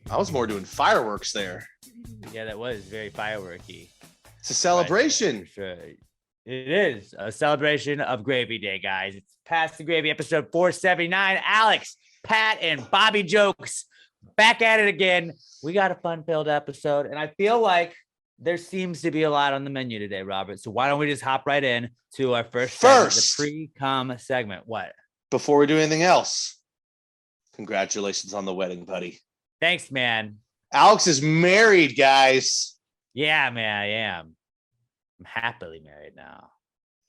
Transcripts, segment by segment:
I was more doing fireworks there. Yeah, that was very fireworky. It's a celebration. Right, sure. It is a celebration of Gravy Day, guys. It's Past the Gravy, episode 479. Alex, Pat, and Bobby Jokes back at it again. We got a fun-filled episode, and I feel like there seems to be a lot on the menu today, Robert. So why don't we just hop right in to our first segment, the pre-com segment. What? Before we do anything else, congratulations on the wedding, buddy. Thanks, man. Alex is married, guys. Yeah, man, I am. I'm happily married now.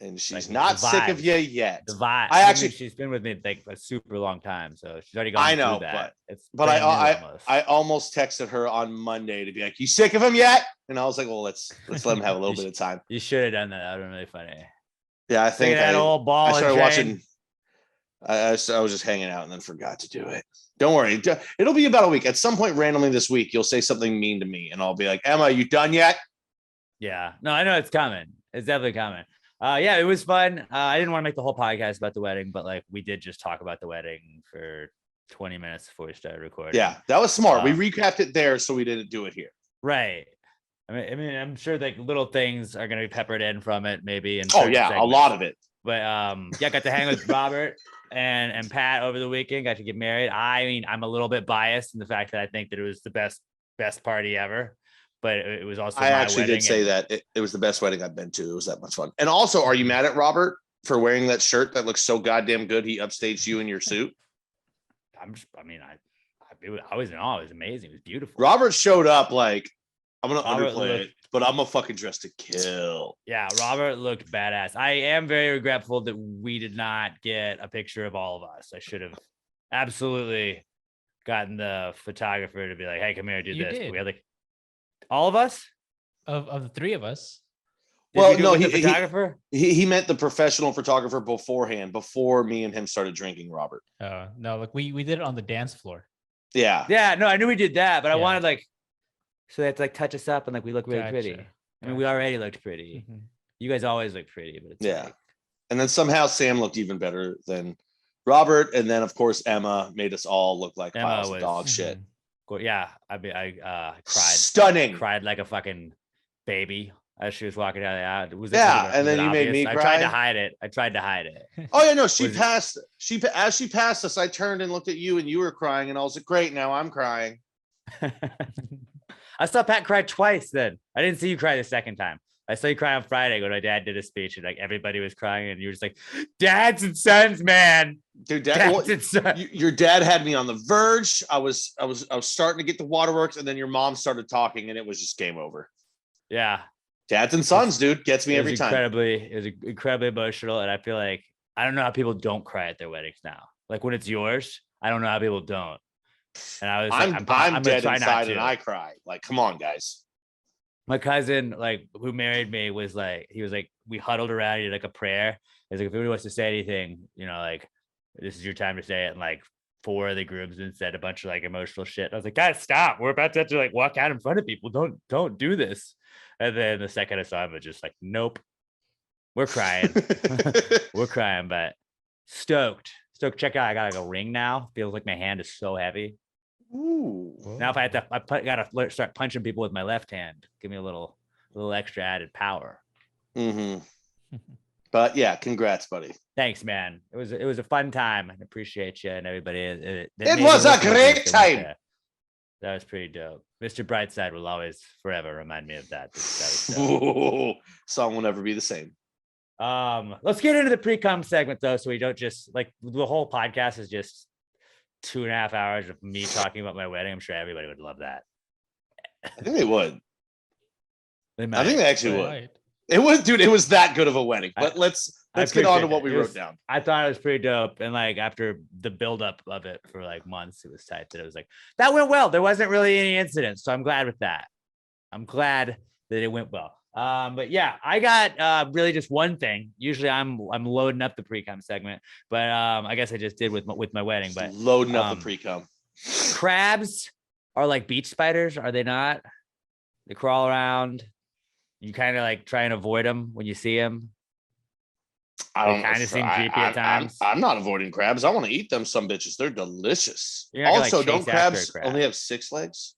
And she's not sick of you yet. The vibe. She's been with me like a super long time, so she's already gone through that. But I almost texted her on Monday to be like, "You sick of him yet?" And I was like, "Well, let's let him have a little bit of time." You should have done that. That would have been really funny. Yeah, I think that old ball. I started watching. I was just hanging out and then forgot to do it. Don't worry, it'll be about a week. At some point, randomly this week, you'll say something mean to me, and I'll be like, "Emma, you done yet?" Yeah, no, I know it's coming. It's definitely coming. Yeah, it was fun. I didn't want to make the whole podcast about the wedding, but like we did just talk about the wedding for 20 minutes before we started recording. Yeah, that was smart. We recapped it there, so we didn't do it here. Right. I mean, I'm sure like little things are gonna be peppered in from it, maybe. And segments. A lot of it. But yeah, got to hang with Robert and Pat over the weekend. Got to get married. I mean, I'm a little bit biased in the fact that I think that it was the best party ever. But it was also I actually did say that it was the best wedding I've been to. It was that much fun. And also, are you mad at Robert for wearing that shirt that looks so goddamn good? He upstaged you in your suit. I was in awe. It was amazing. It was beautiful. Robert showed up like, I'm gonna underplay it, but I'm a fucking dressed to kill. Yeah, Robert looked badass. I am very regretful that we did not get a picture of all of us. I should have absolutely gotten the photographer to be like, "Hey, come here, do this." Did. We had like. All of us? Of the three of us. Well, no, the photographer. He meant the professional photographer beforehand, before me and him started drinking, Robert. No, like we did it on the dance floor. Yeah. Yeah, no, I knew we did that, but I wanted like so they had to like touch us up and like we look really pretty. I mean, we already looked pretty. Mm-hmm. You guys always look pretty, but it's like... And then somehow Sam looked even better than Robert, and then of course Emma made us all look like piles of dog shit. Yeah, I cried. Stunning. Cried like a fucking baby as she was walking down the aisle. And then you made me cry. I tried to hide it. Oh yeah, no, as she passed us, I turned and looked at you, and you were crying, and I was like, "Great, now I'm crying." I saw Pat cry twice. Then I didn't see you cry the second time. I saw you cry on Friday when my dad did a speech and like everybody was crying and you were just like, "Dads and sons, man." Dude, your dad had me on the verge. I was starting to get the waterworks, and then your mom started talking, and it was just game over. Yeah, dads and sons, dude, gets me every time. It was incredibly emotional, and I feel like I don't know how people don't cry at their weddings now. Like when it's yours, I don't know how people don't. And I was, I'm dead inside, and I cry. Like, come on, guys. My cousin, like, who married me, was like, he was like, we huddled around, he did like a prayer. He's like, if anybody wants to say anything, you know, like, this is your time to say it. And like 4 of the groups and said a bunch of like emotional shit. And I was like, guys, stop. We're about to have to like walk out in front of people. Don't do this. And then the second I saw him, it was just like, nope, we're crying. We're crying, but stoked. Check out, I got like a ring now. Feels like my hand is so heavy. Ooh. Now if I gotta start punching people with my left hand, give me a little extra added power. Mm-hmm. But yeah, congrats, buddy. Thanks, man. It was a fun time. I appreciate you and everybody. It was a great time. That was pretty dope. Mr. Brightside will always forever remind me of that. Song will never be the same. Let's get into the pre-com segment though, so we don't just like the whole podcast is just 2.5 hours of me talking about my wedding. I'm sure everybody would love that. I think they would. I think they actually would. It was, dude. It was that good of a wedding. But let's get on to what we wrote down. I thought it was pretty dope, and like after the buildup of it for like months, it was tight. That it was like that went well. There wasn't really any incidents, so I'm glad with that. I'm glad that it went well. But yeah, I got really just one thing. Usually I'm loading up the pre-com segment, but I guess I just did with my wedding. But loading up the pre-com. Crabs are like beach spiders, are they not? They crawl around. You kind of like try and avoid them when you see them. I They don't kinda seem creepy at I'm times. I'm not avoiding crabs. I want to eat them, some bitches. They're delicious. You're not gonna, like, Also, don't chase after a crabs crab. only have 6 legs?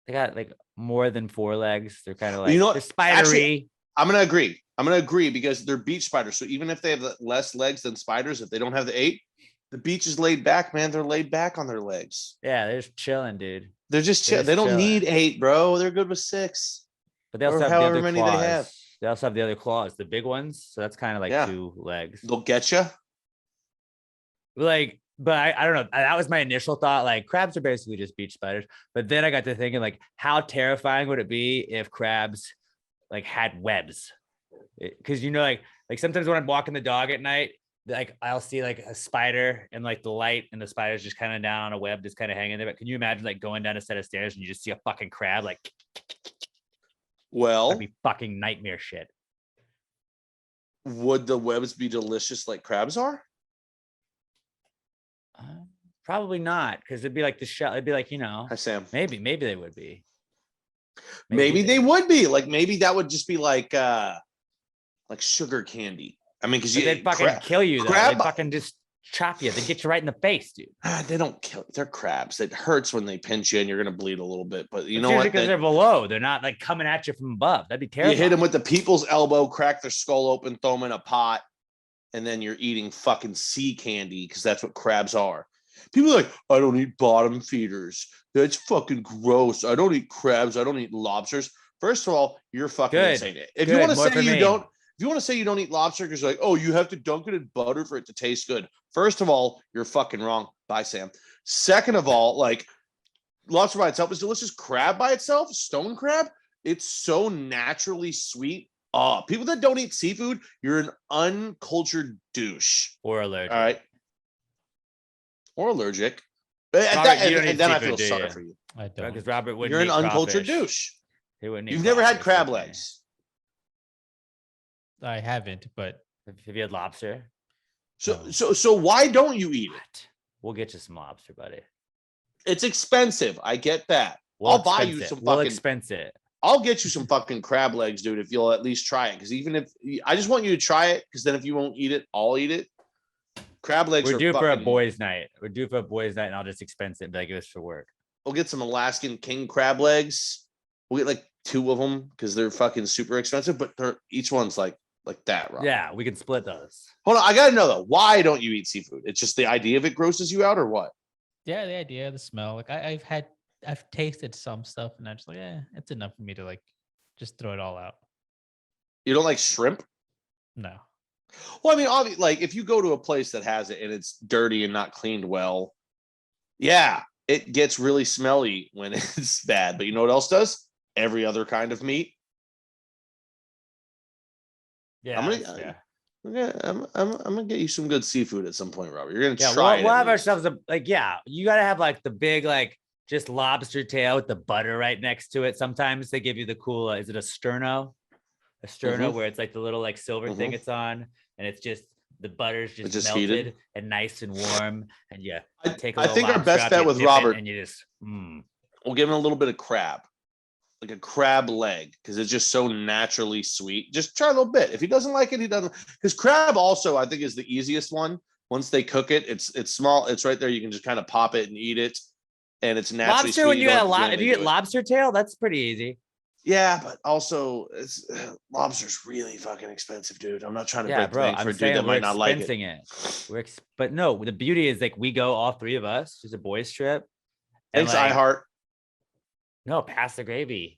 They got like more than 4 legs. They're kind of You like know they're what? Actually, spidery. I'm gonna agree. I'm gonna agree because they're beach spiders. So even if they have less legs than spiders, if they don't have the 8, the beach is laid back, man. They're laid back on their legs. Yeah, they're just chilling, dude. They're just They're chill. just They don't chilling. need 8, bro. They're good with 6 But they also or have the however other many they have. claws. They also have the other claws, the big ones. So that's kind of like Yeah. 2 legs. They'll get you. Like, but I don't know. That was my initial thought. Like, crabs are basically just beach spiders. But then I got to thinking, like, how terrifying would it be if crabs like had webs? Because like sometimes when I'm walking the dog at night, like I'll see like a spider and like the light, and the spider's just kind of down on a web that's kind of hanging there. But can you imagine like going down a set of stairs and you just see a fucking crab? Like, Well, that'd be fucking nightmare shit. would the webs be delicious like crabs are? Probably not, because it'd be like the shell. It'd be like, Hi, Sam. maybe they would be. Maybe they would be like, maybe that would just be like sugar candy. I mean, because They'd fucking kill you though. They'd fucking just chop you. They'd get you right in the face, dude. They don't kill. They're crabs. It hurts when they pinch you and you're gonna bleed a little bit. But you know what? Because they're below. They're not like coming at you from above. That'd be terrible. You hit them with the people's elbow, crack their skull open, throw them in a pot, and then you're eating fucking sea candy because that's what crabs are. People are like, I don't eat bottom feeders. That's fucking gross. I don't eat crabs. I don't eat lobsters. First of all, you're fucking insane. If you want to say you don't, if you want to say you don't eat lobster because like, oh, you have to dunk it in butter for it to taste good. First of all, you're fucking wrong. Bye, Sam. Second of all, like lobster by itself is delicious. Crab by itself, stone crab, it's so naturally sweet. People that don't eat seafood, you're an uncultured douche. Or allergic. All right. Or allergic. Robert, And then I feel sorry for you. I don't. Because Robert wouldn't. You're an eat uncultured crawfish. douche. He wouldn't eat You've never had crawfish, crab okay. legs. I haven't, but Have you had lobster? So why don't you eat it? What? We'll get you some lobster, buddy. It's expensive. I get that. We'll I'll buy expense you it. some We'll fucking. expense it. I'll get you some fucking crab legs, dude, if you'll at least try it. Because even if I just want you to try it, because then if you won't eat it, I'll eat it. Crab legs We're are due for a fucking- boys' night. We're due for a boys' night, and I'll just expense it and be like, it was for work. We'll get some Alaskan king crab legs. We'll get like 2 of them because they're fucking super expensive, but they're each one's like that, Rob. Yeah, we can split those. Hold on, I gotta know though. Why don't you eat seafood? It's just the idea of it grosses you out, or what? yeah, the idea, the smell. Like I've tasted some stuff, and I'm just like, yeah, it's enough for me to like just throw it all out. You don't like shrimp? No. Well, I mean, obviously, like if you go to a place that has it and it's dirty and not cleaned well, yeah, it gets really smelly when it's bad. But you know what else does? Every other kind of meat. Yeah, I'm that's gonna, fair. I'm gonna get you some good seafood at some point, Robert. You're gonna Yeah, try it. we'll at have least. ourselves you gotta have like the big like just lobster tail with the butter right next to it. Sometimes they give you the cool. Is it a sterno? A sterno Mhm. where it's like the little like silver thing Mhm. it's on, and it's just the butter's just, just melted heated. and nice and warm, and you take a I little think our lobster best out, bet you with dip it, Robert- and you just We'll give him a little bit of crab, like a crab leg, because it's just so naturally sweet. Just try a little bit. If he doesn't like it, he doesn't. Because crab also, I think, is the easiest one. Once they cook it, it's small. It's right there. You can just kind of pop it and eat it, and it's naturally lobster. sweet. When you don't get have to do if anything you to get it. lobster tail, that's pretty easy. Yeah, but also it's lobster's really fucking expensive, dude. I'm not trying to Yeah, break the bro. bank for I'm a dude saying that we're might not like it. expensing it. But no, the beauty is like we go all 3 of us, just a boys trip. and, Thanks, like, iHeart. No, pass the gravy.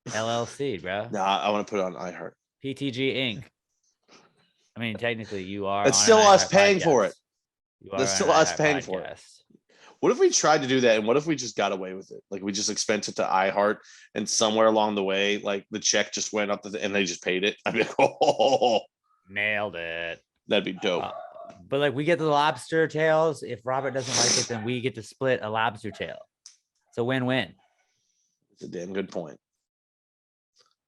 LLC, bro. No, I want to put it on iHeart. PTG Inc. I mean, technically, you are. It's on still an us iHeart paying for podcast. it. You are That's on still an us iHeart paying for it. podcast. What if we tried to do that? And what if we just got away with it? Like we just expense it to iHeart and somewhere along the way, like the check just went up and they just paid it. I'd be like, oh, Nailed it. that'd be dope. But like we get the lobster tails. If Robert doesn't like it, then we get to split a lobster tail. It's a win-win. It's a damn good point.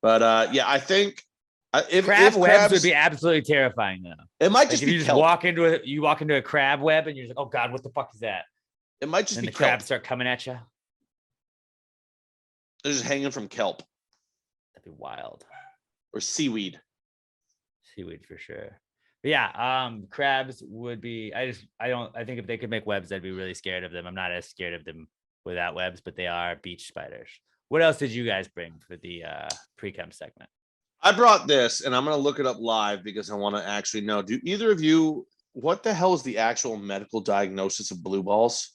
But yeah, I think if Crab webs crabs would be absolutely terrifying, though. it might Like just if be you just kelp. walk into a crab web and you're just like, oh god, what the fuck is that? It might just And be the kelp. crabs start coming at you. They're just hanging from kelp That'd be wild. or seaweed. Seaweed for sure. Crabs would be. I think if they could make webs, I'd be really scared of them. I'm not as scared of them without webs, but they are beach spiders. What else did you guys bring for the pre-chem segment? I brought this, and I'm going to look it up live because I want to actually know. Do either of you, what the hell is the actual medical diagnosis of blue balls?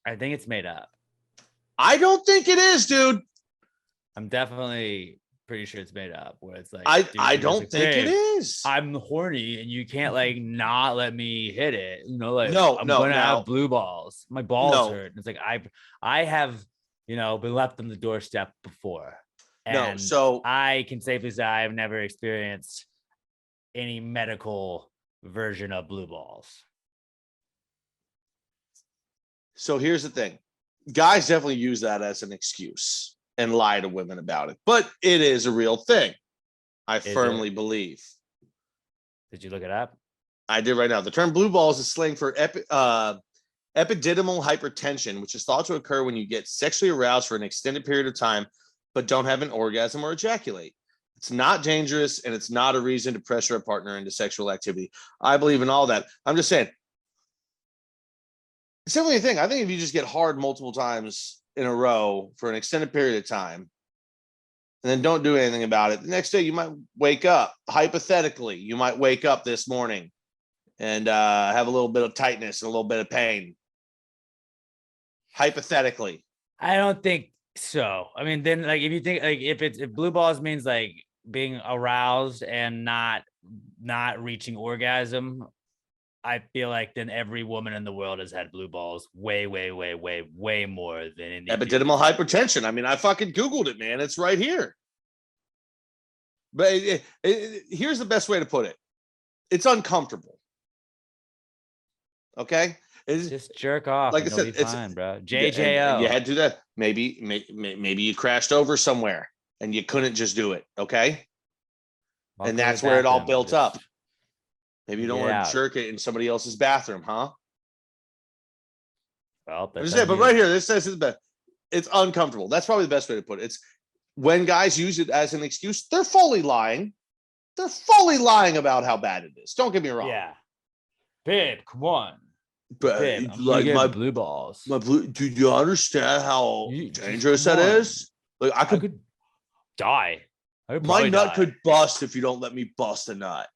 I think it's made up. I don't think it is, dude. I'm definitely pretty sure it's made up. Where it's like, I you're don't like, think it "Babe, is. I'm horny, and you can't like not let me hit it. Like No, I'm no, gonna now- have blue balls. My balls No. hurt. And it's like I have been left on the doorstep before, No, and so I can safely say I've never experienced any medical version of blue balls. So here's the thing. Guys definitely use that as an excuse and lie to women about it, but it is a real thing. I firmly believe. Did you look it up? I did right now. The term blue balls is slang for epididymal hypertension, which is thought to occur when you get sexually aroused for an extended period of time, but don't have an orgasm or ejaculate. It's not dangerous, and it's not a reason to pressure a partner into sexual activity. I believe in all that. I'm just saying, it's definitely a thing. I think if you just get hard multiple times in a row for an extended period of time, and then don't do anything about it, the next day you might wake up, hypothetically, you might wake up this morning and have a little bit of tightness and a little bit of pain. Hypothetically. I don't think so. I mean, then like if you think like if blue balls means like being aroused and not reaching orgasm, I feel like then every woman in the world has had blue balls way more than any epididymal hypertension. I mean, I fucking Googled it, man. It's right here. But here's the best way to put it. It's uncomfortable. Okay? It's just jerk off. Like I said, it's fine, bro. JJO. You had to do that. Maybe you crashed over somewhere and you couldn't just do it. Okay? And that's where it all built up. Maybe you don't want to jerk it in somebody else's bathroom, huh? Well, but right here, this says it's uncomfortable. That's probably the best way to put it. It's when guys use it as an excuse, they're fully lying. They're fully lying about how bad it is. Don't get me wrong. Yeah. Babe, come on. But Babe, like my blue balls. Do you understand how dangerous that is? Like I could die. My nut could bust if you don't let me bust a nut.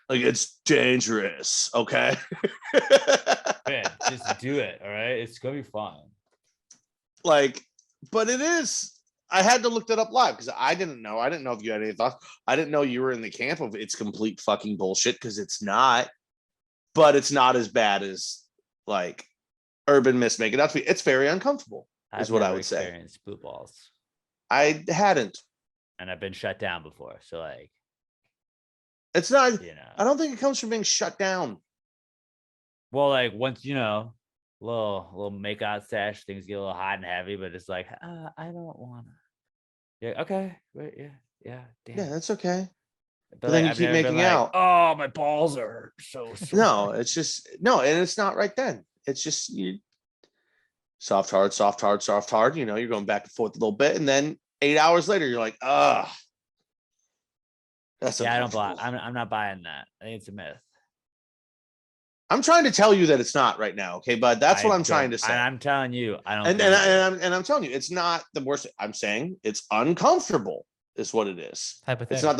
Like it's dangerous, okay? Man, just do it, all right? It's gonna be fine. Like, but it is. I had to look that up live because I didn't know. I didn't know if you had any thoughts. I didn't know you were in the camp of it's complete fucking bullshit because it's not. But it's not as bad as like urban myths make it out to be. It's very uncomfortable, is what I would say. Experienced blue balls. I hadn't, and I've been shut down before. So like. It's not, I don't think it comes from being shut down. Well, like once, little make out sesh, things get a little hot and heavy, but it's like, I don't want to. Yeah. Okay. Right. Yeah. Damn. Yeah, that's okay. But then you keep making out. Oh, my balls are so sore. No, it's just, and it's not right then. It's just soft, hard. You're going back and forth a little bit. And then 8 hours later, you're like, ugh. That's I don't buy. I'm not buying that. I think it's a myth. I'm trying to tell you that it's not right now, okay, bud. That's what I'm trying to say. And I'm telling you, I don't. And I'm telling you, it's not the worst. I'm saying it's uncomfortable. Is what it is. It's not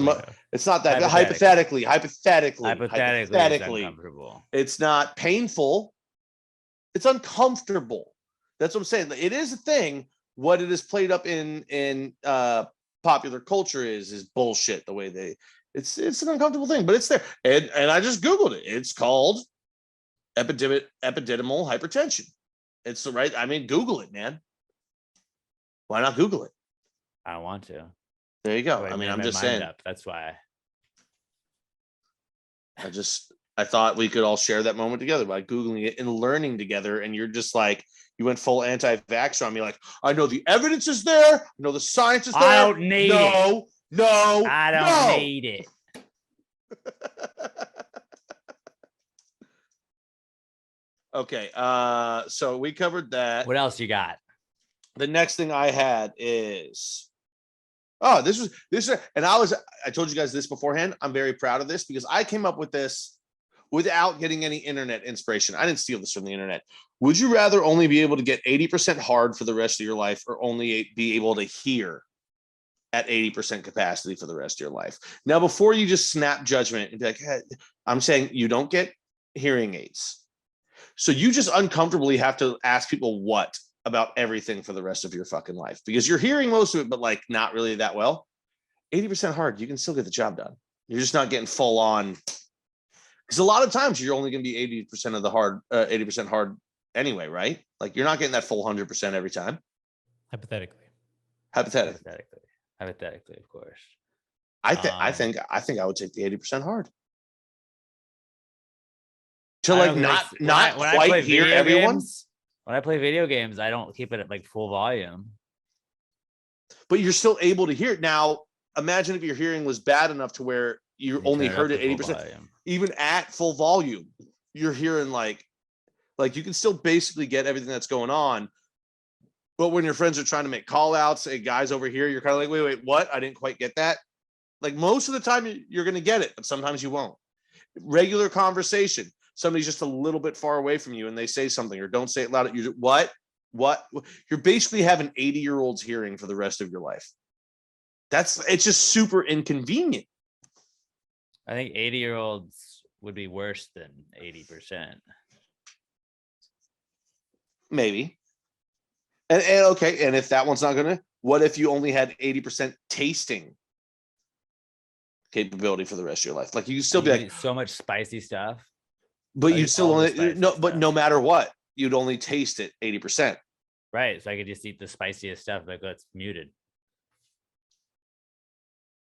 It's not that hypothetically. It's uncomfortable. It's not painful. It's uncomfortable. That's what I'm saying. It is a thing. What it is played up in popular culture is bullshit. The way it's an uncomfortable thing, but it's there. And I just Googled it. It's called epididymal hypertension. It's the right. I mean, Google it, man. Why not Google it? I don't want to. There you go. I mean, I'm just saying. That's why. I thought we could all share that moment together by Googling it and learning together. And you're just like, you went full anti-vaxxer on me. Like, I know the evidence is there. I know the science is there. I don't need it. No, I don't need it. Okay. So we covered that. What else you got? The next thing I had is Oh, and I told you guys this beforehand. I'm very proud of this because I came up with this without getting any internet inspiration. I didn't steal this from the internet. Would you rather only be able to get 80% hard for the rest of your life or only be able to hear at 80% capacity for the rest of your life? Now, before you just snap judgment and be like, hey, I'm saying you don't get hearing aids. So you just uncomfortably have to ask people what about everything for the rest of your fucking life because you're hearing most of it, but like not really that well. 80% hard, you can still get the job done. You're just not getting full on. Because a lot of times you're only going to be 80% of the hard, 80% hard anyway, right? Like you're not getting that full 100% every time. Hypothetically, of course. I think I would take the 80% hard. To like not quite hear everyone. When I play video games, I don't keep it at like full volume. But you're still able to hear it. Now, imagine if your hearing was bad enough to where you only heard it 80%. Even at full volume, you're hearing like you can still basically get everything that's going on. But when your friends are trying to make call outs, say guys over here, you're kind of like, wait, what? I didn't quite get that. Like most of the time you're going to get it, but sometimes you won't. Regular conversation. Somebody's just a little bit far away from you and they say something or don't say it loud. You what? You're basically having 80-year-olds hearing for the rest of your life. It's just super inconvenient. I think 80-year-olds would be worse than 80%. Maybe. And okay, and if that one's not gonna, what if you only had 80% tasting capability for the rest of your life? Like you still be like so much spicy stuff. But you'd still only no matter what, you'd only taste it 80%. Right. So I could just eat the spiciest stuff, like it's muted.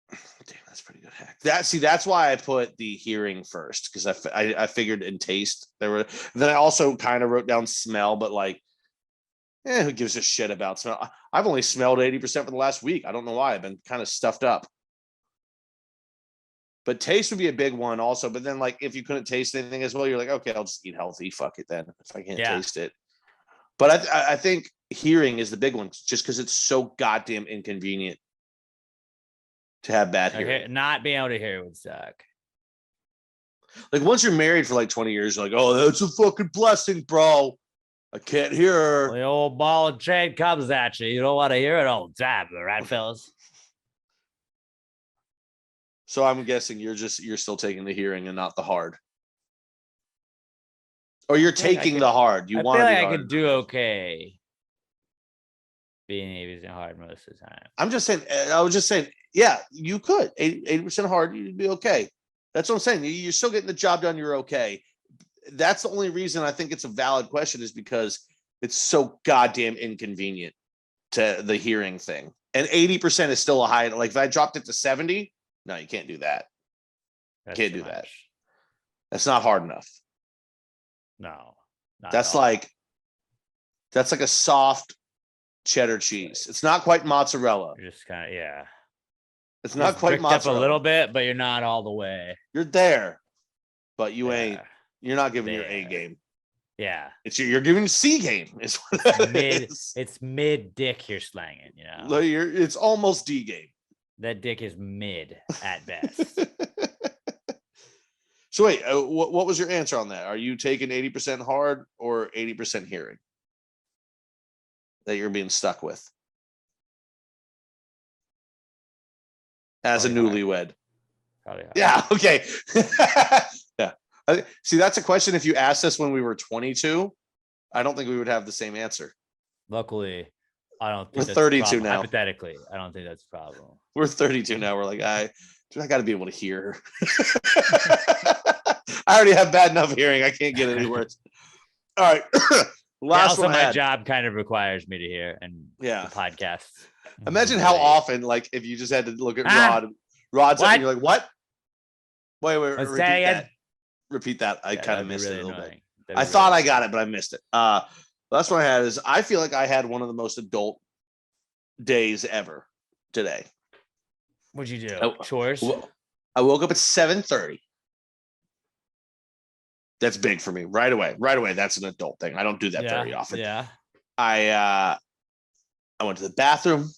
Damn, that's pretty good hack. That's why I put the hearing first, because I figured in taste there were. Then I also kind of wrote down smell, but like, who gives a shit about smell? I've only smelled 80% for the last week. I don't know why. I've been kind of stuffed up. But taste would be a big one also. But then like if you couldn't taste anything as well, you're like, okay, I'll just eat healthy. Fuck it then if I can't taste it. But I think hearing is the big one just because it's so goddamn inconvenient to have bad hearing. Not being able to hear would suck. Like once you're married for like 20 years, you're like, oh, that's a fucking blessing, bro. I can't hear her. The old ball and chain comes at you. You don't want to hear it all the time, right, fellas? So I'm guessing you're still taking the hearing and not the hard. Or you're taking the hard. You want to be hard. I could do okay being 80% hard most of the time. I was just saying, yeah, you could. 80% hard, you'd be okay. That's what I'm saying. You're still getting the job done. You're okay. That's the only reason I think it's a valid question is because it's so goddamn inconvenient to the hearing thing. And 80% is still a high. Like if I dropped it to 70, no, you can't do that. Can't do that. That's not hard enough. No. That's like a soft cheddar cheese. It's not quite mozzarella. You're just kind of, It's not quite mozzarella. Up a little bit, but you're not all the way. You're there, but you ain't. You're not giving your A game. Yeah, you're giving C game. Is what it's mid dick you're slanging. You know, it's almost D game. That dick is mid at best. So wait, what was your answer on that? Are you taking 80% hard or 80% hearing that you're being stuck with as a newlywed? Yeah. Okay. Yeah. See, that's a question. If you asked us when we were 22, I don't think we would have the same answer. Luckily, I don't think we're 32 now. Hypothetically, I don't think that's a problem. We're 32 now. We're like, I got to be able to hear. I already have bad enough hearing. I can't get any worse. All right. Last one. My job kind of requires me to hear and the podcast. Imagine how often, like, if you just had to look at Rod's and you're like, what? Wait, repeat that. I kind of missed it a little bit. I thought I got it, but I missed it. Last one I had is I feel like I had one of the most adult days ever today. What'd you do? Chores? I woke up at 7:30. That's big for me. Right away. That's an adult thing. I don't do that very often. Yeah. I went to the bathroom.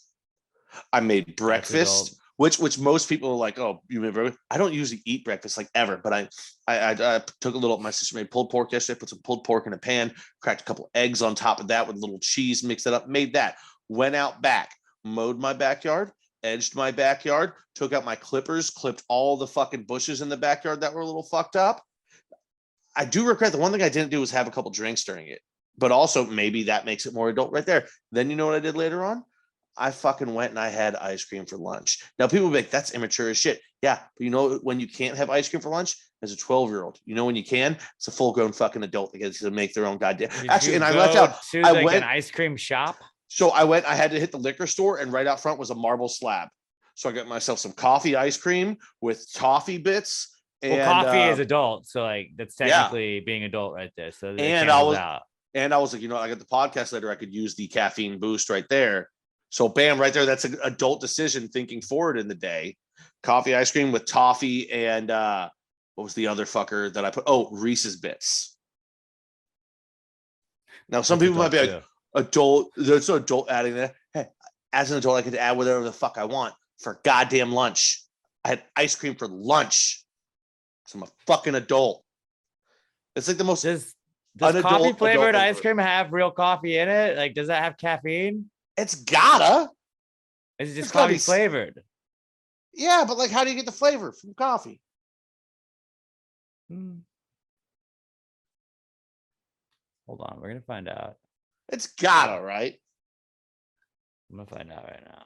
I made breakfast, adult. which most people are like, oh, you made breakfast. I don't usually eat breakfast like ever, but I took a little. My sister made pulled pork yesterday. Put some pulled pork in a pan, cracked a couple eggs on top of that with a little cheese, mixed it up, made that. Went out back, mowed my backyard, edged my backyard, took out my clippers, clipped all the fucking bushes in the backyard that were a little fucked up. I do regret the one thing I didn't do was have a couple drinks during it, but also maybe that makes it more adult right there. Then you know what I did later on? I fucking went and I had ice cream for lunch. Now people will be like, that's immature as shit. Yeah, but you know when you can't have ice cream for lunch as a 12-year-old, you know when you can? It's a full-grown fucking adult that gets to make their own goddamn. Actually, and I left out. To I like went an ice cream shop. So I went. I had to hit the liquor store, and right out front was a marble slab. So I got myself some coffee ice cream with toffee bits. And, Well, coffee is adult, so like that's technically being adult right there. So and I was like, you know, I got the podcast later. I could use the caffeine boost right there. So bam, right there. That's an adult decision thinking forward in the day. Coffee ice cream with toffee and what was the other fucker that I put? Oh, Reese's Bits. Now some people might be like, adult, there's no adult adding that. Hey, as an adult, I could add whatever the fuck I want for goddamn lunch. I had ice cream for lunch. So I'm a fucking adult. It's like the most. Does coffee flavored ice cream have real coffee in it? Like, does that have caffeine? It's gotta. Is it just coffee flavored? Yeah, but like, how do you get the flavor from coffee? Hold on, we're gonna find out. It's gotta, right? I'm gonna find out right now.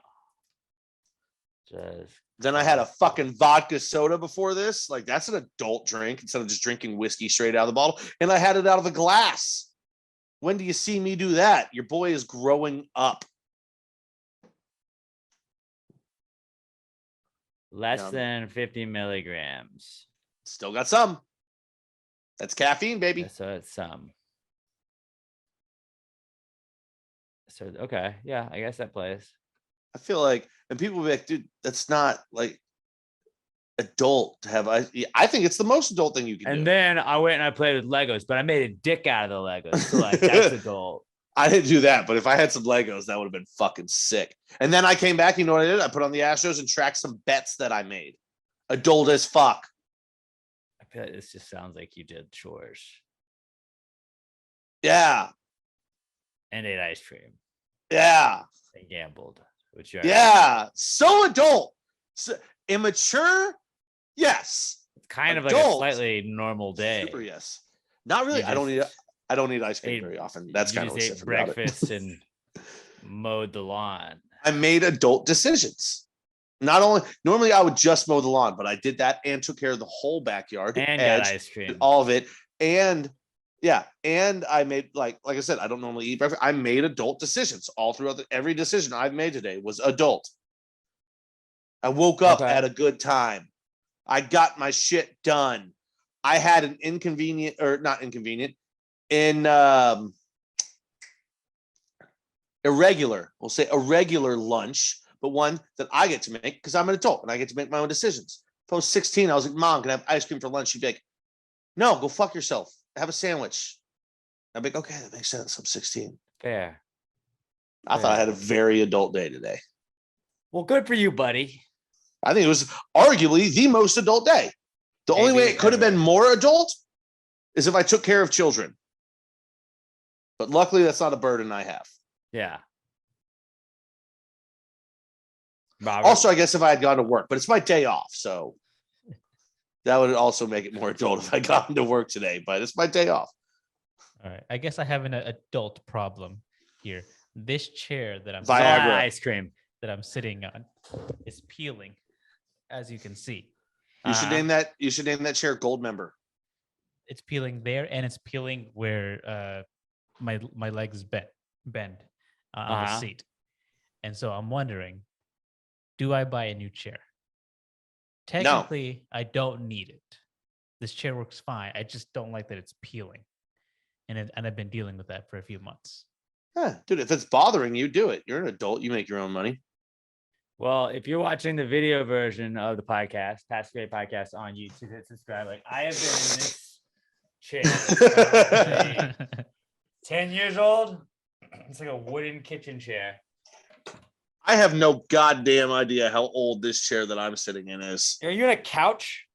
Then I had a fucking vodka soda before this. Like, that's an adult drink instead of just drinking whiskey straight out of the bottle. And I had it out of a glass. When do you see me do that? Your boy is growing up. Less than 50 milligrams. Still got some. That's caffeine, baby. So it's some. So, okay. Yeah, I guess that plays. I feel like, and people will be like, dude, that's not like adult to have. I think it's the most adult thing you can do. And then I went and I played with Legos, but I made a dick out of the Legos. So like, that's adult. I didn't do that, but if I had some Legos, that would have been fucking sick. And then I came back, you know what I did? I put on the Astros and tracked some bets that I made. Adult as fuck. I feel like this just sounds like you did chores. Yeah. And ate ice cream. Yeah. And gambled. Yeah. So adult. So immature? Yes. It's kind of like a slightly normal day. Super yes. Not really. I don't need ice cream very often. That's kind of what's different breakfast and mowed the lawn. I made adult decisions. Not only normally I would just mow the lawn, but I did that and took care of the whole backyard and got ice cream, all of it. And yeah, and I made like I said, I don't normally eat breakfast. I made adult decisions all throughout every decision I've made today was adult. I woke up at a good time. I got my shit done. I had an inconvenient or not inconvenient. Irregular, we'll say irregular lunch, but one that I get to make because I'm an adult and I get to make my own decisions. If I was 16, I was like, Mom, can I have ice cream for lunch? She'd be like, no, go fuck yourself. Have a sandwich. I'd be like, okay, that makes sense. I'm 16. Fair. I thought I had a very adult day today. Well, good for you, buddy. I think it was arguably the most adult day. The only way it could have been more adult is if I took care of children. But luckily, that's not a burden I have. Yeah. Robert. Also, I guess if I had gone to work, but it's my day off, so that would also make it more adult if I got into work today, but it's my day off. All right. I guess I have an adult problem here. This chair that I'm ice cream that I'm sitting on is peeling, as you can see. You should name that chair Gold Member. It's peeling there, and it's peeling where my legs bend on the seat. And so I'm wondering, do I buy a new chair? Technically, no. I don't need it. This chair works fine. I just don't like that it's peeling. And I've been dealing with that for a few months. Yeah, dude, if it's bothering you, do it. You're an adult. You make your own money. Well, if you're watching the video version of the podcast, Past Great Podcast on YouTube, hit subscribe. Like, I have been in this chair 10 years old. It's like a wooden kitchen chair. I have no goddamn idea how old this chair that I'm sitting in is. Are you in a couch?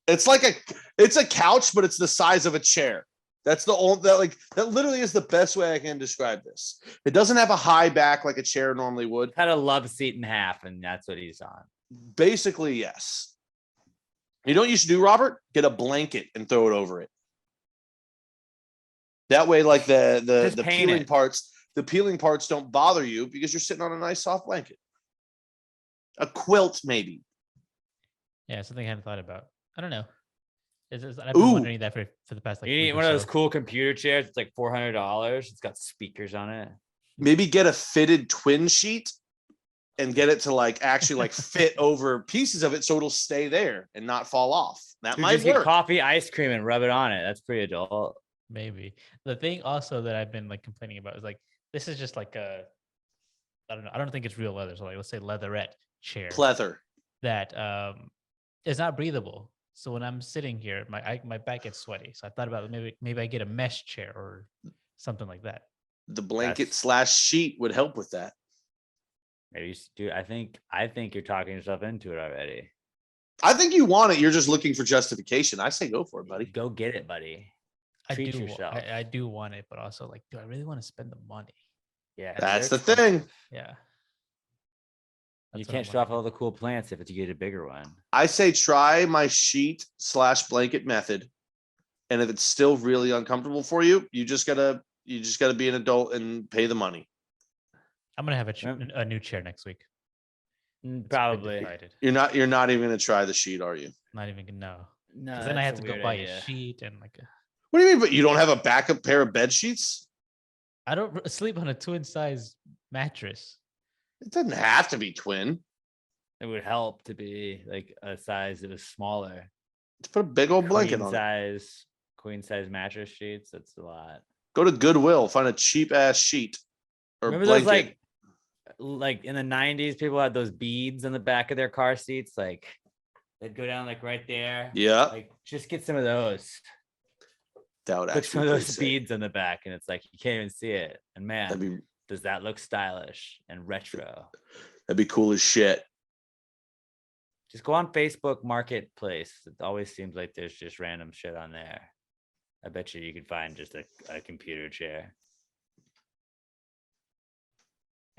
It's a couch, but it's the size of a chair. That's the old that literally is the best way I can describe this. It doesn't have a high back like a chair normally would. Kind of love seat in half, and that's what he's on. Basically, yes. You know what you should do, Robert? Get a blanket and throw it over it. That way, like the peeling parts don't bother you because you're sitting on a nice soft blanket. A quilt, maybe. Yeah, something I hadn't thought about. I don't know. I've been wondering that for the past like. You need one of those cool computer chairs. It's like $400. It's got speakers on it. Maybe get a fitted twin sheet and get it to like actually like fit over pieces of it so it'll stay there and not fall off. That might just work. Get coffee, ice cream, and rub it on it. That's pretty adult. Maybe. The thing also that I've been like complaining about is like this is just like I don't know. I don't think it's real leather. So like let's say leatherette chair. Pleather. That is not breathable. So when I'm sitting here, my back gets sweaty. So I thought about maybe I get a mesh chair or something like that. The blanket / sheet would help with that. Maybe, dude. I think you're talking yourself into it already. I think you want it. You're just looking for justification. I say go for it, buddy. Go get it, buddy. Treat yourself. I do want it, but also like, do I really want to spend the money? Yeah, that's the thing. Yeah. You can't show off all the cool plants if you get a bigger one. I say try my sheet / blanket method, and if it's still really uncomfortable for you, you just gotta be an adult and pay the money. I'm gonna have a new chair next week. Probably. You're not even gonna try the sheet, are you? Not even no. No. Then I have to go buy a sheet and like. What do you mean? But you don't have a backup pair of bed sheets? I don't sleep on a twin size mattress. It doesn't have to be twin. It would help to be like a size that was smaller. Just put a big old blanket on it. Queen size mattress sheets. That's a lot. Go to Goodwill, find a cheap ass sheet or Remember blanket. Those like in the 90s, people had those beads on the back of their car seats. Like they'd go down like right there. Yeah. Like just get some of those. That would Put actually some of those beads on the back, and it's like you can't even see it. And man, does that look stylish and retro? That'd be cool as shit. Just go on Facebook Marketplace. It always seems like there's just random shit on there. I bet you could find just a computer chair.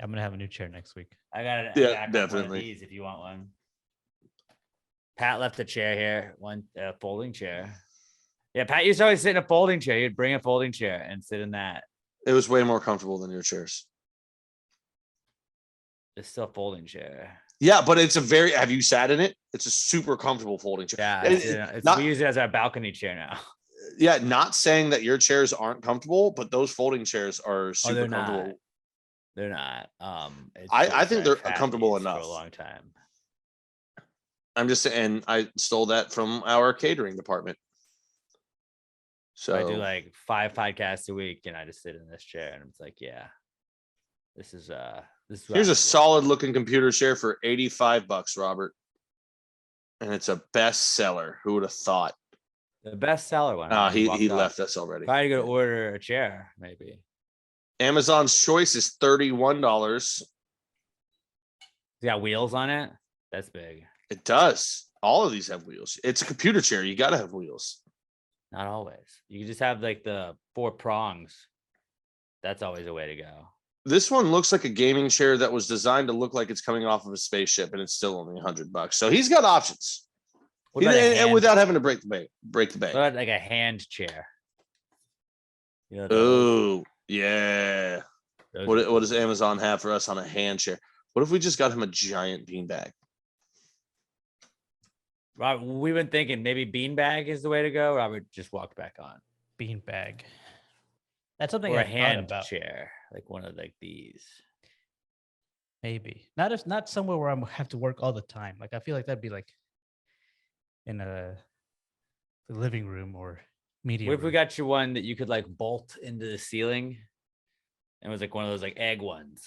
I'm gonna have a new chair next week. I got it. Yeah, definitely. One of these if you want one. Pat left a chair here, one folding chair. Yeah, Pat used to always sit in a folding chair. He'd bring a folding chair and sit in that. It was way more comfortable than your chairs. It's still a folding chair. Yeah, but have you sat in it? It's a super comfortable folding chair. Yeah, we use it as our balcony chair now. Yeah, not saying that your chairs aren't comfortable, but those folding chairs are super comfortable. They're not. I think they're comfortable enough for a long time. I'm just saying, I stole that from our catering department. So I do like 5 podcasts a week, and I just sit in this chair, and it's like, yeah, this is here's a solid looking computer chair for $85, Robert, and it's a bestseller. Who would have thought? The bestseller one. He left us already. If I had to go order a chair, maybe. Amazon's choice is $31. It's got wheels on it. That's big. It does. All of these have wheels. It's a computer chair. You got to have wheels. Not always. You can just have like the 4 prongs. That's always a way to go. This one looks like a gaming chair that was designed to look like it's coming off of a spaceship, and it's still only $100. So he's got options. And without having to break the bank. What about like a hand chair? You know, oh, yeah. What does Amazon have for us on a hand chair? What if we just got him a giant beanbag? Robert, we've been thinking maybe beanbag is the way to go. Robert just walked back on. Beanbag. That's something or I a hand about. Chair, like one of like these. Maybe not somewhere where I have to work all the time. Like I feel like that'd be like in the living room or media. What if we got you one that you could like bolt into the ceiling? And it was like one of those like egg ones.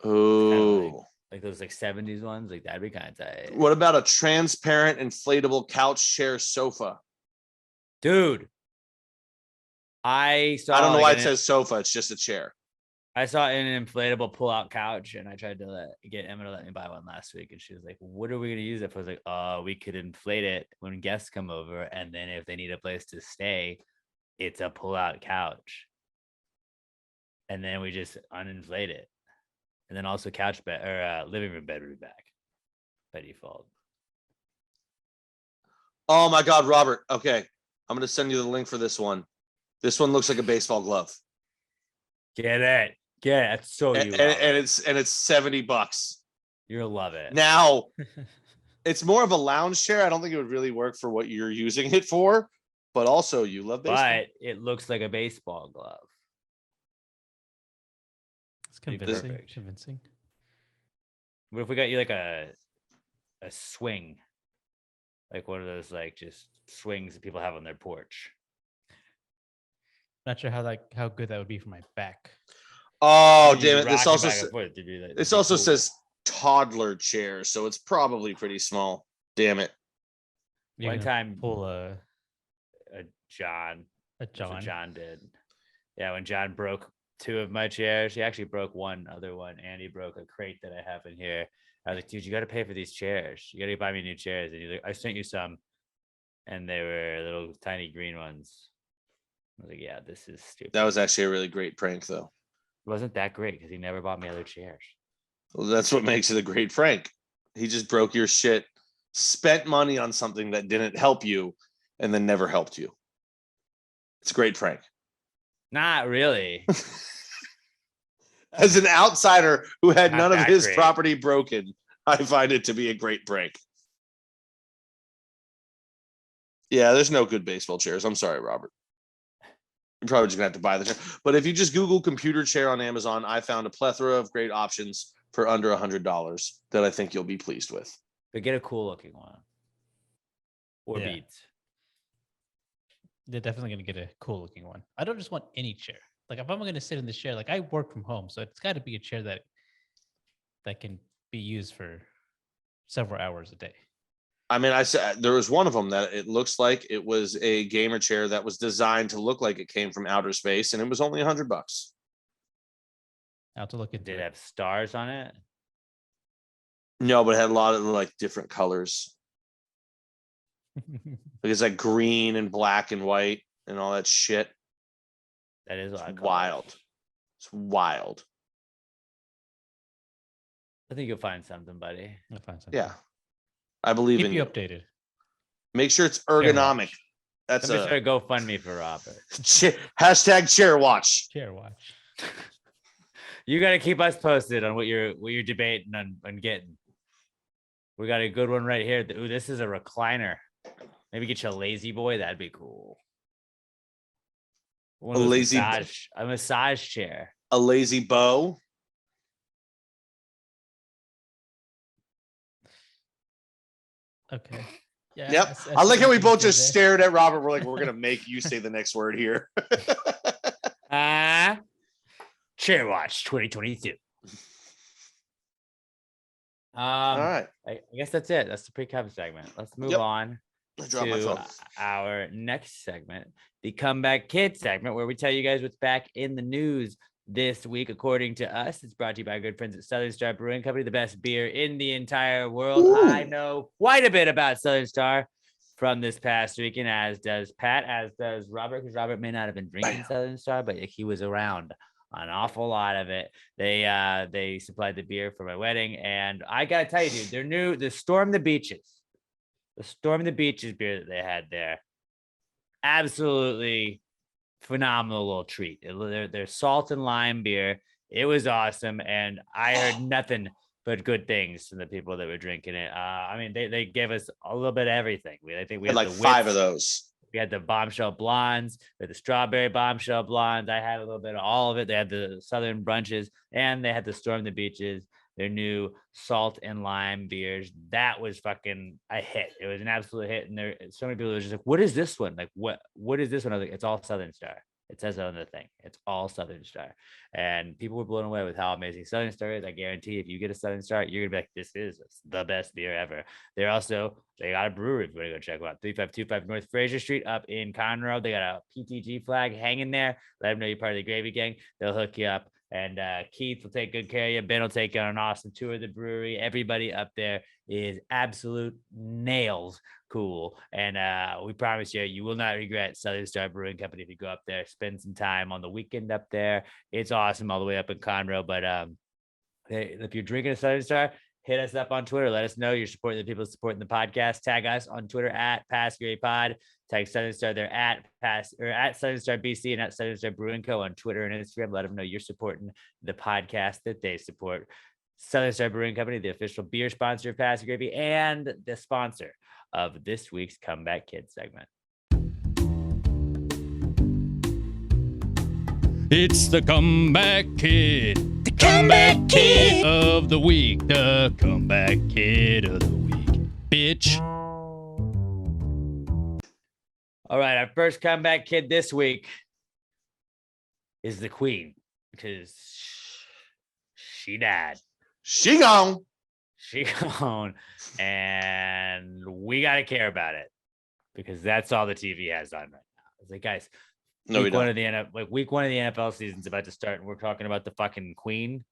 Oh. Like those like 70s ones, like that'd be kind of tight. What about a transparent inflatable couch chair sofa? Dude. I don't know why it says sofa. It's just a chair. I saw an inflatable pull-out couch, and I tried to get Emma to let me buy one last week, and she was like, "What are we gonna use it for?" I was like, "Oh, we could inflate it when guests come over, and then if they need a place to stay, it's a pull-out couch, and then we just uninflate it, and then also couch bed or living room bed would be back by default." Oh my God, Robert. Okay, I'm gonna send you the link for this one. This one looks like a baseball glove, Get it. That's so and, you, and it's $70. you'll love it. Now, it's more of a lounge chair. I don't think it would really work for what you're using it for, but also you love baseball. But it looks like a baseball glove. It's convincing. Perfect. Convincing. What if we got you like a swing, like one of those just swings that people have on their porch? Not sure how good that would be for my back. Oh, You damn it! rock This it also back and forth, it'd be this be also cool. says toddler chair, so it's probably pretty small. Damn it! You're One gonna time pull a John. That's John. what John did. Yeah, when John broke 2 of my chairs, he actually broke one other one, and he broke a crate that I have in here. I was like, "Dude, you got to pay for these chairs. You got to buy me new chairs." And he's like, "I sent you some," and they were little tiny green ones. I was like, "Yeah, this is stupid." That was actually a really great prank, though. It wasn't that great because he never bought me other chairs. Well, that's what makes it a great prank. He just broke your shit, spent money on something that didn't help you, and then never helped you. It's a great prank. Not really. As an outsider who had Not none of that his great. property broken, I find it to be a great prank. Yeah, there's no good baseball chairs. I'm sorry, Robert. You're probably just gonna have to buy the chair. But if you just Google computer chair on Amazon, I found a plethora of great options for under $100 that I think you'll be pleased with. But get a cool looking one. Or Yeah. Beats. They're definitely gonna get a cool looking one. I don't just want any chair. Like if I'm gonna sit in this chair, like I work from home, so it's got to be a chair that can be used for several hours a day. I mean, I said there was one of them that it looks like it was a gamer chair that was designed to look like it came from outer space, and it was only $100. I'll have to look into Did it it. have stars on it? No, but it had a lot of like different colors. Like it's like green and black and white and all that shit. That is It's a lot of wild. colors. It's wild. I think you'll find something, buddy. I'll find something. Yeah. I believe Keep in you you. updated. Make sure it's Chair ergonomic. watch. That's Somebody a start a GoFundMe for Robert. hashtag chair watch. Chair watch. You got to keep us posted on what you're debating on getting. We got a good one right here. Ooh, this is a recliner. Maybe get you a lazy boy. That'd be cool. One of those a massage chair. A lazy bow. Okay. Yeah. Yep. I like how we both just stared at Robert. We're like, we're gonna make you say the next word here. Chair Watch 2022. All right. I guess that's it. That's the pre-cover segment. Let's move Yep. on I dropped my phone. to our next segment, the Comeback Kid segment, where we tell you guys what's back in the news this week. According to us, it's brought to you by our good friends at Southern Star Brewing Company, the best beer in the entire world. Ooh. I know quite a bit about Southern Star from this past weekend, as does Pat, as does Robert, because Robert may not have been drinking Southern Star, but he was around an awful lot of it. They supplied the beer for my wedding, and I gotta tell you, dude, they're new. The Storm the Beaches beer that they had there, absolutely phenomenal little treat. Their salt and lime beer, it was awesome, and I heard nothing but good things from the people that were drinking it. I mean, they gave us a little bit of everything. I think we had like the 5 Wits. of those. We had the bombshell blondes, we had the strawberry bombshell blondes. I had a little bit of all of it. They had the southern brunches, and they had the Storm the Beaches, their new salt and lime beers. That was fucking a hit. It was an absolute hit. And there so many people were just like, what is this one? Like, what is this one? I was like, it's all Southern Star. It says on the thing. It's all Southern Star. And people were blown away with how amazing Southern Star is. I guarantee if you get a Southern Star, you're going to be like, this is the best beer ever. They got a brewery if you want to go check them out. 3525 North Fraser Street up in Conroe. They got a PTG flag hanging there. Let them know you're part of the Gravy Gang. They'll hook you up. And Keith will take good care of you. Ben will take you on an awesome tour of the brewery. Everybody up there is absolute nails cool. And we promise you will not regret Southern Star Brewing Company if you go up there. Spend some time on the weekend up there. It's awesome all the way up in Conroe. But if you're drinking a Southern Star, hit us up on Twitter. Let us know you're supporting the people supporting the podcast. Tag us on Twitter at PassGrayPod. Tag Southern Star there at Southern Star BC and at Southern Star Brewing Co. on Twitter and Instagram. Let them know you're supporting the podcast that they support. Southern Star Brewing Company, the official beer sponsor of Pass Gravy and the sponsor of this week's Comeback Kid segment. It's the Comeback Kid. The Comeback Kid of the week. The Comeback Kid of the week. Bitch. All right, our first comeback kid this week is the Queen because she died. She gone. She gone, and we got to care about it because that's all the TV has on right now. It's like, guys, No, we week one don't. of the week one of the NFL season's about to start, and we're talking about the fucking Queen.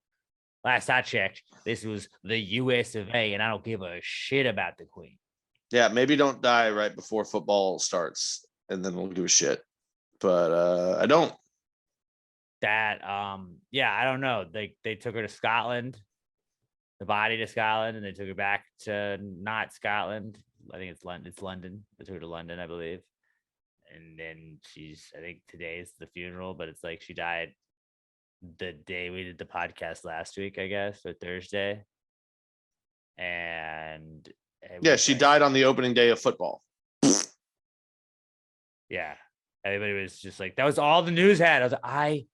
Last I checked, this was the US of A, and I don't give a shit about the Queen. Yeah, maybe don't die right before football starts, and then we'll give a shit. But I don't. That yeah, I don't know. They took her to Scotland, the body to Scotland, and they took her back to not Scotland. I think it's London. It's London. They took her to London, I believe. And then I think today is the funeral, but it's like she died the day we did the podcast last week, I guess, or Thursday. And Yeah, she died on the opening day of football. Yeah. Everybody was just like, that was all the news had. I was like,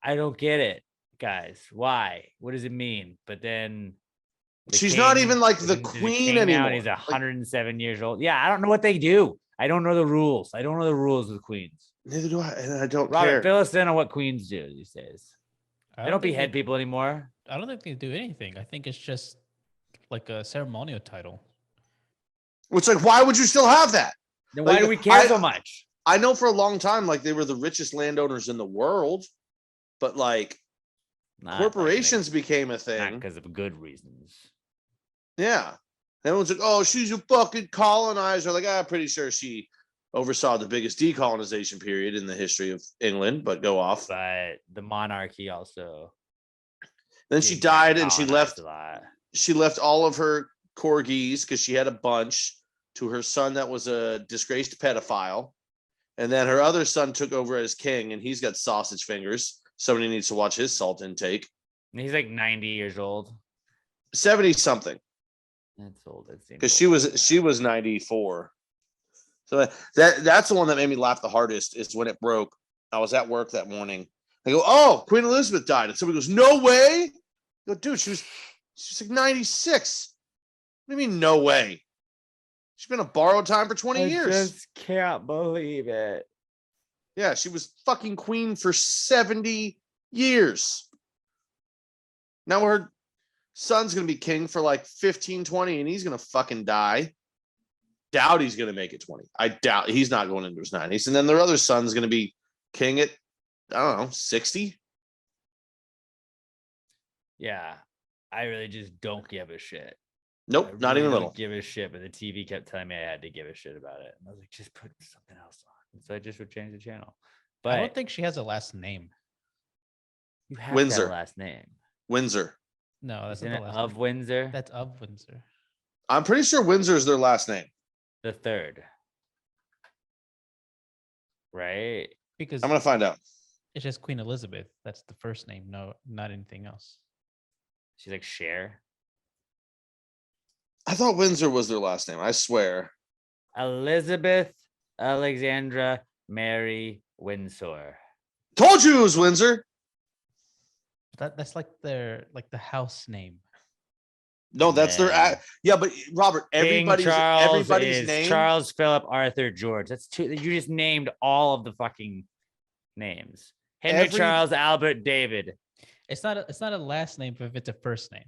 I don't get it, guys. Why? What does it mean? But then she's not even like the queen anymore. And he's 107 years old. Yeah, I don't know what they do. I don't know the rules. I don't know the rules with queens. Neither do I, and I don't Robert, care. fill us in on what queens do these days. They don't think behead people anymore. I don't think they do anything. I think it's just like a ceremonial title. It's like, why would you still have that? Then why do we care so much? I know for a long time, like they were the richest landowners in the world, but like corporations became a Not thing. because of good reasons. Yeah. Everyone's like, oh, she's a fucking colonizer. Like, I'm pretty sure she oversaw the biggest decolonization period in the history of England, but go off. But the monarchy also. Then she died and she left all of her corgis because she had a bunch to her son that was a disgraced pedophile. And then her other son took over as king and he's got sausage fingers. Somebody needs to watch his salt intake. He's like 90 years old. 70 something. That's old. Because she was 94. So that's the one that made me laugh the hardest is when it broke. I was at work that morning. I go, oh, Queen Elizabeth died. And somebody goes, no way. I go, dude, she was like 96. What do you mean, no way? She's been a borrowed time for 20 years. I just can't believe it. Yeah, she was fucking queen for 70 years. Now her son's going to be king for like 15, 20, and he's going to fucking die. Doubt he's going to make it 20. I doubt he's not going into his 90s. And then their other son's going to be king at, I don't know, 60. Yeah, I really just don't give a shit. Nope, not even a little. Give a shit, but the TV kept telling me I had to give a shit about it. And I was like, just put something else on. And so I just would change the channel. But I don't think she has a last name. you have Windsor. that last name. Windsor. No, that's Isn't not it the last of name. Windsor? That's of Windsor. I'm pretty sure Windsor is their last name. The third. Right? Because I'm going to find out. it's just Queen Elizabeth. That's the first name. No, not anything else. She's like Cher. I thought Windsor was their last name. I swear. Elizabeth Alexandra Mary Windsor. Told you it was Windsor. That's like the house name. No, that's Man. their. Yeah, but Robert, King everybody's Charles is name. Charles Philip Arthur George. That's two. You just named all of the fucking names. Henry Charles Albert David. It's not a last name if it's a first name.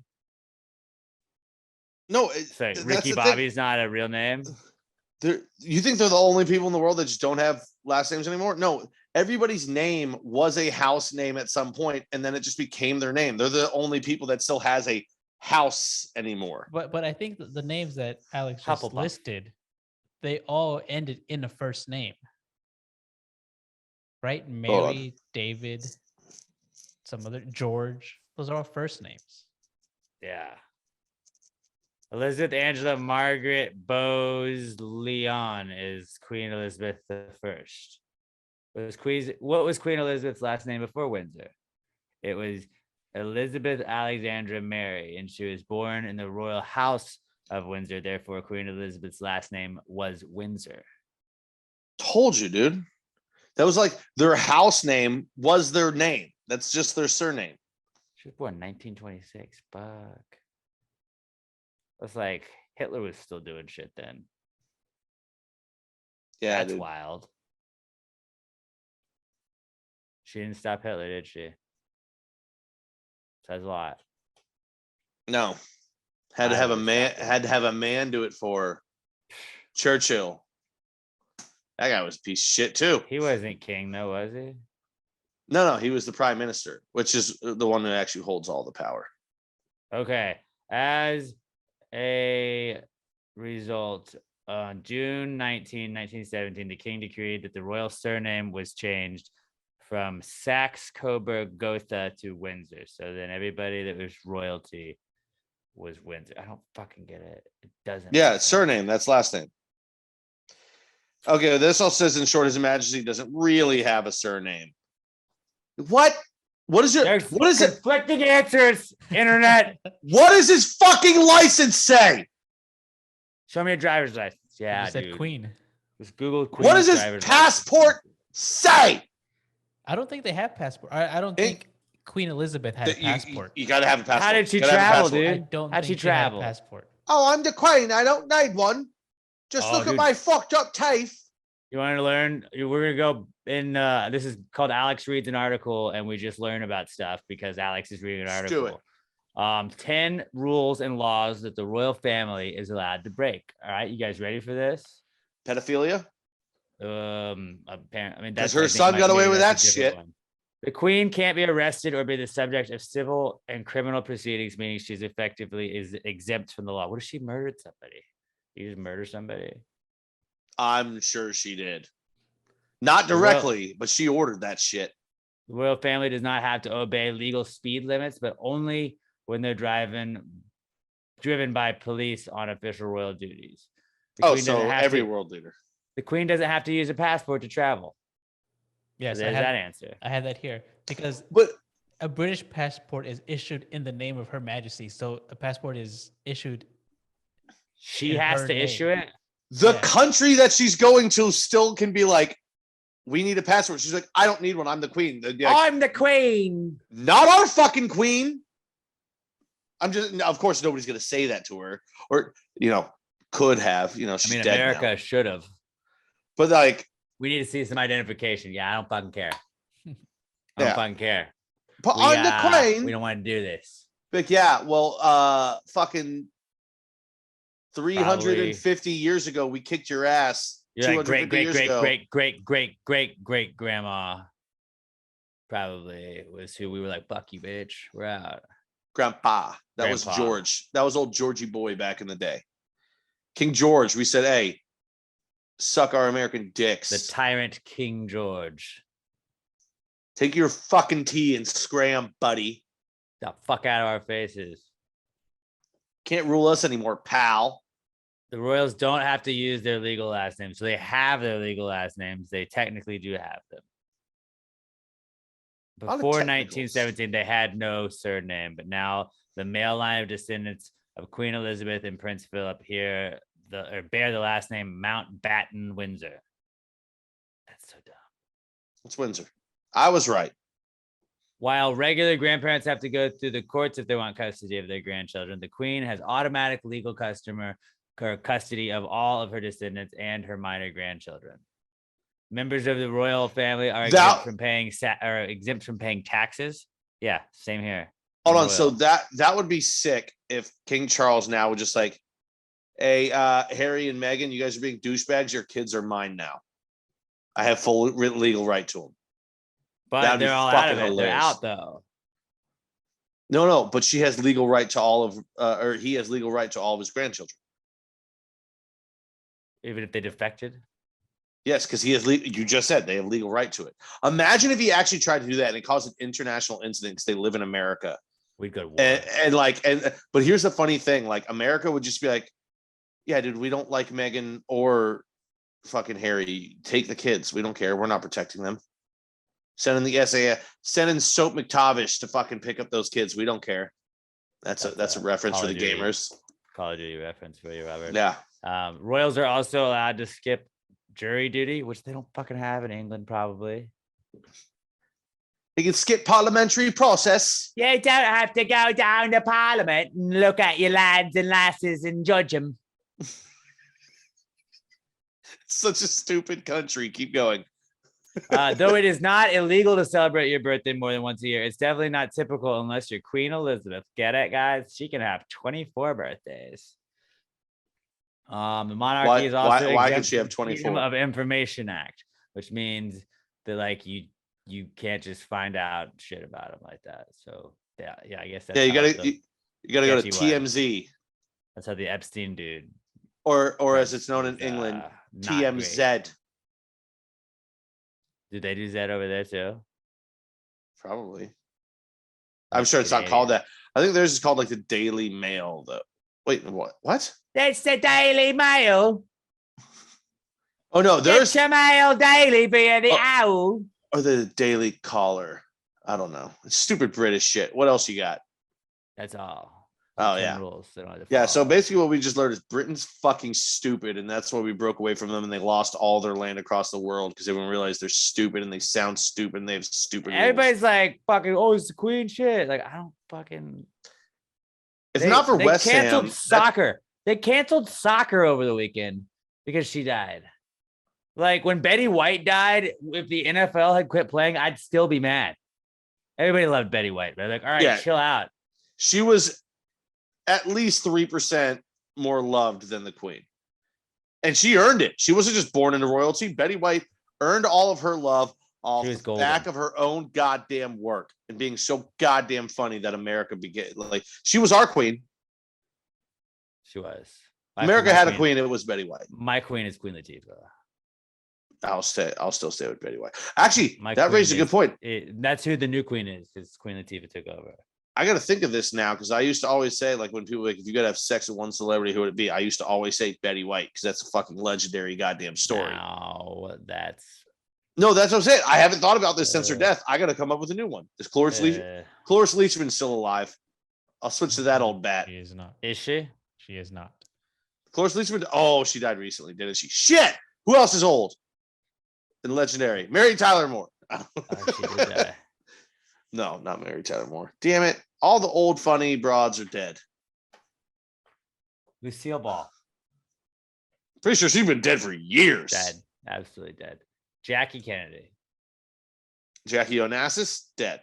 No, So that's Ricky the thing. Bobby's not a real name. You think they're the only people in the world that just don't have last names anymore? No, everybody's name was a house name at some point, and then it just became their name. They're the only people that still has a house anymore. But I think the names that Alex just Hufflepuff. listed, they all ended in a first name. Right? Hold on. Mary, David, some other George. Those are all first names. Yeah. Elizabeth Angela Margaret Bowes Leon is Queen Elizabeth I. What was Queen Elizabeth's last name before Windsor? It was Elizabeth Alexandra Mary, and she was born in the royal house of Windsor. Therefore, Queen Elizabeth's last name was Windsor. Told you, dude. That was like their house name was their name. That's just their surname. She was born in 1926. Fuck. It's like Hitler was still doing shit then. Yeah, That's dude. wild. She didn't stop Hitler, did she? Says a lot. No. Had to I have a would've man. stopped it. Had to have a man do it for her. Churchill. That guy was a piece of shit too. He wasn't king though, was he? No, he was the prime minister, which is the one that actually holds all the power. Okay. As a result, on June 19, 1917, the king decreed that the royal surname was changed from Saxe-Coburg-Gotha to Windsor. So then everybody that was royalty was Windsor. I don't fucking get it. It doesn't. Yeah, make it's sense. surname. That's last name. Okay, this all says in short, His Majesty doesn't really have a surname. What? What is your? There's What is it? conflicting answers, internet. What does his fucking license say? Show me a driver's license. Yeah, You said dude. Queen. Just Google Queen. What does his passport say? I don't think they have passport. I don't think Queen Elizabeth had a passport. You got to have a passport. How did she You gotta have a travel, passport. I dude? don't How'd she think she had a travel? passport. Oh, I'm the queen. I don't need one. Just Oh, look at dude. my fucked up teeth. You want to learn? We're gonna go in. This is called Alex reads an article, and we just learn about stuff because Alex is reading an Let's do article. 10 rules and laws that the royal family is allowed to break. All right, you guys ready for this? Pedophilia? Apparently, I mean, 'Cause that's her I think son got away maybe with that's that a different shit. one. The queen can't be arrested or be the subject of civil and criminal proceedings, meaning she's effectively is exempt from the law. What if she murdered somebody? You just murder somebody? I'm sure she did. Not The royal- directly, but she ordered that shit. The royal family does not have to obey legal speed limits, but only when they're driven by police on official royal duties. The Oh, queen doesn't so have every to- world leader. The queen doesn't have to use a passport to travel. Yes, So there's that answer. I had that here because But a British passport is issued in the name of Her Majesty. So a passport is issued. She In has her to name. issue it. the Yeah. country that she's going to still can be like, we need a passport. She's like, I don't need one. I'm the queen. They'd be like, I'm the queen. not our fucking queen. I'm just, of course, nobody's going to say that to her, or, could have, I she's mean, dead America now. should have. But like, We need to see some identification. Yeah, I don't fucking care. I Yeah. don't fucking care. but I'm the queen. We don't want to do this. But yeah, well, fucking 350 years ago, we kicked your ass. You're like 250 great, years great, ago. great, great, great, great, great grandma. Probably was who we were like, fuck you, bitch. We're out. Grandpa. That was Grandpa. George. That was old Georgie boy back in the day. King George. We said, hey, suck our American dicks. The tyrant King George. Take your fucking tea and scram, buddy. The fuck out of our faces. Can't rule us anymore, pal. The royals don't have to use their legal last names. So they have their legal last names. They technically do have them. lot of Before technicals. 1917, they had no surname, but now the male line of descendants of Queen Elizabeth and Prince Philip bear the last name Mountbatten Windsor. That's so dumb. It's Windsor. I was right. While regular grandparents have to go through the courts if they want custody of their grandchildren, the Queen has automatic legal custody of all of her descendants and her minor grandchildren. Members of the royal family are exempt from paying taxes. Yeah, same here. Hold on. Royal. So that would be sick if King Charles now would just like, hey, Harry and Meghan, you guys are being douchebags. Your kids are mine now. I have full legal right to them. But That'd be they're all out fucking of it. They're hilarious. out though. No, but she has legal right to all of, or he has legal right to all of his grandchildren. Even if they defected. Yes, because he has. You just said they have legal right to it. Imagine if he actually tried to do that and it caused an international incident because they live in America. We'd go to war. But here's the funny thing: like America would just be like, "Yeah, dude, we don't like Meghan or fucking Harry. Take the kids. We don't care. We're not protecting them. Send in the SAF. Send in Soap McTavish to fucking pick up those kids. We don't care." That's a reference for the gamers. Call of Duty reference for you, Robert. Yeah. Royals are also allowed to skip jury duty, which they don't fucking have in England, probably. They can skip parliamentary process. You don't have to go down to Parliament and look at your lads and lasses and judge them. Such a stupid country. Keep going. Though it is not illegal to celebrate your birthday more than once a year, it's definitely not typical unless you're Queen Elizabeth. Get it, guys? She can have 24 birthdays. The monarchy is also why can she have 24? Freedom of Information Act, which means that like you can't just find out shit about them like that. So yeah, I guess that's you gotta go to TMZ. That's how the Epstein dude, or as it's known in England, TMZ. Great. Do they do that over there too? Probably. I'm sure it's not called that. I think theirs is called like the Daily Mail, though. Wait, what? What? That's the Daily Mail. Oh no, there's Get your mail daily via the owl. Or the Daily Caller. I don't know. It's stupid British shit. What else you got? That's all. Oh yeah. Rules. They don't have to Yeah. So follow. basically, what we just learned is Britain's fucking stupid, and that's why we broke away from them, and they lost all their land across the world because everyone realized they're stupid and they sound stupid and they have stupid. Everybody's like fucking. Oh, it's the Queen shit. Like I don't fucking. If not for West Ham, canceled soccer. They canceled soccer over the weekend because she died. Like when Betty White died, if the NFL had quit playing, I'd still be mad. Everybody loved Betty White. They're like, all right, chill out. She was at least 3% more loved than the Queen. And she earned it. She wasn't just born into royalty. Betty White earned all of her love off the back of her own goddamn work and being so goddamn funny that America began. Like she was our queen. She was. America had a queen. It was Betty White. My queen is Queen Latifah. I'll still stay with Betty White. Actually, that raised a good point. That's who the new queen is, because Queen Latifah took over. I got to think of this now because I used to always say, like, when people like, if you got to have sex with one celebrity, who would it be? I used to always say Betty White because that's a fucking legendary goddamn story. No, that's what I'm saying. I haven't thought about this since her death. I got to come up with a new one. Is Cloris Leachman still alive? I'll switch to that old bat. She is not. Is she? She is not. Cloris Leachman. Oh, she died recently, didn't she? Shit. Who else is old and legendary? Mary Tyler Moore. She did die. No, not Mary Tyler Moore. Damn it. All the old funny broads are dead. Lucille Ball. Pretty sure she's been dead for years. Dead. Absolutely dead. Jackie Kennedy. Jackie Onassis, dead.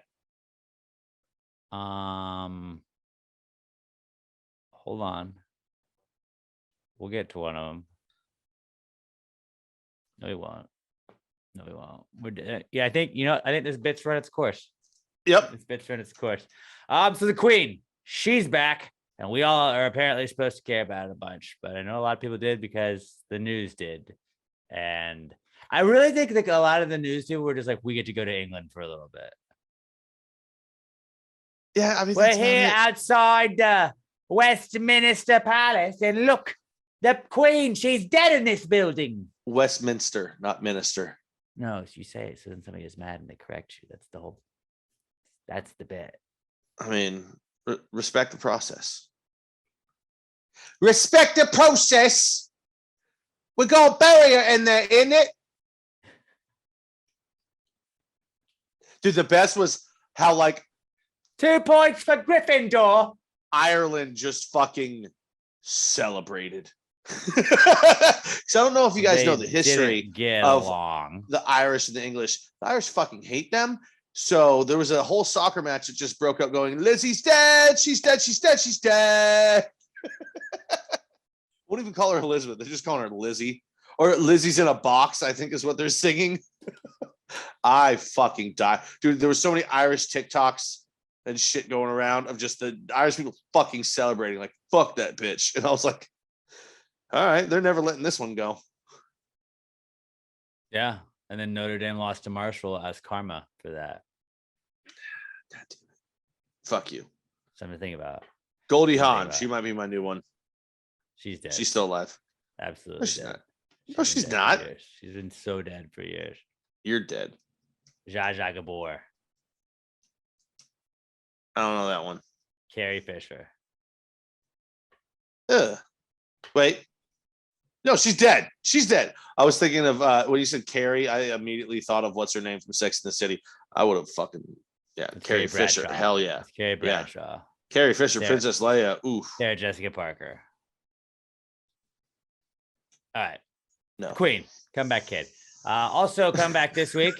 Hold on. We'll get to one of them. No, we won't. No, we won't. Yeah, I think this bit's run its course. Yep. This bit's run its course. So the Queen, she's back, and we all are apparently supposed to care about it a bunch, but I know a lot of people did because the news did. And I really think like a lot of the news people were just like, we get to go to England for a little bit. Yeah, I mean, we're here outside the Westminster Palace, and look, the Queen, she's dead in this building. Westminster, not minister. No, you say it so then somebody is mad and they correct you. That's the bit. I mean, respect the process. Respect the process. We're going to bury her in there, isn't it? Dude, the best was how, like, 2 points for Gryffindor. Ireland just fucking celebrated. Because I don't know if you guys know the history of the Irish and the English. The Irish fucking hate them. So there was a whole soccer match that just broke up going, Lizzie's dead. She's dead. She's dead. She's dead. Won't even call her Elizabeth. They're just calling her Lizzie. Or Lizzie's in a box, I think is what they're singing. I fucking die. Dude, there were so many Irish TikToks and shit going around of just the Irish people fucking celebrating, like, fuck that bitch. And I was like, all right, they're never letting this one go. Yeah. And then Notre Dame lost to Marshall as karma for that. God damn it. Fuck you. Something to think about. Goldie Something to think Hawn, she about. might be my new one. She's dead. She's still alive. Absolutely No, she's dead. not. No, been she's dead for not. years. She's been so dead for years. You're dead. Zsa Zsa Gabor, I don't know that one. Carrie Fisher. Ugh. Wait. No, she's dead. She's dead. I was thinking of when you said Carrie, I immediately thought of what's her name from Sex and the City. I would have fucking It's Carrie Fisher. Bradshaw. Hell yeah. It's Carrie Bradshaw. Carrie Fisher, Sarah. Princess Leia. Oof. Sarah Jessica Parker. All right. No. Queen, comeback kid. Also comeback this week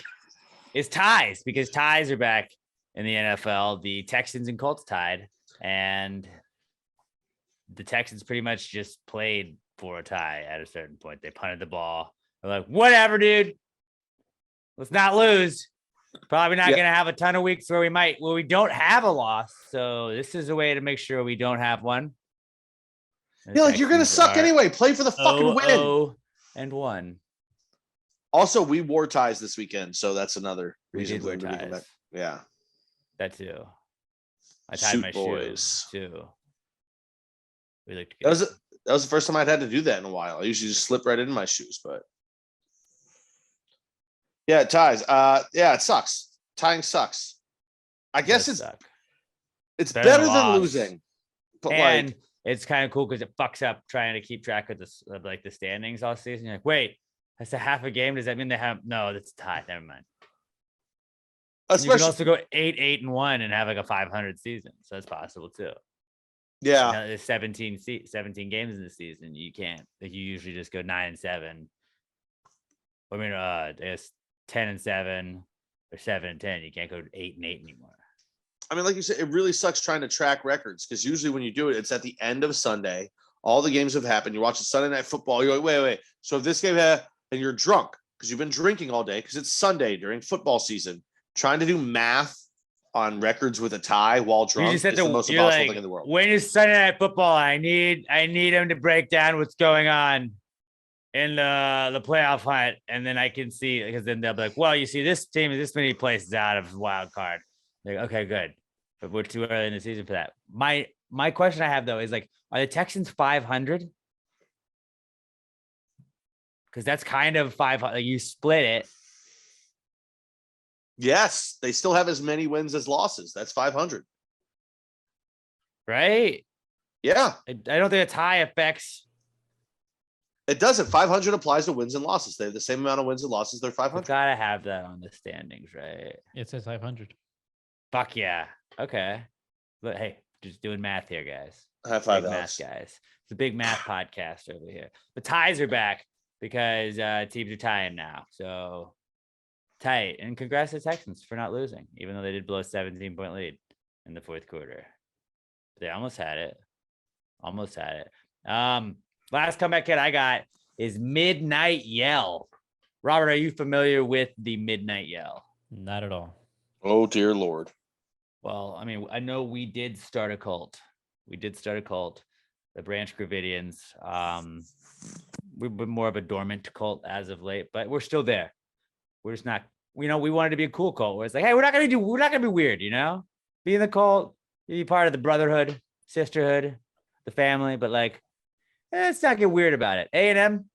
is ties, because ties are back in the NFL. The Texans and Colts tied, and the Texans pretty much just played for a tie at a certain point. They punted the ball. They're like, whatever, dude. Let's not lose. Probably not going to have a ton of weeks where we don't have a loss. So this is a way to make sure we don't have one. Yeah, like, you're going to suck anyway. Play for the fucking win. 0-1. Also, we wore ties this weekend, so that's another We reason did wear for them to be ties. back. Yeah. That too. I tied Suit my boys. shoes too. We looked That good. was the first time I'd had to do that in a while. I usually just slip right into my shoes, but yeah, ties. Yeah, it sucks. Tying sucks. I guess Does it's suck. better than loss. losing. But And like, it's kind of cool because it fucks up trying to keep track of the standings all season. You're like, wait, that's a half a game. Does that mean they have no? That's a tie. Never mind. And you can especially also go 8-1 and have like a 500 season, so that's possible too. yeah. Now, there's 17 games in the season. You can't. Like, you usually just go 9-7. I mean, it's 10-7 or 7-10. You can't go 8-8 anymore. I mean, like you said, it really sucks trying to track records because usually when you do it, it's at the end of Sunday. All the games have happened. You watch the Sunday Night Football. You're like, wait. So if this game had, and you're drunk because you've been drinking all day because it's Sunday during football season, trying to do math on records with a tie while drunk You is just have the to. most You're impossible like, thing in the world. when is Sunday Night Football? I need him to break down what's going on in the playoff hunt, and then I can see, because then they'll be like, well, you see, this team is this many places out of wild card. Like, okay, good, but we're too early in the season for that. My question I have though is, like, are the Texans 500? Because that's kind of 500. Like, you split it. Yes, they still have as many wins as losses. That's 500. Right? Yeah, I don't think a tie affects. it doesn't. 500 applies to wins and losses. They have the same amount of wins and losses. They're We've 500. gotta have that on the standings, right? It says 500. Fuck yeah. Okay. But hey, just doing math here, guys. High five, Big Alex. math, guys. It's a big math podcast over here. The ties are back because teams are tying now. So tight. And congrats to the Texans for not losing, even though they did blow a 17-point lead in the fourth quarter. They almost had it. Last comeback kid I got is Midnight Yell. Robert, are you familiar with the Midnight Yell? Not at all. Oh, dear Lord. Well, I mean, I know we did start a cult. The Branch Gravidians. We've been more of a dormant cult as of late, but we're still there. We're just not, we wanted to be a cool cult where it's like, hey, we're not gonna be weird, be in the cult, be part of the brotherhood, sisterhood, the family, but like, let's not get weird about it. A&M,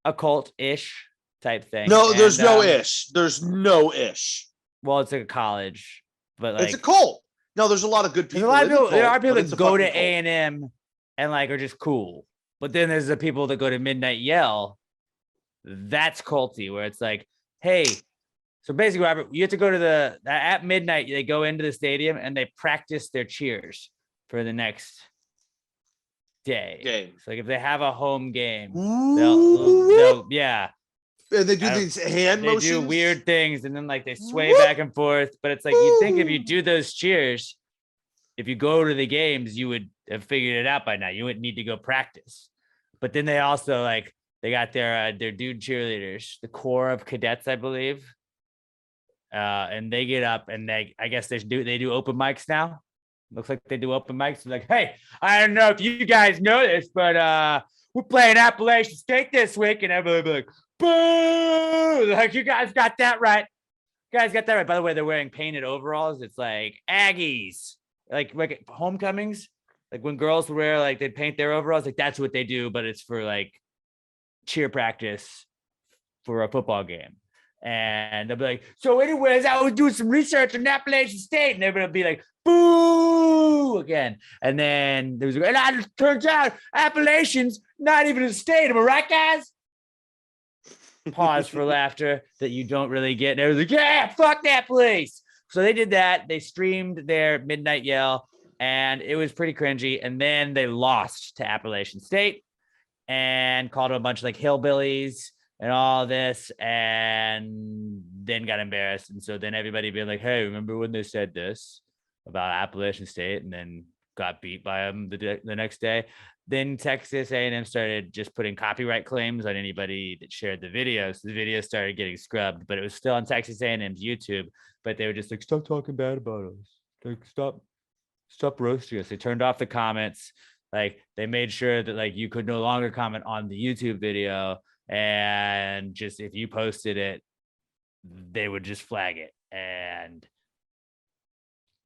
a cult-ish type thing. No, And, there's no ish. There's no ish. Well, it's like a college, but like, It's a cult. No, there's a lot of good there's people. a lot of in the people. There cult, are people but it's that a go to fucking cult. A&M and like are just cool. But then there's the people that go to Midnight Yell. That's culty, where it's like, hey, so basically, Robert, you have to go to at midnight. They go into the stadium and they practice their cheers for the next day. Game. So like if they have a home game, they'll yeah. And they do these hand They motions. do weird things and then like they sway back and forth. But it's like, you think if you do those cheers, if you go to the games, you would have figured it out by now. You wouldn't need to go practice. But then they also like They got their dude cheerleaders, the Corps of Cadets, I believe. And they get up and I guess they do open mics now. Looks like they do open mics. They're like, hey, I don't know if you guys know this, but we're playing Appalachian State this week, and everybody be like, boo! Like, you guys got that right. You guys got that right. By the way, they're wearing painted overalls. It's like Aggies, like homecomings. Like when girls wear, like they paint their overalls, like that's what they do, but it's for like cheer practice for a football game. And they'll be like, so anyways, I was doing some research on Appalachian State, and everybody will be like, boo again. And then there's, and it turns out Appalachian's not even a state. Am I right, guys? Pause for laughter that you don't really get. And everyone's like, yeah, fuck that place. So they did that. They streamed their midnight yell, and it was pretty cringy. And then they lost to Appalachian State and called them a bunch of like hillbillies and all this, and then got embarrassed. And so then everybody being like, hey, remember when they said this about Appalachian State, and then got beat by them the next day. Then Texas A&M started just putting copyright claims on anybody that shared the video. So the video started getting scrubbed, but it was still on Texas A&M's YouTube. But they were just like, stop talking bad about us. Like, stop roasting us. They turned off the comments. Like, they made sure that like you could no longer comment on the YouTube video. And just if you posted it, they would just flag it. And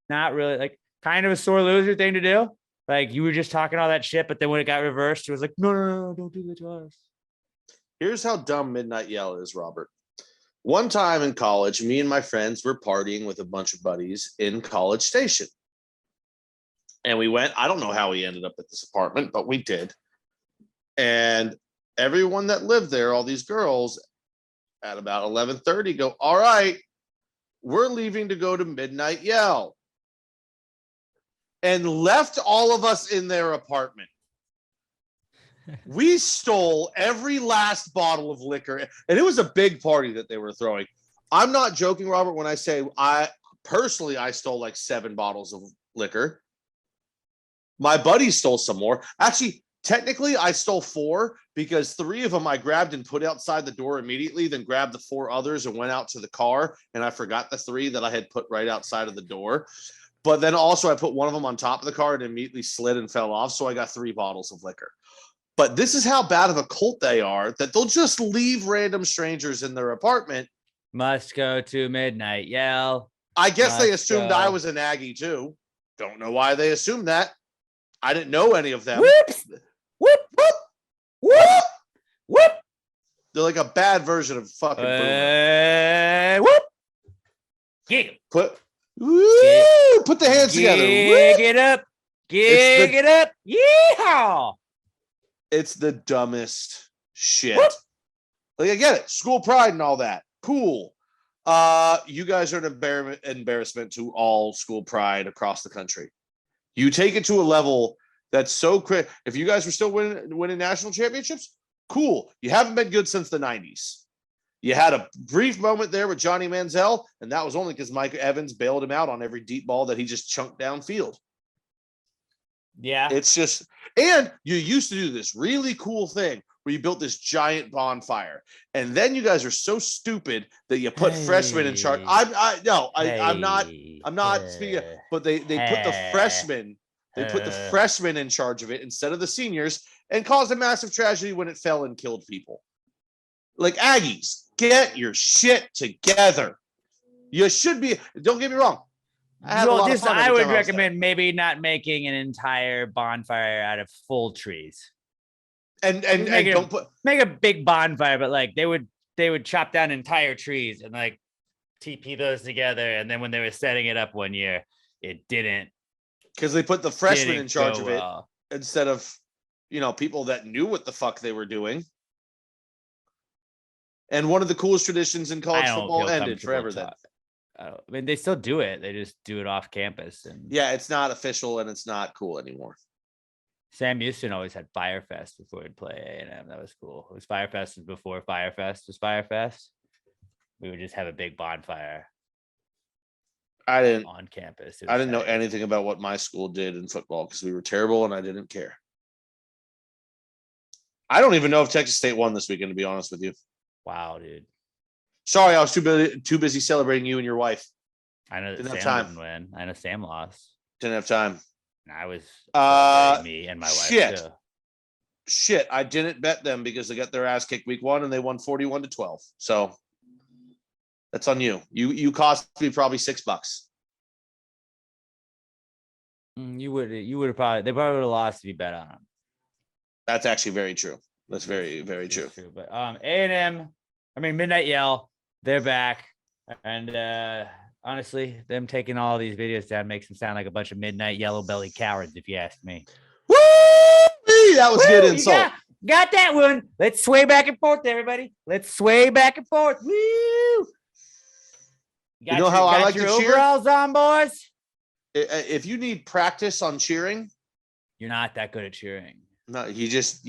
not really, like, kind of a sore loser thing to do. Like, you were just talking all that shit, but then when it got reversed, it was like, no, don't do that to us. Here's how dumb Midnight Yell is, Robert. One time in college, me and my friends were partying with a bunch of buddies in College Station. And we went, I don't know how we ended up at this apartment, but we did. And everyone that lived there, all these girls, at about 11:30 go, all right, we're leaving to go to Midnight Yell. And left all of us in their apartment. We stole every last bottle of liquor, and it was a big party that they were throwing. I'm not joking, Robert, when I say I stole like 7 bottles of liquor. My buddy stole some more. Actually, technically, I stole 4 because 3 of them I grabbed and put outside the door immediately, then grabbed the 4 others and went out to the car, and I forgot the 3 that I had put right outside of the door. But then also I put one of them on top of the car and immediately slid and fell off. So I got 3 bottles of liquor. But this is how bad of a cult they are, that they'll just leave random strangers in their apartment. Must go to Midnight Yell. I guess they assumed I was an Aggie too. Don't know why they assumed that. I didn't know any of them. Whoops. Whoop, whoop, whoop, whoop. They're like a bad version of fucking Boomer. Whoop. Gig. Put the hands together. Gig it up. Gig it up. Yeehaw. It's the dumbest shit. Whoop. Like, I get it. School pride and all that. Cool. You guys are an embarrassment to all school pride across the country. You take it to a level that's so quick. If you guys were still winning national championships, cool. You haven't been good since the 90s. You had a brief moment there with Johnny Manziel, and that was only because Mike Evans bailed him out on every deep ball that he just chunked downfield. Yeah. It's just, and you used to do this really cool thing where you built this giant bonfire, and then you guys are so stupid that you put freshmen in charge. I'm not speaking, but they put the freshmen. They put the freshmen in charge of it instead of the seniors, and caused a massive tragedy when it fell and killed people. Like, Aggies, get your shit together. You should be. Don't get me wrong. I would recommend maybe not making an entire bonfire out of full trees. And make a big bonfire, but like they would chop down entire trees and like TP those together. And then when they were setting it up one year, it didn't, because they put the freshmen in charge of it well. Instead of, people that knew what the fuck they were doing. And one of the coolest traditions in college football ended forever then. I mean, they still do it. They just do it off campus. And yeah, it's not official and it's not cool anymore. Sam Houston always had Firefest before he'd play A&M. That was cool. It was Firefest before Firefest was Firefest. We would just have a big bonfire. On campus. I didn't know anything about what my school did in football because we were terrible and I didn't care. I don't even know if Texas State won this weekend, to be honest with you. Wow, dude. Sorry, I was too busy celebrating you and your wife. I know that Didn't have Sam time. didn't win. I know Sam lost. Didn't have time. And I was celebrating me and my shit. wife too. Shit, I didn't bet them because they got their ass kicked week 1 and they won 41-12. So that's on you. You cost me probably $6. You would have probably they probably would have lost if you bet on them. That's actually very true. That's very, very true. True. But A&M, I mean Midnight Yell, they're back. And honestly, them taking all these videos down makes them sound like a bunch of midnight yellow belly cowards, if you ask me. Woo! That was good insult. Got that one. Let's sway back and forth, everybody. Let's sway back and forth. Woo! You know how I like to cheer? Overalls on, boys. If you need practice on cheering, you're not that good at cheering. no, you just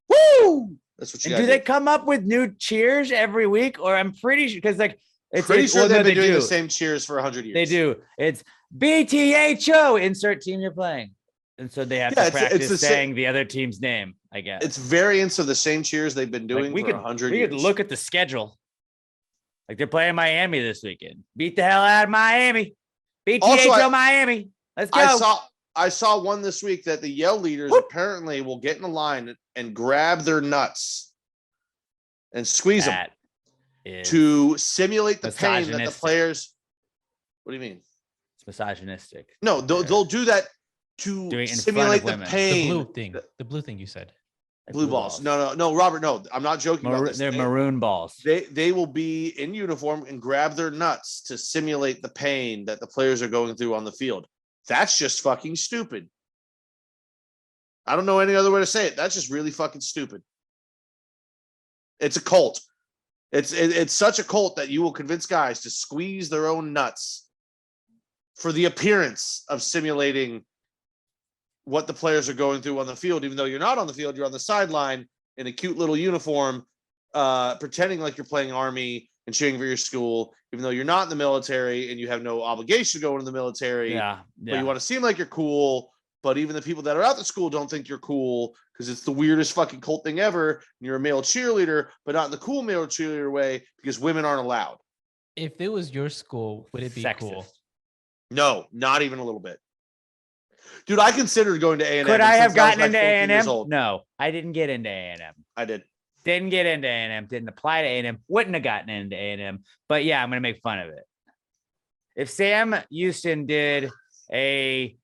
woo. That's what you And do. They come up with new cheers every week? Or I'm pretty sure because it's pretty sure well, they've no, been they doing do. the same cheers for 100 years. They do. It's BTHO. Insert team you're playing, and so they have to practice saying the other team's name. I guess it's variants of the same cheers they've been doing for 100 years. We could look at the schedule. Like they're playing Miami this weekend. Beat the hell out of Miami. BTHO Miami. Let's go. I saw one this week that the Yell leaders apparently will get in a line and grab their nuts and squeeze them to simulate the pain that the players. What do you mean? It's misogynistic. No, they'll do that to simulate the pain. The blue thing you said. Like blue balls. No, Robert. No, I'm not joking about this. They're maroon balls. They will be in uniform and grab their nuts to simulate the pain that the players are going through on the field. That's just fucking stupid. I don't know any other way to say it. That's just really fucking stupid. It's a cult. It's such a cult that you will convince guys to squeeze their own nuts for the appearance of simulating what the players are going through on the field, even though you're not on the field, you're on the sideline in a cute little uniform, pretending like you're playing Army and cheering for your school, even though you're not in the military and you have no obligation to go into the military. But you want to seem like you're cool. But even the people that are at the school don't think you're cool because it's the weirdest fucking cult thing ever. And you're a male cheerleader, but not in the cool male cheerleader way because women aren't allowed. If it was your school, would it be cool? No, not even a little bit. Dude, I considered going to A&M. Could I have gotten into A&M? No, I didn't get into A&M. I did. Didn't get into A&M. Didn't apply to A&M. Wouldn't have gotten into A&M. But yeah, I'm going to make fun of it. If Sam Houston did a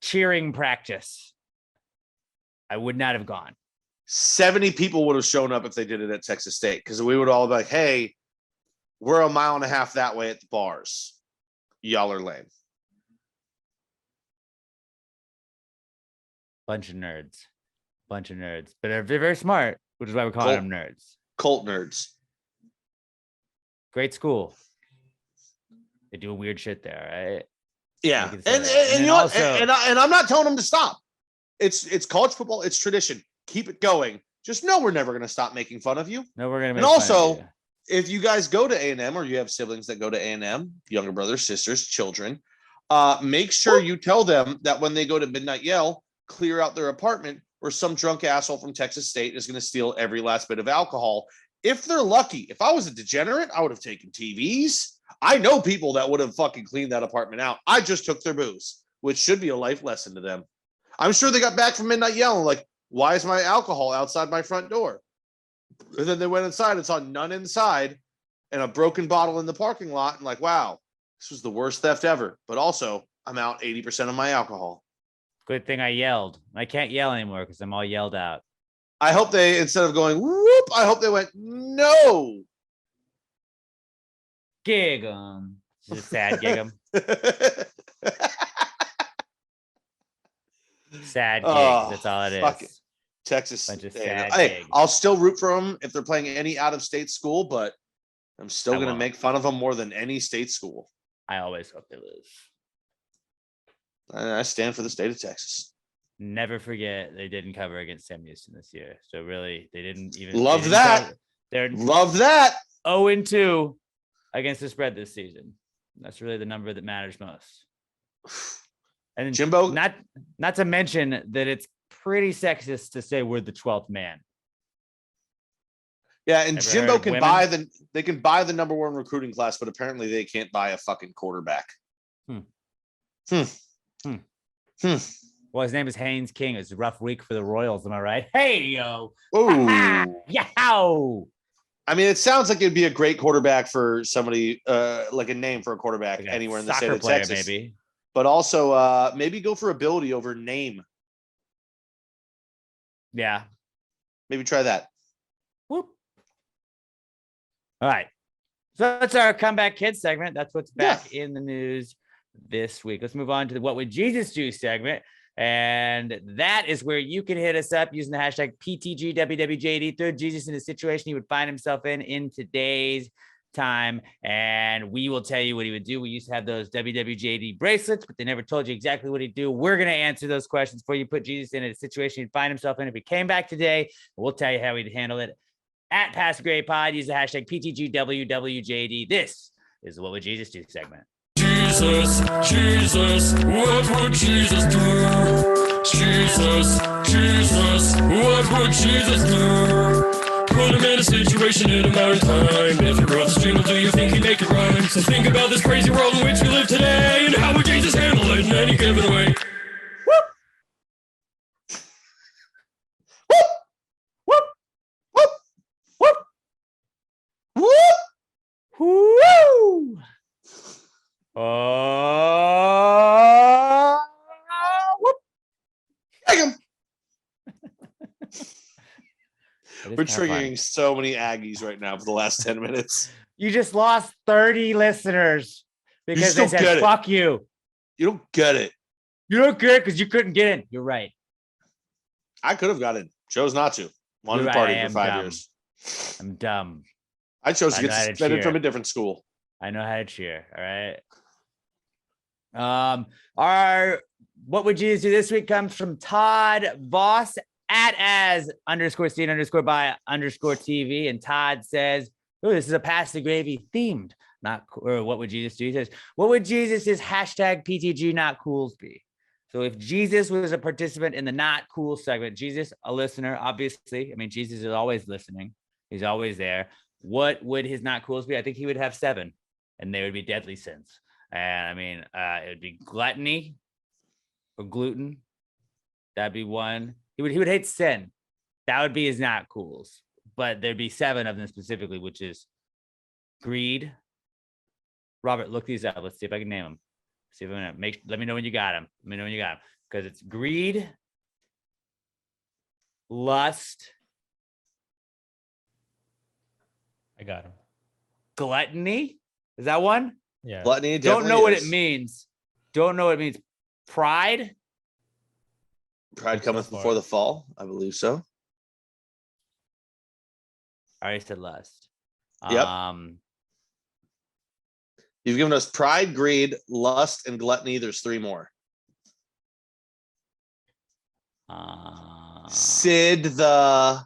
cheering practice, I would not have gone. 70 people would have shown up if they did it at Texas State because we would all be like, hey, we're a mile and a half that way at the bars. Y'all are lame. Bunch of nerds. But they're very smart, which is why we're calling them nerds. Cult nerds. Great school. They do weird shit there, right? Yeah. And you know what? And I'm not telling them to stop. It's college football. It's tradition. Keep it going. Just know we're never going to stop making fun of you. No, we're going to make fun of you. If you guys go to A&M or you have siblings that go to A&M, younger brothers, sisters, children, make sure you tell them that when they go to Midnight Yell, clear out their apartment or some drunk asshole from Texas State is going to steal every last bit of alcohol. If they're lucky, if I was a degenerate, I would have taken TVs. I know people that would have fucking cleaned that apartment out. I just took their booze, which should be a life lesson to them. I'm sure they got back from Midnight Yell and like, why is my alcohol outside my front door? And then they went inside and saw none inside and a broken bottle in the parking lot and like, wow, this was the worst theft ever. But also, I'm out 80% of my alcohol. Good thing I yelled. I can't yell anymore because I'm all yelled out. I hope they, instead of going, whoop, I hope they went, no. Gig 'em. It's a sad gig 'em. Sad gigs. That's all it is. Texas. Hey, gigs. I'll still root for them if they're playing any out-of-state school, but I'm still going to make fun of them more than any state school. I always hope they lose. I stand for the state of Texas. Never forget they didn't cover against Sam Houston this year. So really, they didn't even love that. They're 0-2 against the spread this season. That's really the number that matters most. And Jimbo, not to mention that it's pretty sexist to say we're the 12th man. Yeah, and Ever heard Jimbo of can women? buy they can buy the number one recruiting class, but apparently they can't buy a fucking quarterback. Well, his name is Haynes King. It's a rough week for the Royals. Am I right? Hey, yo. Oh, Yow. I mean, it sounds like it'd be a great quarterback for somebody, like a name for a quarterback Like a anywhere in the state soccer of player, Texas. maybe. But also, maybe go for ability over name. Yeah. Maybe try that. Whoop. All right. So that's our comeback kids segment. That's what's back in the news this week. Let's move on to the What Would Jesus Do segment. And that is where you can hit us up using the hashtag PTGWWJD. Throw Jesus in a situation he would find himself in today's time, and we will tell you what he would do. We used to have those WWJD bracelets, but they never told you exactly what he'd do. We're going to answer those questions for you. Put Jesus in a situation he'd find himself in if he came back today. We'll tell you how he'd handle it. At Pass Grade Pod, use the hashtag PTGWWJD. This is the What Would Jesus Do segment. Jesus, Jesus, what would Jesus do? Jesus, Jesus, what would Jesus do? Put him in a situation in a matter of time. If you wrote this jingle, do you think he'd make it rhyme? So think about this crazy world in which we live today, and how would Jesus handle it in any given way? Woo! Whoop. Take him. It is We're kinda funny. triggering so many Aggies right now for the last 10 minutes. You just lost 30 listeners because just they don't said, get it. fuck you. You don't get it. You don't care because you couldn't get in. You're right. I could have got in. Chose not to. Wanted You're to right, party I for am 5 dumb. years. I'm dumb. I chose to I get know how to suspended cheer. from a different school. I know how to cheer. All right. Our What Would Jesus Do this week comes from Todd Voss at as_Steve_by_TV. And Todd says, oh, this is a Pass the Gravy themed, or What Would Jesus Do? He says, what would Jesus' hashtag PTG not cools be? So if Jesus was a participant in the not cool segment, Jesus, a listener, obviously, I mean, Jesus is always listening. He's always there. What would his not cools be? I think he would have 7, and they would be deadly sins. And I mean, it would be gluttony or gluten. That'd be one. He would hate sin. That would be his not cools. But there'd be 7 of them specifically, which is greed. Robert, look these up. Let's see if I can name them. See if I'm gonna let me know when you got them. Let me know when you got them. Because it's greed, lust, I got him. gluttony. Is that one? Yeah. Gluttony Don't know definitely what is. it means. Don't know what it means. Pride. Pride cometh So far. before the fall. I believe so. I already said lust. Yep. You've given us pride, greed, lust, and gluttony. There's 3 more. Sid the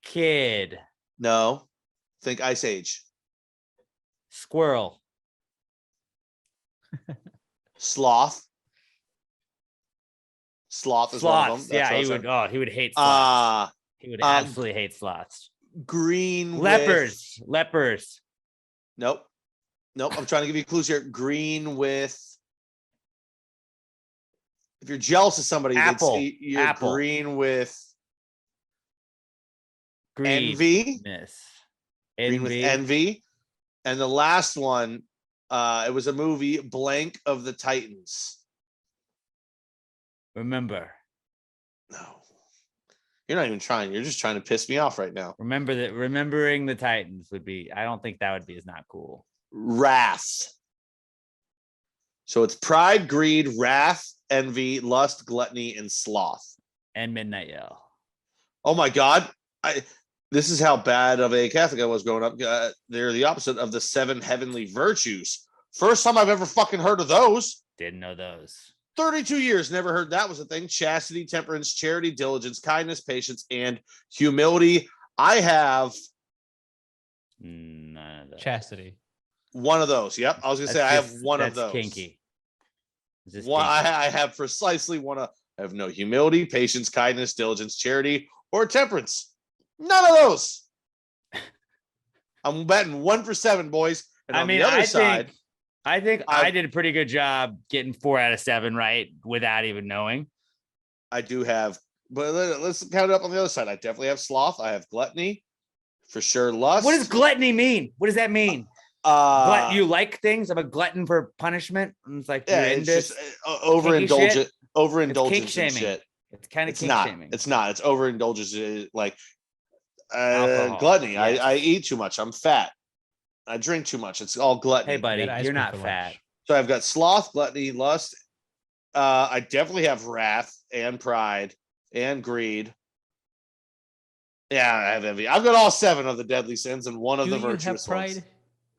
Kid. no. Think Ice Age. Squirrel. Sloth. Sloth is one of Sloths. them. That's Yeah, what I he was would. saying. Oh, he would hate sloths. He would um, absolutely hate sloths. Green Lepers. with- Lepers. Nope. I'm trying to give you clues here. Green with. If you're jealous of somebody, Apple. they'd say you're Apple. green with Greed. envy. Green with Envy. envy. And the last one, it was a movie, Blank of the Titans. Remember. No. You're not even trying. You're just trying to piss me off right now. Remember that. Remembering the Titans would be. I don't think that would be as not cool. Wrath. So it's pride, greed, wrath, envy, lust, gluttony, and sloth. And Midnight Yell. Oh my God. This is how bad of a Catholic I was growing up. They're the opposite of the 7 heavenly virtues. First time I've ever fucking heard of those. Didn't know those. 32 years, never heard that was a thing. Chastity, temperance, charity, diligence, kindness, patience, and humility. I have None of those. Chastity. one of those. Yep. I was going to say I have one of that's those. kinky. Is this One, kinky? I have precisely one of I have no humility, patience, kindness, diligence, charity, or temperance. None of those. I'm betting 1 for 7, boys. And on the other side, I think I did a pretty good job getting 4 out of 7 right without even knowing. I do have, but let's count it up on the other side. I definitely have sloth. I have gluttony, for sure. Lust. What does gluttony mean? What does that mean? You like things? I'm a glutton for punishment. And it's like, yeah, it's just overindulgent and shit. It's kind of shaming. It's not. It's overindulgence. Like Alcohol. gluttony. Yes. I eat too much. I'm fat. I drink too much. It's all gluttony. Hey, buddy, ice you're cream not for fat. lunch. So I've got sloth, gluttony, lust. I definitely have wrath and pride and greed. Yeah, I have envy. I've got all 7 of the deadly sins and 1 of the virtuous ones.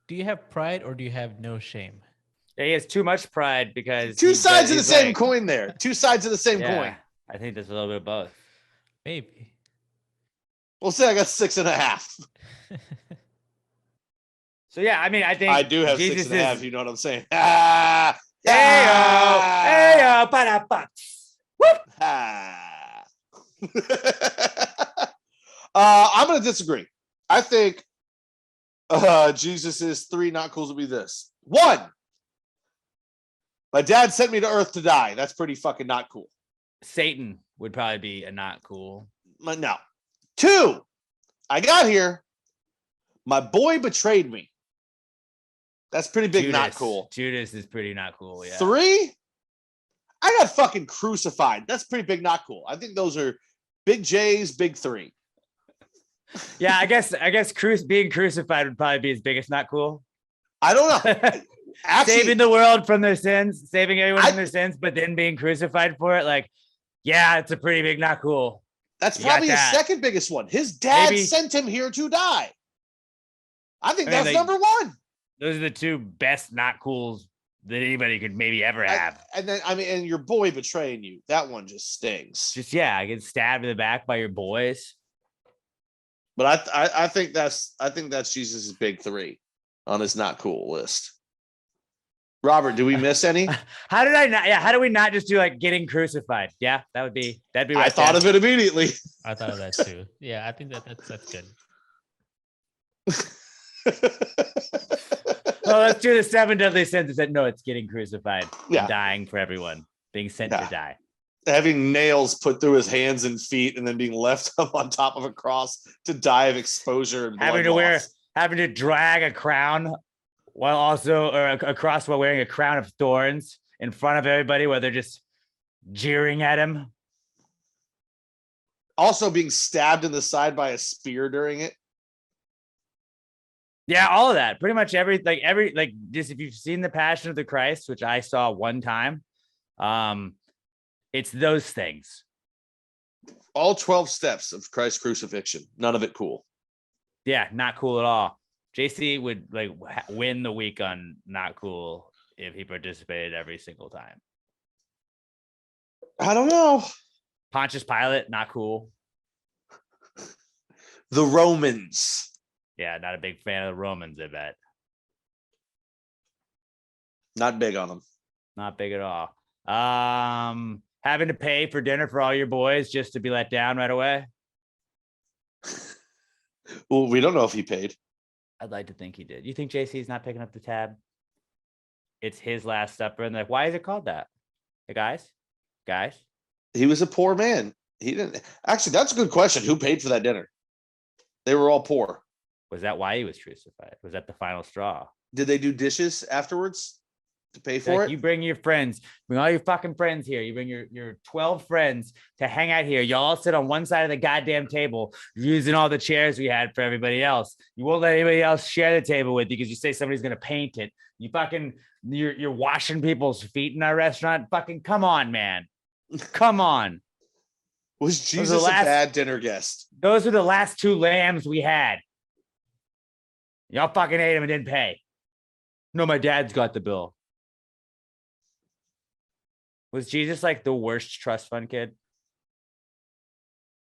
Do you have pride or do you have no shame? Yeah, he has too much pride because Two sides of the same coin there. 2 sides of the same coin. I think there's a little bit of both. Maybe. We'll say I got 6.5. So yeah, I mean, I think I do have Jesus 6.5. is- You know what I'm saying? Heyo, ba-da-ba. I'm going to disagree. I think Jesus' 3 not cool to be this. 1, my dad sent me to earth to die. That's pretty fucking not cool. Satan would probably be a not cool. No. 2, I got here. My boy betrayed me. That's pretty big, not cool. Judas is pretty not cool. Yeah. 3, I got fucking crucified. That's pretty big, not cool. I think those are big J's, big 3. Yeah, I guess being crucified would probably be his biggest not cool. I don't know. Actually, saving the world from their sins, saving everyone from their sins, but then being crucified for it. Like, yeah, it's a pretty big not cool. That's probably his second biggest one. His dad sent him here to die. I think that's number 1. Those are the 2 best not cools that anybody could maybe ever have. And your boy betraying you. That one just stings. I get stabbed in the back by your boys. But I think that's Jesus' big 3 on his not cool list. Robert, do we miss any? How did I not? Yeah, how do we not just do like getting crucified? Yeah, that'd be. Right I thought of it immediately. I thought of that too. Yeah, I think that's good. Well, let's do the 7 deadly sins. It said no, it's getting crucified. Yeah, dying for everyone, being sent to die. Having nails put through his hands and feet, and then being left up on top of a cross to die of exposure and having to drag a crown a cross while wearing a crown of thorns in front of everybody, while they're just jeering at him. Also, being stabbed in the side by a spear during it. Yeah, all of that. Pretty much just if you've seen The Passion of the Christ, which I saw one time, it's those things. All 12 steps of Christ's crucifixion. None of it cool. Yeah, not cool at all. JC would win the week on not cool if he participated every single time. I don't know. Pontius Pilate, not cool. The Romans. Yeah, not a big fan of the Romans, I bet. Not big on them. Not big at all. Having to pay for dinner for all your boys just to be let down right away. Well, we don't know if he paid. I'd like to think he did. You think JC's not picking up the tab? It's his last supper, and they're like, why is it called that? Hey, guys. He was a poor man. He didn't. Actually, that's a good question. Who paid for that dinner? They were all poor. Was that why he was crucified? Was that the final straw? Did they do dishes afterwards to pay for it? You bring your friends, bring all your fucking friends here. You bring your 12 friends to hang out here. Y'all all sit on one side of the goddamn table, using all the chairs we had for everybody else. You won't let anybody else share the table with you because you say somebody's gonna paint it. You're washing people's feet in our restaurant. Fucking come on, man. Come on. Was Jesus a bad dinner guest? Those were the last 2 lambs we had. Y'all fucking ate them and didn't pay. No, my dad's got the bill. Was Jesus like the worst trust fund kid?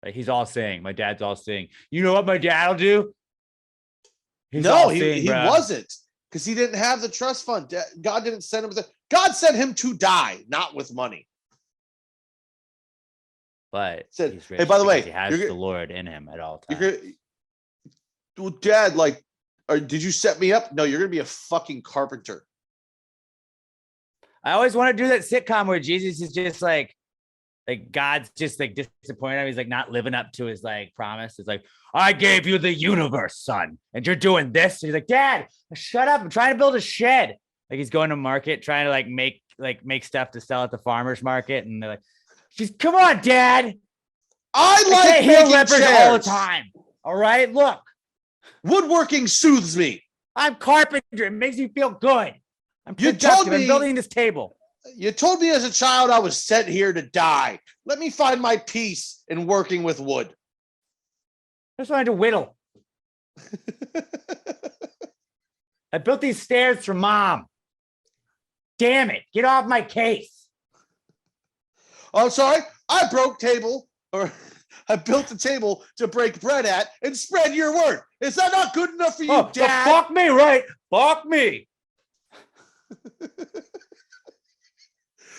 Like he's all saying, my dad's all saying, you know what my dad will do? He wasn't, because he didn't have the trust fund. God didn't send him. God sent him to die, not with money. but Said, he's "Hey, rich by the way, because he has you're the Lord in him at all You're times. gonna, well, Dad, like, did you set me up? No, you're gonna be a fucking carpenter. I always want to do that sitcom where Jesus is just like God's just like disappointed. He's like not living up to his like promise. It's like, I gave you the universe, son, and you're doing this. He's like, Dad, shut up. I'm trying to build a shed. Like he's going to market, trying to make stuff to sell at the farmer's market. And they're like, just come on, Dad. I I like can't heal making lepers chairs. all the time. All right, look, Woodworking soothes me. I'm carpenter. It makes me feel good. I'm You productive. told I'm me- building this table. You told me as a child I was sent here to die. Let me find my peace in working with wood. I just wanted to whittle. I built these stairs for Mom. Damn it. Get off my case. Oh, sorry. I built a table to break bread at and spread your word. Is that not good enough for you, Oh, Dad? fuck me, right? Fuck me.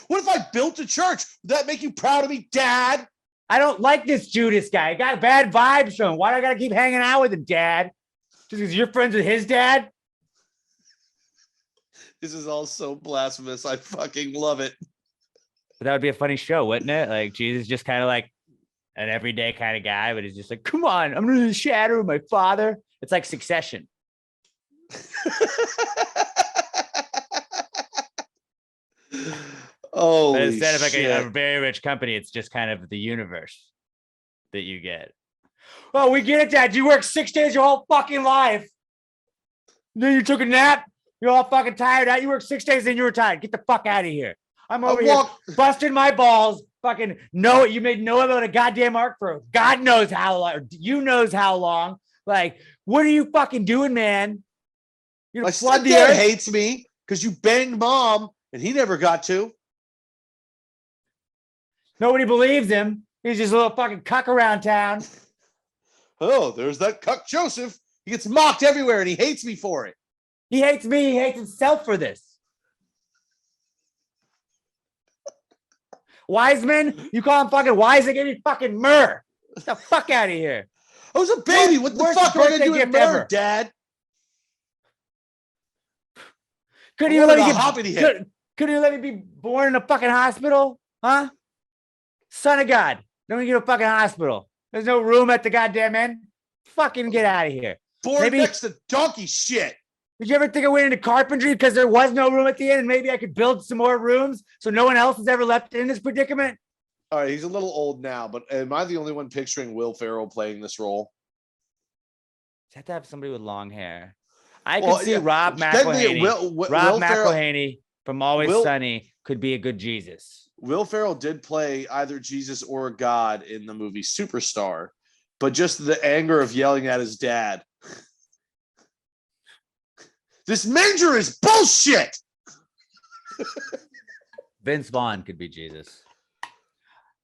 What if I built a church? Would that make you proud of me, Dad? I don't like this Judas guy. I got bad vibes from him. Why do I got to keep hanging out with him, Dad? Just because you're friends with his dad? This is all so blasphemous. I fucking love it. But that would be a funny show, wouldn't it? Like Jesus just kind of like an everyday kind of guy, but he's just like, come on, I'm in the shadow of my father. It's like Succession. Oh, But instead of like a very rich company, it's just kind of the universe that you get. Oh, we get it, Dad. You work 6 days your whole fucking life. Then you took a nap. You're all fucking tired out. You work 6 days, then you retired. Get the fuck out of here. I'm over here busting my balls. Fucking know it. You made no about a goddamn arc for God knows how long. You knows how long. Like, what are you fucking doing, man? You're My gonna flood the stepdad earth. hates me because you banged Mom and he never got to. Nobody believes him. He's just a little fucking cuck around town. Oh, there's that cuck Joseph. He gets mocked everywhere and he hates me for it. He hates me. He hates himself for this. Wiseman, you call him fucking wise? They gave me fucking myrrh. Get the fuck out of here. I was a baby. What the Worst fuck am I gonna birthday do with gift myrrh, ever. Dad? Couldn't I even let wanted me a hoppity head. couldn't even let me be born in a fucking hospital? Huh? Son of God. Don't get a fucking hospital. There's no room at the goddamn end. Fucking get out of here. Born Maybe- next to donkey shit. Did you ever think I went into carpentry because there was no room at the end and maybe I could build some more rooms so no one else is ever left in this predicament? All right, he's a little old now, but am I the only one picturing Will Ferrell playing this role? You have to have somebody with long hair. I Well, could see yeah, Rob technically, McElhaney. Will Rob Ferrell- McElhaney from Always Will- Sunny could be a good Jesus. Will Ferrell did play either Jesus or God in the movie Superstar, but just the anger of yelling at his dad. This manger is bullshit. Vince Vaughn could be Jesus.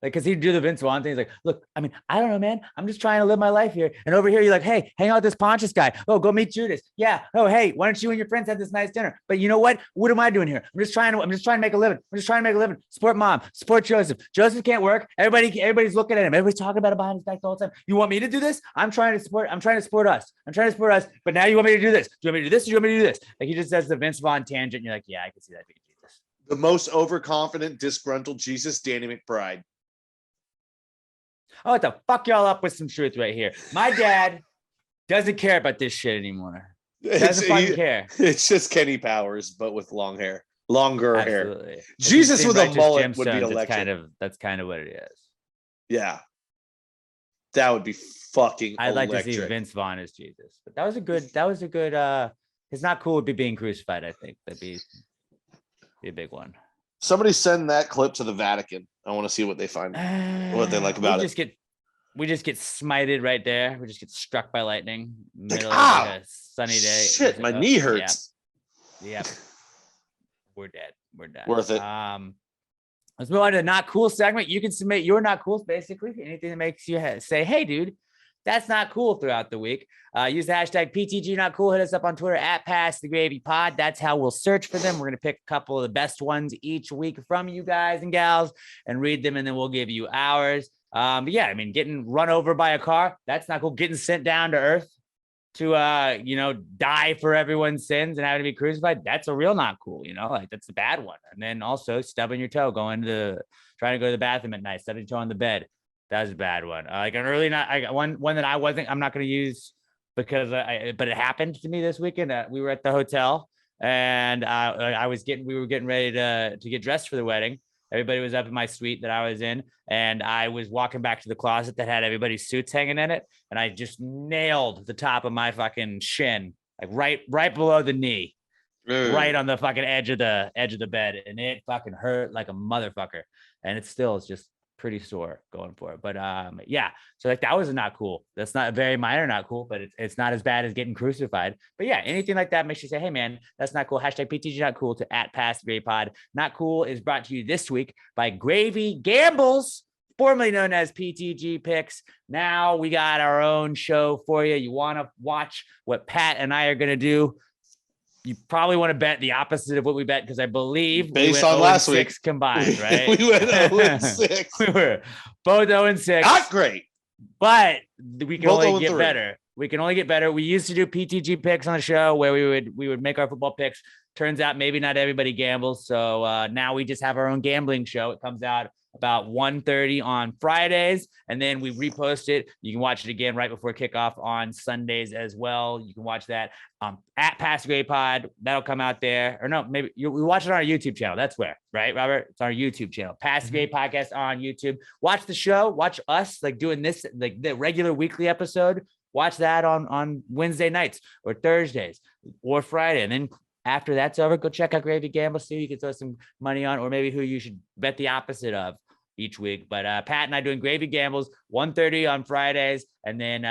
Like, cause he'd do the Vince Vaughn thing. He's like, look, I mean, I don't know, man. I'm just trying to live my life here. And over here, you're like, hey, hang out with this Pontius guy. Oh, go meet Judas. Yeah. Oh, hey, why don't you and your friends have this nice dinner? But you know what? What am I doing here? I'm just trying to make a living. Support Mom. Support Joseph. Joseph can't work. Everybody's looking at him. Everybody's talking about it behind his back the whole time. You want me to do this? I'm trying to support us. But now you want me to do this. Do you want me to do this? Or do you want me to do this? Like he just does the Vince Vaughn tangent. And you're like, yeah, I can see that being Jesus. The most overconfident, disgruntled Jesus, Danny McBride. I want to fuck y'all up with some truth right here. My dad doesn't care about this shit anymore. Doesn't fucking care. It's just Kenny Powers, but with long hair, longer hair. Absolutely. Jesus If with you a see Righteous mullet would be Gemstones, electric. That's kind of what it is. Yeah, that would be fucking. I'd like electric. to see Vince Vaughn as Jesus, but that was a good. It's not cool would be being crucified. I think that'd be a big one. Somebody send that clip to the Vatican. I want to see what they find. What they like about We just get smited right there. We just get struck by lightning. Middle of "Ow, like a sunny day. Shit, my knee hurts. Yeah. We're dead. Worth it. Let's move on to the not cool segment. You can submit your not cool, basically anything that makes you say, hey, dude, that's not cool throughout the week. Use the hashtag PTG not cool. Hit us up on Twitter at Pass the Gravy Pod. That's how we'll search for them. We're going to pick a couple of the best ones each week from you guys and gals and read them, and then we'll give you ours. But yeah, I mean, getting run over by a car, that's not cool. Getting sent down to earth to die for everyone's sins and having to be crucified, that's a real not cool, like that's the bad one. And then also stubbing your toe, trying to go to the bathroom at night, stubbing your toe on the bed. That was a bad one. Like an early night, one that I'm not going to use because but it happened to me this weekend. We were at the hotel and we were getting ready to get dressed for the wedding. Everybody was up in my suite that I was in, and I was walking back to the closet that had everybody's suits hanging in it, and I just nailed the top of my fucking shin, like right below the knee, right on the fucking edge of the bed, and it fucking hurt like a motherfucker, and it's just pretty sore going for it. But yeah, so like that was not cool. That's not a very minor not cool, but it's not as bad as getting crucified. But yeah, anything like that makes you say, hey man, that's not cool. Hashtag PTG not cool to @PastGrayPod. Not cool is brought to you this week by Gravy Gambles, formerly known as PTG Picks. Now we got our own show for you. You want to watch what Pat and I are going to do? You probably want to bet the opposite of what we bet, because I believe based on last week combined, right? we went 0-6. We were both 0-6. Not great, but we can both only get 0-3. better. We can only get better. We used to do PTG picks on the show where we would make our football picks. Turns out maybe not everybody gambles, so now we just have our own gambling show. It comes out about 1:30 on Fridays, and then we repost it. You can watch it again right before kickoff on Sundays as well. You can watch that at Past Gray Pod. That'll come out there. Or no, maybe we watch it on our YouTube channel. That's where, right, Robert? It's on our YouTube channel. Past Gray Podcast on YouTube. Watch the show. Watch us like doing this, like the regular weekly episode. Watch that on Wednesday nights or Thursdays or Friday. And then after that's over, go check out Gravy Gamble. See who you can throw some money on, or maybe who you should bet the opposite of each week. But Pat and I doing Gravy Gambles 1:30 on Fridays, and then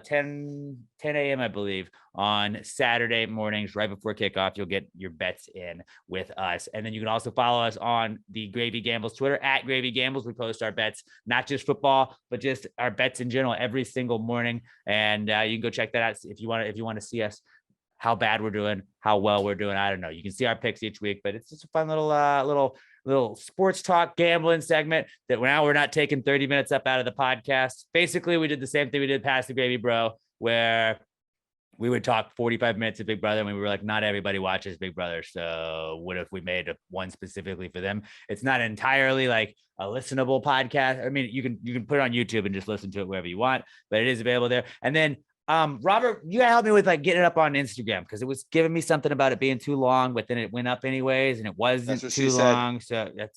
10 a.m. I believe on Saturday mornings right before kickoff. You'll get your bets in with us, and then you can also follow us on the Gravy Gambles Twitter at Gravy Gambles. We post our bets, not just football, but just our bets in general every single morning, and you can go check that out if you want to see us. How bad we're doing, how well we're doing. I don't know. You can see our picks each week, but it's just a fun little sports talk gambling segment that now we're not taking 30 minutes up out of the podcast. Basically, we did the same thing we did past the Gravy Bro, where we would talk 45 minutes of Big Brother, and we were like, not everybody watches Big Brother. So what if we made one specifically for them? It's not entirely like a listenable podcast. I mean, you can put it on YouTube and just listen to it wherever you want, but it is available there. And then Robert, you gotta help me with like getting it up on Instagram, because it was giving me something about it being too long, but then it went up anyways, and it wasn't too long. So that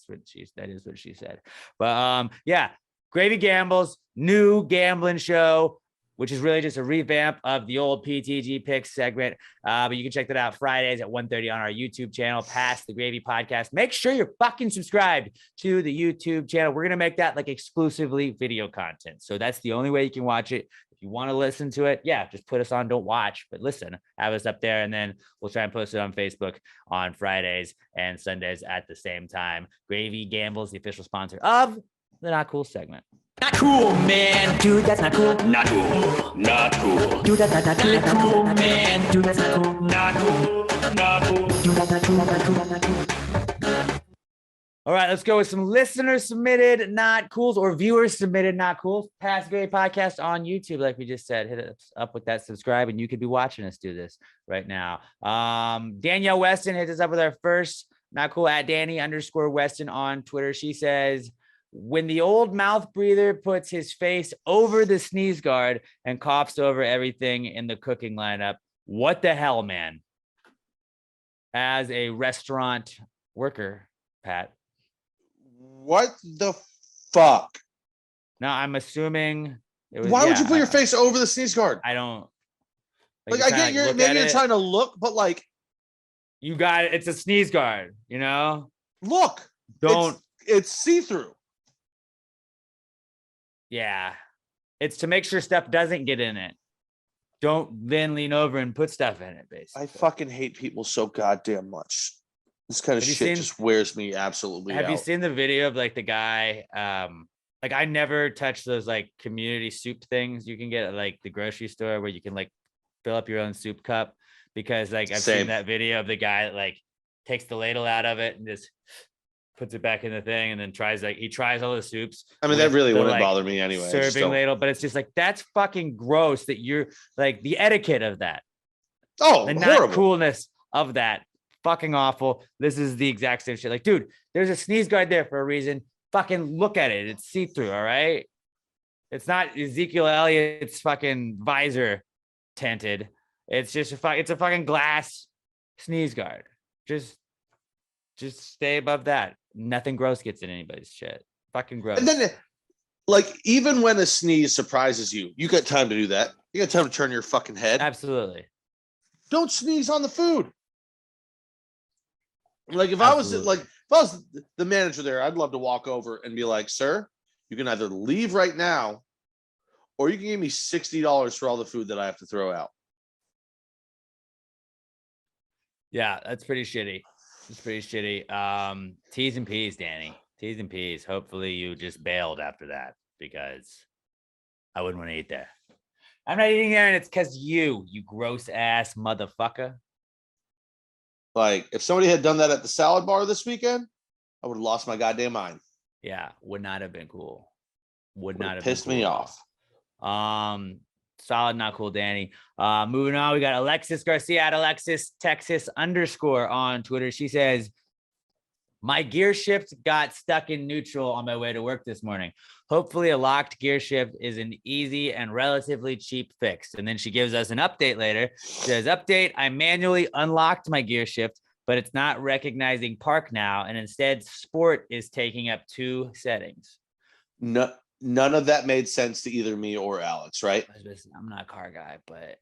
is what she said. But yeah, Gravy Gambles, new gambling show, which is really just a revamp of the old PTG Picks segment. But you can check that out Fridays at 1:30 on our YouTube channel, Past the Gravy Podcast. Make sure you're fucking subscribed to the YouTube channel. We're gonna make that like exclusively video content, so that's the only way you can watch it. If you want to listen to it, yeah, just put us on. Don't watch, but listen. Have us up there, and then we'll try and post it on Facebook on Fridays and Sundays at the same time. Gravy Gambles, the official sponsor of the Not Cool segment. Not cool, man. Dude, that's not cool. Not cool. Not cool. Dude, that's not cool. Not cool, man. Dude, that's not cool. Not cool. Not cool. Dude, that's not cool. Not cool. Not cool. All right, let's go with some listener submitted not cools or viewers submitted not cools. Past Great Podcast on YouTube, like we just said. Hit us up with that subscribe, and you could be watching us do this right now. Danielle Weston hits us up with our first not cool at Danny_Weston on Twitter. She says, when the old mouth breather puts his face over the sneeze guard and coughs over everything in the cooking lineup, what the hell, man? As a restaurant worker, Pat. What the fuck? Now I'm assuming it was, why would you put your face over the sneeze guard? I don't like I get you're maybe you're trying to look, but like you got it. It's a sneeze guard, look. It's see-through. Yeah. It's to make sure stuff doesn't get in it. Don't then lean over and put stuff in it, basically. I fucking hate people so goddamn much. This kind of shit just wears me absolutely out. Have you seen the video of like the guy? Like I never touch those like community soup things you can get at like the grocery store where you can like fill up your own soup cup, because like I've seen that video of the guy that like takes the ladle out of it and just puts it back in the thing, and then he tries all the soups. I mean, that with really the, wouldn't like, bother me anyway. I just serving don't- ladle, but it's just like, that's fucking gross that you're like, the etiquette of that, Oh, the horrible. not coolness of that. Fucking awful. This is the exact same shit. Like, dude, there's a sneeze guard there for a reason. Fucking look at it. It's see-through, all right? It's not Ezekiel Elliott's fucking visor tinted. It's just it's a fucking glass sneeze guard. Just stay above that. Nothing gross gets in anybody's shit. Fucking gross. And then, like, even when a sneeze surprises you, you got time to do that. You got time to turn your fucking head. Absolutely. Don't sneeze on the food. Like, if I was the manager there, I'd love to walk over and be like, sir, you can either leave right now, or you can give me $60 for all the food that I have to throw out. Yeah, that's pretty shitty. It's pretty shitty. T's and P's, Danny. T's and P's. Hopefully you just bailed after that, because I wouldn't want to eat there. I'm not eating there, and it's because you gross ass motherfucker. Like, if somebody had done that at the salad bar this weekend, I would have lost my goddamn mind. Yeah, would not have been cool. Would not have Pissed been cool me at off. all. Solid, not cool, Danny. Moving on, we got Alexis Garcia at Alexis Texas _ on Twitter. She says, my gear shift got stuck in neutral on my way to work this morning. Hopefully a locked gear shift is an easy and relatively cheap fix. And then she gives us an update later. She says, update, I manually unlocked my gear shift, but it's not recognizing park now. And instead sport is taking up 2 settings. No, none of that made sense to either me or Alex, right? Listen, I'm not a car guy, but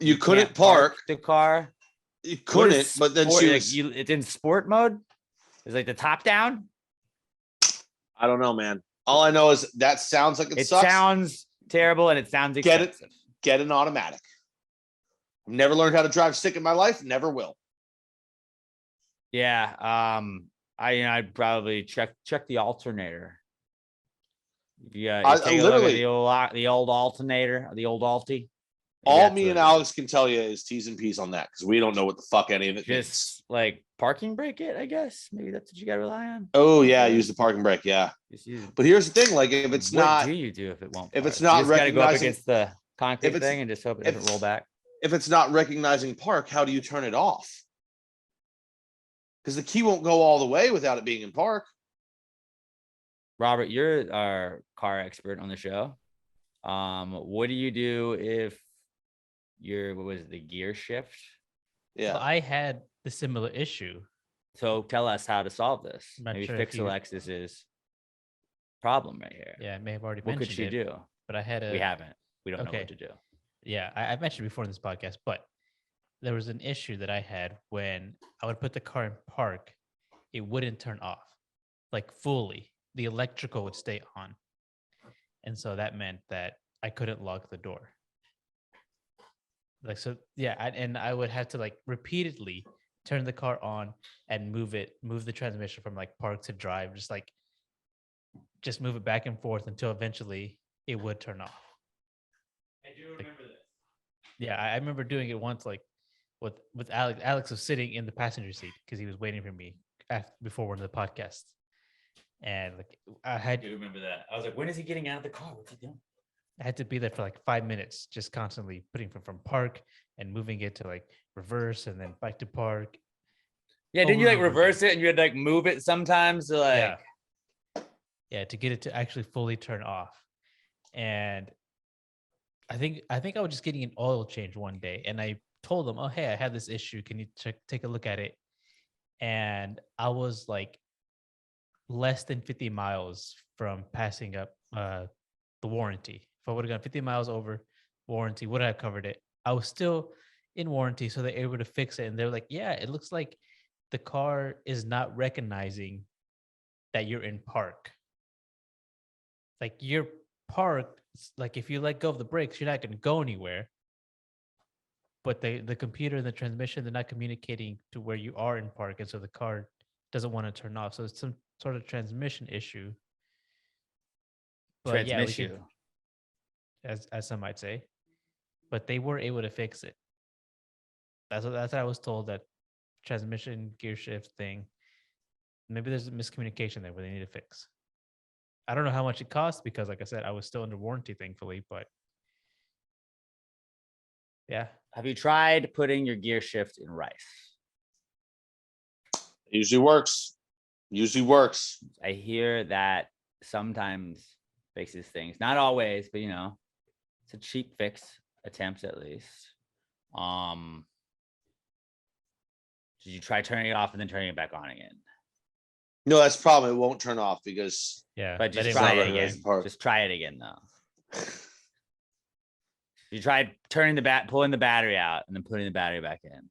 you couldn't park the car. You couldn't, but then she was. It's in sport mode. It's like the top down. I don't know, man. All I know is that sounds like it sucks. It sounds terrible, and it sounds expensive. Get an automatic. I've never learned how to drive stick in my life. Never will. Yeah. I'd probably check the alternator. Yeah. Take a look at the old alternator, the old alti. All me and Alex can tell you is T's and P's on that, because we don't know what the fuck any of it means. Just like parking brake it, I guess. Maybe that's what you gotta rely on. Oh yeah, use the parking brake, yeah. But here's the thing, like, if it's not, what do you do if it won't? If it's not you just gotta go up recognizing against the concrete thing and just hope it doesn't roll back. If it's not recognizing park, how do you turn it off? Because the key won't go all the way without it being in park. Robert, you're our car expert on the show. What do you do if the gear shift? Yeah. Well, I had the similar issue. So tell us how to solve this. Not Maybe sure fix if you- Alexis's problem right here. Yeah, I may have already What mentioned could she it, do? but I had a. We haven't. We don't know Okay. what to do. Yeah, I mentioned before in this podcast, but there was an issue that I had when I would put the car in park, it wouldn't turn off, like fully. The electrical would stay on, and so that meant that I couldn't lock the door. Like, so, yeah, and I would have to like repeatedly turn the car on and move the transmission from like park to drive, just move it back and forth until eventually it would turn off. I do remember this. Yeah, I remember doing it once, like with Alex. Alex was sitting in the passenger seat because he was waiting for me before one of the podcasts, and like I do remember that. I was like, when is he getting out of the car? What's he doing? I had to be there for like 5 minutes, just constantly putting from park and moving it to like reverse and then back to park. Yeah, didn't you like Over and over reverse it and you had to like move it sometimes to like? Yeah, to get it to actually fully turn off. And I think I was just getting an oil change one day, and I told them, "Oh, hey, I have this issue. Can you take a look at it?" And I was like less than 50 miles from passing up the warranty. If I would have gone 50 miles over warranty, would have covered it. I was still in warranty, so they're able to fix it. And they're like, yeah, it looks like the car is not recognizing that you're in park. Like, you're parked, like if you let go of the brakes, you're not going to go anywhere. But the computer and the transmission, they're not communicating to where you are in park. And so the car doesn't want to turn off. So it's some sort of transmission issue. But Transmission. as some might say, but they were able to fix it. That's what I was told, that transmission gear shift thing. Maybe there's a miscommunication there where they need to fix. I don't know how much it costs because, like I said, I was still under warranty, thankfully. But yeah, Have you tried putting your gear shift in rice? Usually works. Usually works. I hear that sometimes fixes things. Not always, but it's a cheap fix attempt at least. Did you try turning it off and then turning it back on again? No, that's the problem. It won't turn off because yeah. But that just ain't try right. it again. Raise the part. Just try it again though. You tried turning pulling the battery out and then putting the battery back in.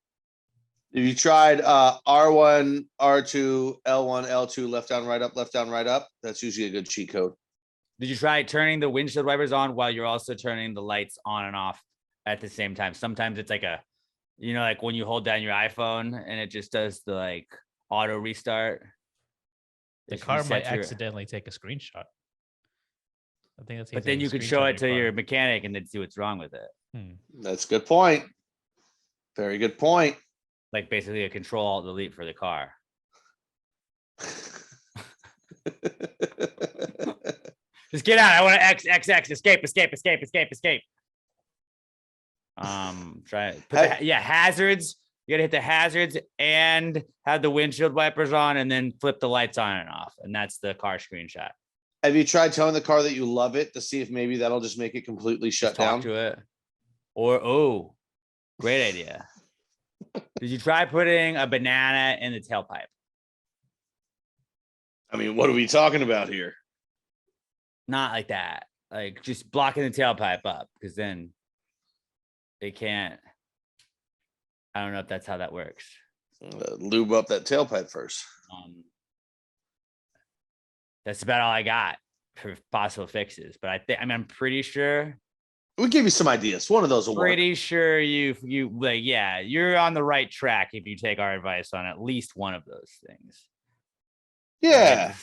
if you tried R1, R2, L1, L2, left down, right up, that's usually a good cheat code. Did you try turning the windshield wipers on while you're also turning the lights on and off at the same time? Sometimes it's like like when you hold down your iPhone and it just does the like auto restart. The If you car set might your- accidentally take a screenshot. I think that's. But then you could show it to your mechanic and then see what's wrong with it. That's a good point. Very good point. Like basically a control alt delete for the car. Just get out. I want to X, escape. Try it. Hazards. You gotta hit the hazards and have the windshield wipers on and then flip the lights on and off. And that's the car screenshot. Have you tried telling the car that you love it to see if maybe that'll just make it completely shut Just talk down? to it. Or great idea. Did you try putting a banana in the tailpipe? I mean, what are we talking about here? Not like that. Like just blocking the tailpipe up because then it can't. I don't know if that's how that works. Lube up that tailpipe first. That's about all I got for possible fixes. But I'm pretty sure. We'll give you some ideas. One of those will work. Pretty sure you're on the right track if you take our advice on at least one of those things. Yeah, Right?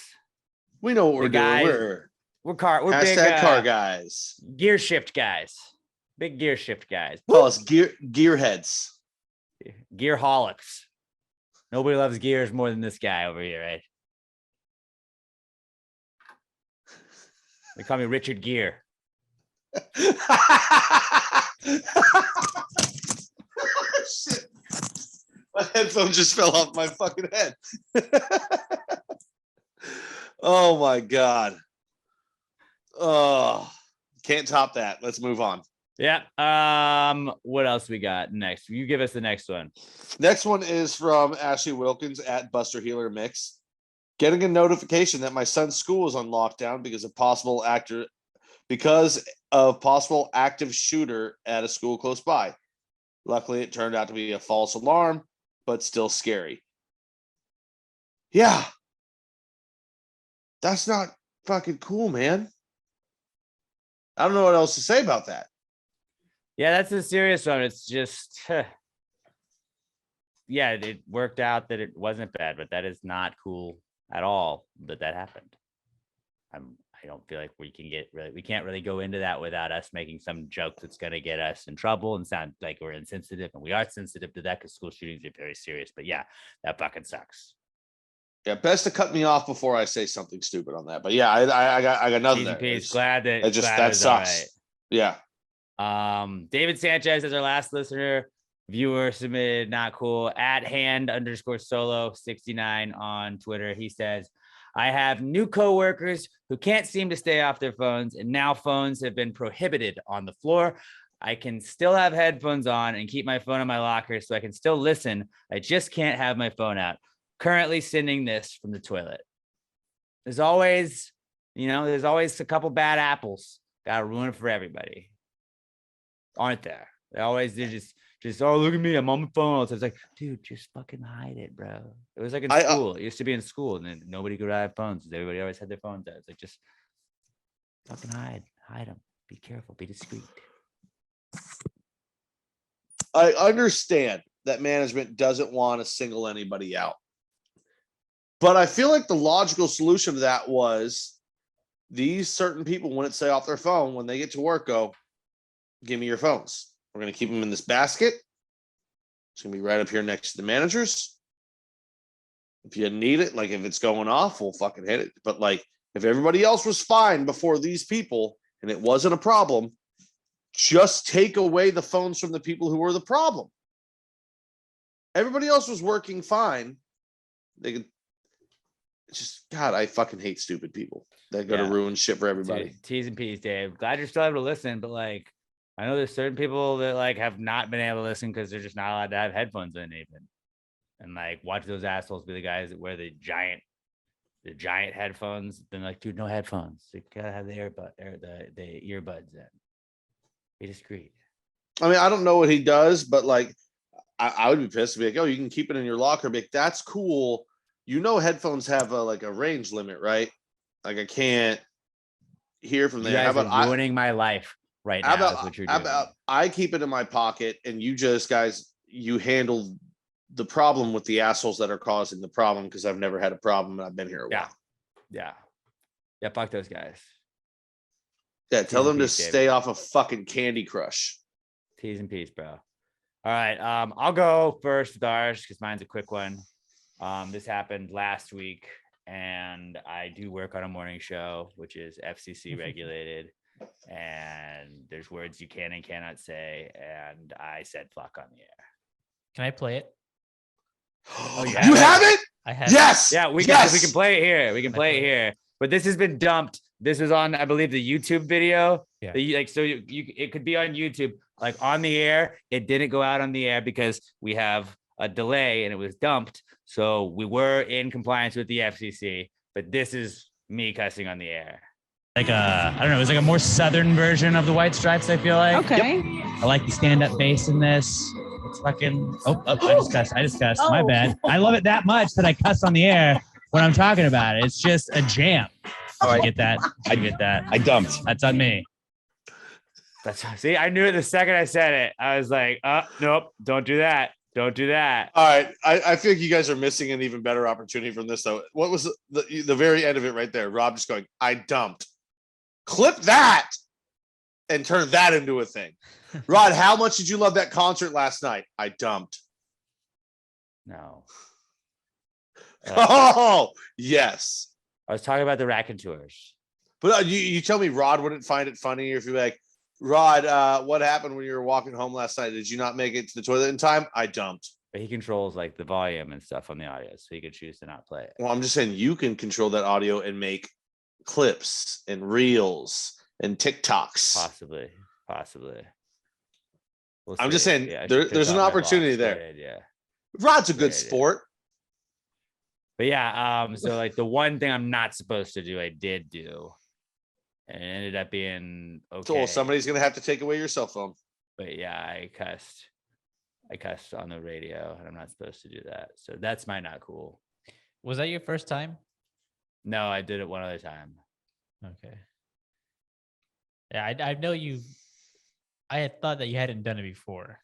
we know what we're guys- doing. We're Hashtag big car guys. gear shift guys. Big gear shift guys. Call us gearheads. Gearholics. Nobody loves gears more than this guy over here, right? They call me Richard Gear. Shit. My headphone just fell off my fucking head. Oh my God. Oh, can't top that. Let's move on. Yeah. What else we got next? You give us the next one. Next one is from Ashley Wilkins at Buster Healer Mix. Getting a notification that my son's school is on lockdown because of possible active shooter at a school close by. Luckily, it turned out to be a false alarm, but still scary. Yeah. That's not fucking cool, man. I don't know what else to say about that. Yeah, that's a serious one. It's just, yeah, it worked out that it wasn't bad, but that is not cool at all that happened. I don't feel like we can't really go into that without us making some joke that's going to get us in trouble and sound like we're insensitive, and we are sensitive to that because school shootings are very serious. But yeah, that fucking sucks. Yeah, best to cut me off before I say something stupid on that. But yeah, I got nothing there. Easy peasy. Glad that that sucks. Yeah. David Sanchez is our last listener. Viewer submitted, not cool. At hand_solo69 on Twitter. He says, I have new coworkers who can't seem to stay off their phones, and now phones have been prohibited on the floor. I can still have headphones on and keep my phone in my locker so I can still listen. I just can't have my phone out. Currently sending this from the toilet. There's always a couple bad apples. Gotta ruin it for everybody. Aren't there? They're just, oh, look at me, I'm on my phone. So it's like, dude, just fucking hide it, bro. It was like in school. It used to be in school, and then nobody could have phones. Everybody always had their phones out. It's like, just fucking hide them. Be careful, be discreet. I understand that management doesn't want to single anybody out. But I feel like the logical solution to that was these certain people wouldn't stay off their phone when they get to work, go, give me your phones. We're going to keep them in this basket. It's going to be right up here next to the managers. If you need it, like if it's going off, we'll fucking hit it. But like if everybody else was fine before these people and it wasn't a problem, just take away the phones from the people who were the problem. Everybody else was working fine. They could just, God, I fucking hate stupid people that go to ruin shit for everybody. T's and P's, Dave. Glad you're still able to listen, but like, I know there's certain people that like have not been able to listen because they're just not allowed to have headphones in even. And like, watch those assholes be the guys that wear the giant headphones. Then like, dude, no headphones. You gotta have the earbuds in. Be discreet. I mean, I don't know what he does, but like, I would be pissed to be like, oh, you can keep it in your locker. Be like, that's cool. You know, headphones have a range limit, right? Like I can't hear from there. You guys How about are ruining my life right now. That's what you're doing. I keep it in my pocket, and you just guys, you handle the problem with the assholes that are causing the problem because I've never had a problem and I've been here a while. Yeah. Fuck those guys. Yeah, tell them to stay off of fucking Candy Crush. T's and P's, bro. All right, I'll go first with ours because mine's a quick one. This happened last week, and I do work on a morning show, which is FCC regulated, and there's words you can and cannot say, and I said fuck on the air. Can I play it? Oh, yeah. You have it? I have Yes. Yeah, we can play it here. We can play it here. But this has been dumped. This was on, I believe, the YouTube video. Yeah. It could be on YouTube, like on the air. It didn't go out on the air because we have a delay and it was dumped. So we were in compliance with the FCC, but this is me cussing on the air. Like I don't know, it was like a more southern version of the White Stripes, I feel like. Okay. Yep. I like the stand-up bass in this. It's fucking, I just cussed. My bad. I love it that much that I cuss on the air when I'm talking about it. It's just a jam. Oh, I get that. I get that. I dumped. That's on me. See, I knew it the second I said it. I was like, nope, don't do that. Don't do that. All right. I feel like you guys are missing an even better opportunity from this, though. What was the very end of it right there? Rob just going, I dumped. Clip that and turn that into a thing. Rod, how much did you love that concert last night? I dumped. No. Oh, yes. I was talking about the raconteurs. But you tell me Rod wouldn't find it funny if you're like, Rod, what happened when you were walking home last night? Did you not make it to the toilet in time? I dumped. But he controls like the volume and stuff on the audio, so he could choose to not play it. Well, I'm just saying you can control that audio and make clips and reels and TikToks. Possibly. We'll I'm see. just saying there's an opportunity there. Yeah. Rod's a good sport. But yeah, so like the one thing I'm not supposed to do, I did do. And it ended up being okay. So somebody's gonna have to take away your cell phone. But yeah, I cussed on the radio, and I'm not supposed to do that. So that's my not cool. Was that your first time? No, I did it one other time. Okay. Yeah, I know you. I had thought that you hadn't done it before.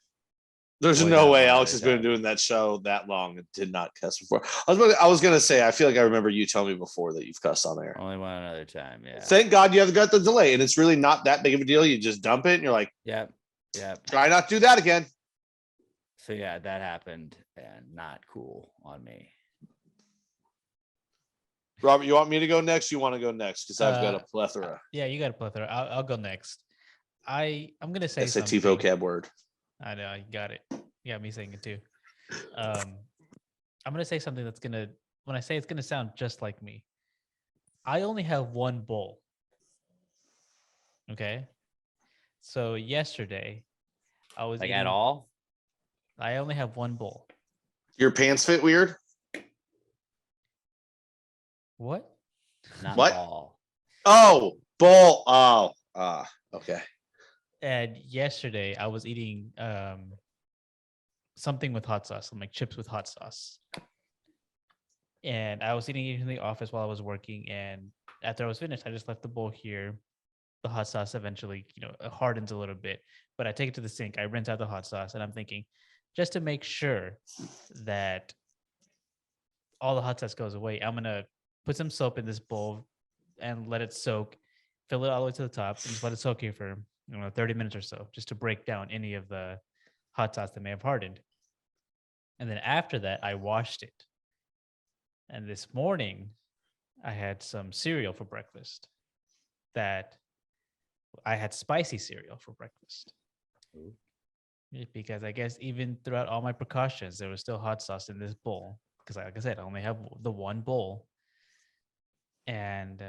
There's no way Alex has been doing that show that long and did not cuss before. I was gonna say, I feel like I remember you telling me before that you've cussed on air. Only one other time, yeah. Thank God you haven't got the delay, and it's really not that big of a deal. You just dump it, and you're like, Yep. Try not to do that again. So yeah, that happened, and not cool on me. Robert, you want me to go next? You want to go next? Because I've got a plethora. Yeah, you got a plethora. I'll go next. I'm gonna say SAT something. vocab word. I know, you got it. You got me saying it too. I'm gonna say something that's gonna, when I say it's gonna sound just like me. I only have one bowl. Okay. So yesterday, I was Like eating, at all? I only have one bowl. Your pants fit weird? What? Not What? all. Oh, bowl. Okay. And yesterday I was eating something with hot sauce, like chips with hot sauce. And I was eating it in the office while I was working. And after I was finished, I just left the bowl here. The hot sauce eventually, it hardens a little bit. But I take it to the sink. I rinse out the hot sauce. And I'm thinking, just to make sure that all the hot sauce goes away, I'm going to put some soap in this bowl and let it soak. Fill it all the way to the top. And just let it soak here for 30 minutes or so, just to break down any of the hot sauce that may have hardened. And then after that, I washed it. And this morning, I had some cereal for breakfast. That I had spicy cereal for breakfast. Because I guess even throughout all my precautions, there was still hot sauce in this bowl. Because, like I said, I only have the one bowl, and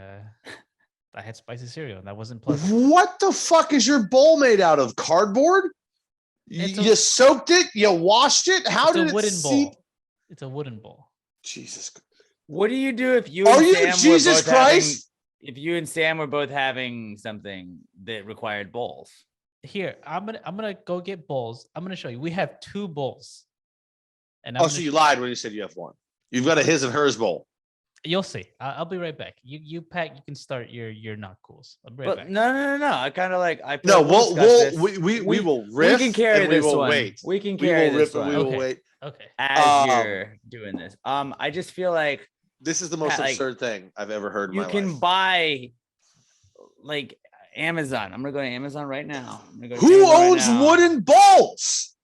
I had spicy cereal, and that wasn't pleasant. What the fuck is your bowl made out of? Cardboard? You soaked it? You washed it? How did it wooden seep? bowl? It's a wooden bowl. Jesus. What do you do if you Are and you Sam Jesus were both having, Christ? if you and Sam were both having something that required bowls? Here, I'm gonna go get bowls. I'm gonna show you. We have 2 bowls. And Oh, so you lied when you said you have one. You've got a his and hers bowl. You'll see. I'll be right back. You pack. You can start your not cools. I'll be right But back. no. I kind of like. No, we'll discuss this. we will riff. We can carry and this we will one. wait. We can We carry will this rip and one. we will Okay. wait. Okay. As you're doing this. I just feel like This is the most like, absurd thing I've ever heard in you my can life. buy like Amazon. I'm gonna go to Amazon right now. Who owns wooden bowls?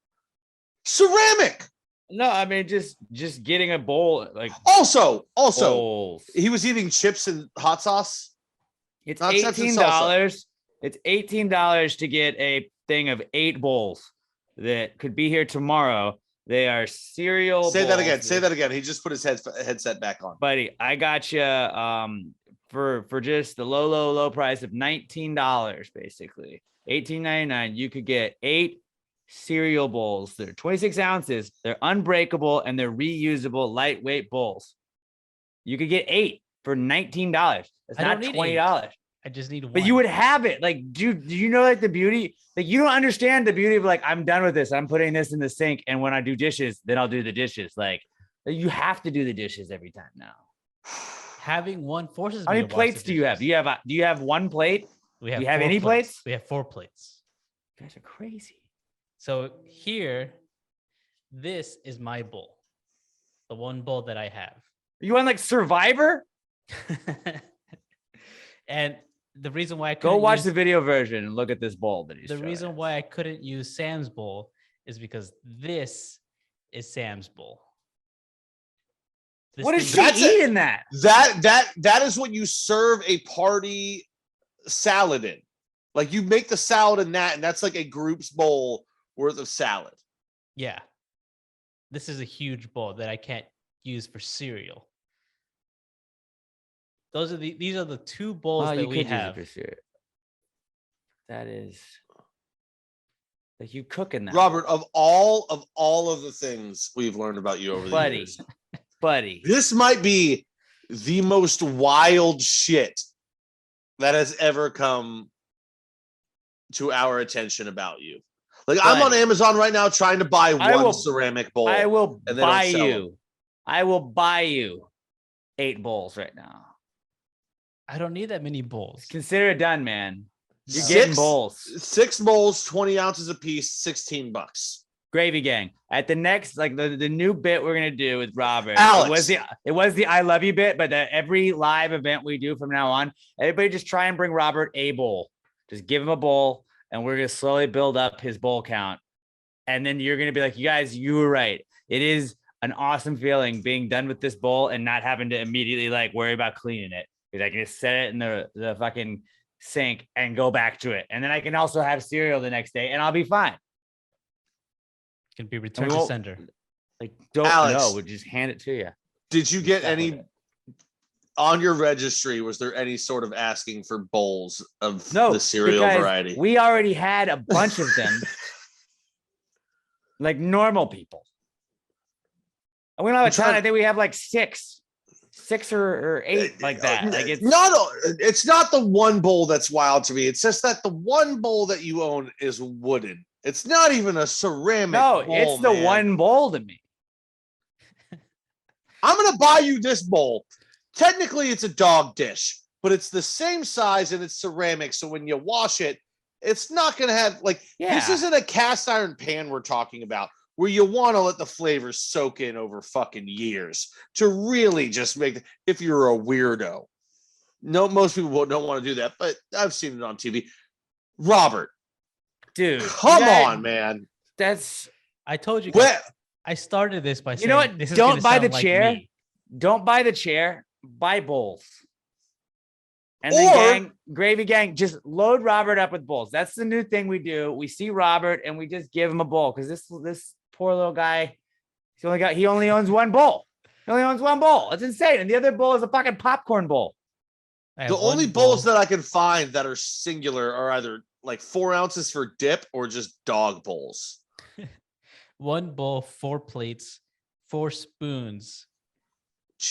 Ceramic. No, I mean just getting a bowl like Also, bowls. he was eating chips and hot sauce. It's not chips and $18. It's $18 to get a thing of 8 bowls that could be here tomorrow. They are cereal. Say that bowls again. Say that again. He just put his headset back on. buddy. I got you for just the low price of $19, basically $18.99. You could get 8 cereal bowls. They're 26 ounces. They're unbreakable and they're reusable, lightweight bowls. You could get 8 for $19. That's I not don't need $20. I just need one. But you would have it. Like, do you know like the beauty? Like, you don't understand the beauty of like, I'm done with this. I'm putting this in the sink, and when I do dishes, then I'll do the dishes. Like, you have to do the dishes every time now. Having one forces How me many to wash plates the do you have? dishes. Do you have one plate? We have do you have 4 any plates? We have 4 plates. You guys are crazy. So here, this is my bowl. The one bowl that I have. You on like Survivor? And the reason why I Go couldn't watch use, the video version and look at this bowl that he's the showing reason us. why I couldn't use Sam's bowl is because this is Sam's bowl. This What thing- is she That's it. eating that? That is what you serve a party salad in. Like you make the salad in that, and that's like a group's bowl worth of salad. Yeah. This is a huge bowl that I can't use for cereal. These are the 2 bowls that we have. That is like you cooking that, Robert, of all of the things we've learned about you over the buddy. years, Buddy. this might be the most wild shit that has ever come to our attention about you. Like I'm on Buddy. Amazon right now trying to buy I one will- ceramic bowl. I will and they don't buy sell you. them. I will buy you 8 bowls right now. I don't need that many bowls. Consider it done, man. You're Six- getting bowls. 6 bowls, 20 ounces a piece, $16. Gravy gang. At the next, like the new bit we're gonna do with Robert. Alex. It was the I love you bit, but every live event we do from now on, everybody just try and bring Robert a bowl. Just give him a bowl, and we're gonna slowly build up his bowl count. And then you're gonna be like, you guys, you were right. It is an awesome feeling being done with this bowl and not having to immediately like worry about cleaning it. Because I can just set it in the fucking sink and go back to it. And then I can also have cereal the next day and I'll be fine. Can be returned we to won't- sender. Like, don't Alex. know. We'll just hand it to you. Did you get Stuff with any it. on your registry? Was there any sort of asking for bowls of No, the cereal because variety? We already had a bunch of them. Like normal people. And we don't have a I'm ton. trying- I think we have like 6 or 8 like that. Like it's It's not the one bowl that's wild to me. It's just that the one bowl that you own is wooden. It's not even a ceramic no, bowl, it's the man. one bowl to me. I'm gonna buy you this bowl. Technically, it's a dog dish, but it's the same size and it's ceramic. So when you wash it, it's not gonna have like this Yeah. isn't a cast iron pan we're talking about where you want to let the flavors soak in over fucking years to really just make if you're a weirdo. No, most people don't want to do that, but I've seen it on TV. Robert, Dude. come you guys- on, man. That's I told you guys, Where, I started this by saying You know what? this is Don't gonna buy sound the like chair. me. don't buy the chair, buy bowls. And Or- then gravy gang, just load Robert up with bowls. That's the new thing we do. We see Robert and we just give him a bowl because this poor little guy, he only owns one bowl. He only owns one bowl. It's insane. And the other bowl is a fucking popcorn bowl. The only bowls that I can find that are singular are either like 4 ounces for dip or just dog bowls. One bowl, 4 plates, 4 spoons,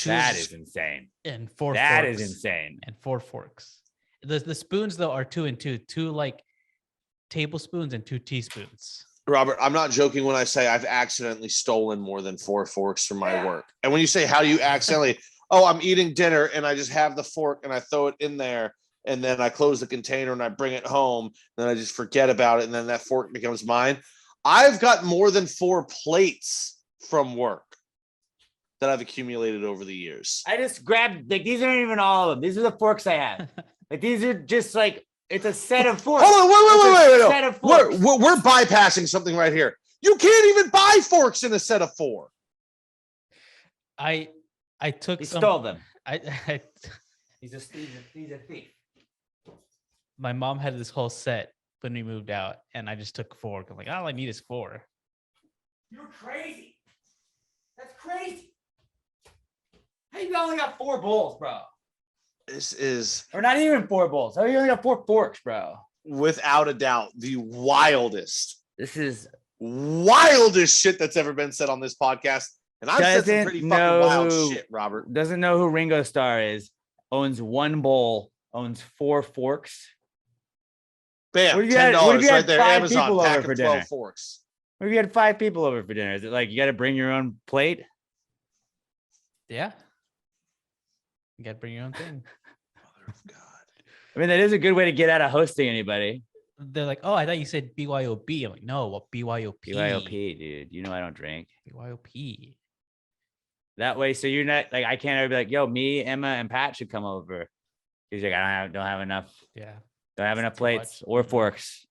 That is insane. and 4 That forks. is insane. And 4 forks. The spoons though are 2 and 2, 2 like tablespoons and 2 teaspoons. Robert, I'm not joking when I say I've accidentally stolen more than 4 forks from my work. And when you say, how do you accidentally, oh, I'm eating dinner and I just have the fork and I throw it in there and then I close the container and I bring it home. Then I just forget about it. And then that fork becomes mine. I've got more than 4 plates from work that I've accumulated over the years. I just grabbed, like, these aren't even all of them. These are the forks I have. Like, these are just like, it's a set of forks. Hold on, wait. Set of forks. We're bypassing something right here. You can't even buy forks in a set of 4. I took He some. stole them. I He's a thief. my mom had this whole set when we moved out, and I just took a fork. I'm like, all I need is 4. You're crazy. That's crazy. How you only got 4 bowls, bro? This is, Or not even 4 bowls. How you only got 4 forks, bro? without a doubt, the wildest This is shit that's ever been said on this podcast. And I've said some Doesn't pretty fucking know wild who- shit, Robert. doesn't know who Ringo Starr is. Owns 1 bowl. Owns 4 forks. Bam, What if you had- what if $10 you had right there. 5 Amazon, people pack over of for 12 dinner? forks. Or if you had 5 people over for dinner, is it like you got to bring your own plate? Yeah. You got to bring your own thing. Mother of God. I mean, that is a good way to get out of hosting anybody. They're like, oh, I thought you said BYOB. I'm like, no, what BYOP? BYOP, dude. You know I don't drink. BYOP. That way, so you're not like I can't ever be like, yo, me, Emma, and Pat should come over. He's like, I don't have enough. Yeah. Don't have It's enough too plates much. or forks.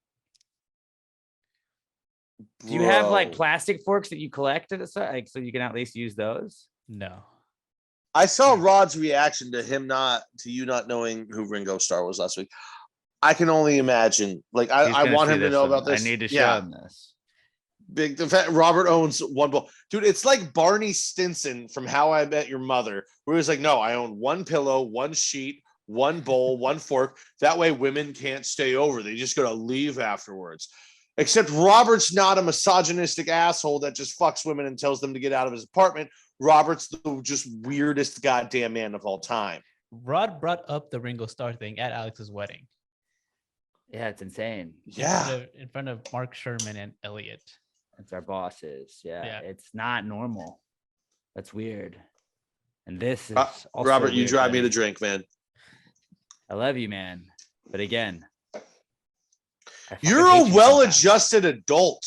Do you have like Bro. plastic forks that you collect at the site, like so you can at least use those? No. I saw Rod's reaction to you not knowing who Ringo Starr was last week. I can only imagine. Like, He's I gonna want see him to this know one. about this. I need to show Yeah. him this. Big the fact Robert owns 1 bowl. Dude, it's like Barney Stinson from How I Met Your Mother, where he's like, no, I own 1 pillow, 1 sheet, 1 bowl, 1 fork. That way women can't stay over. They just gotta leave afterwards. Except Robert's not a misogynistic asshole that just fucks women and tells them to get out of his apartment. Robert's the just weirdest goddamn man of all time. Rod brought up the Ringo Starr thing at Alex's wedding. Yeah, it's insane. Yeah. In front of Mark Sherman and Elliot. It's our bosses. Yeah, Yeah. it's not normal. That's weird. And this is also Robert, you weird, drive me buddy. to drink, man. I love you, man. But again, I fucking You're hate a you well-adjusted adult.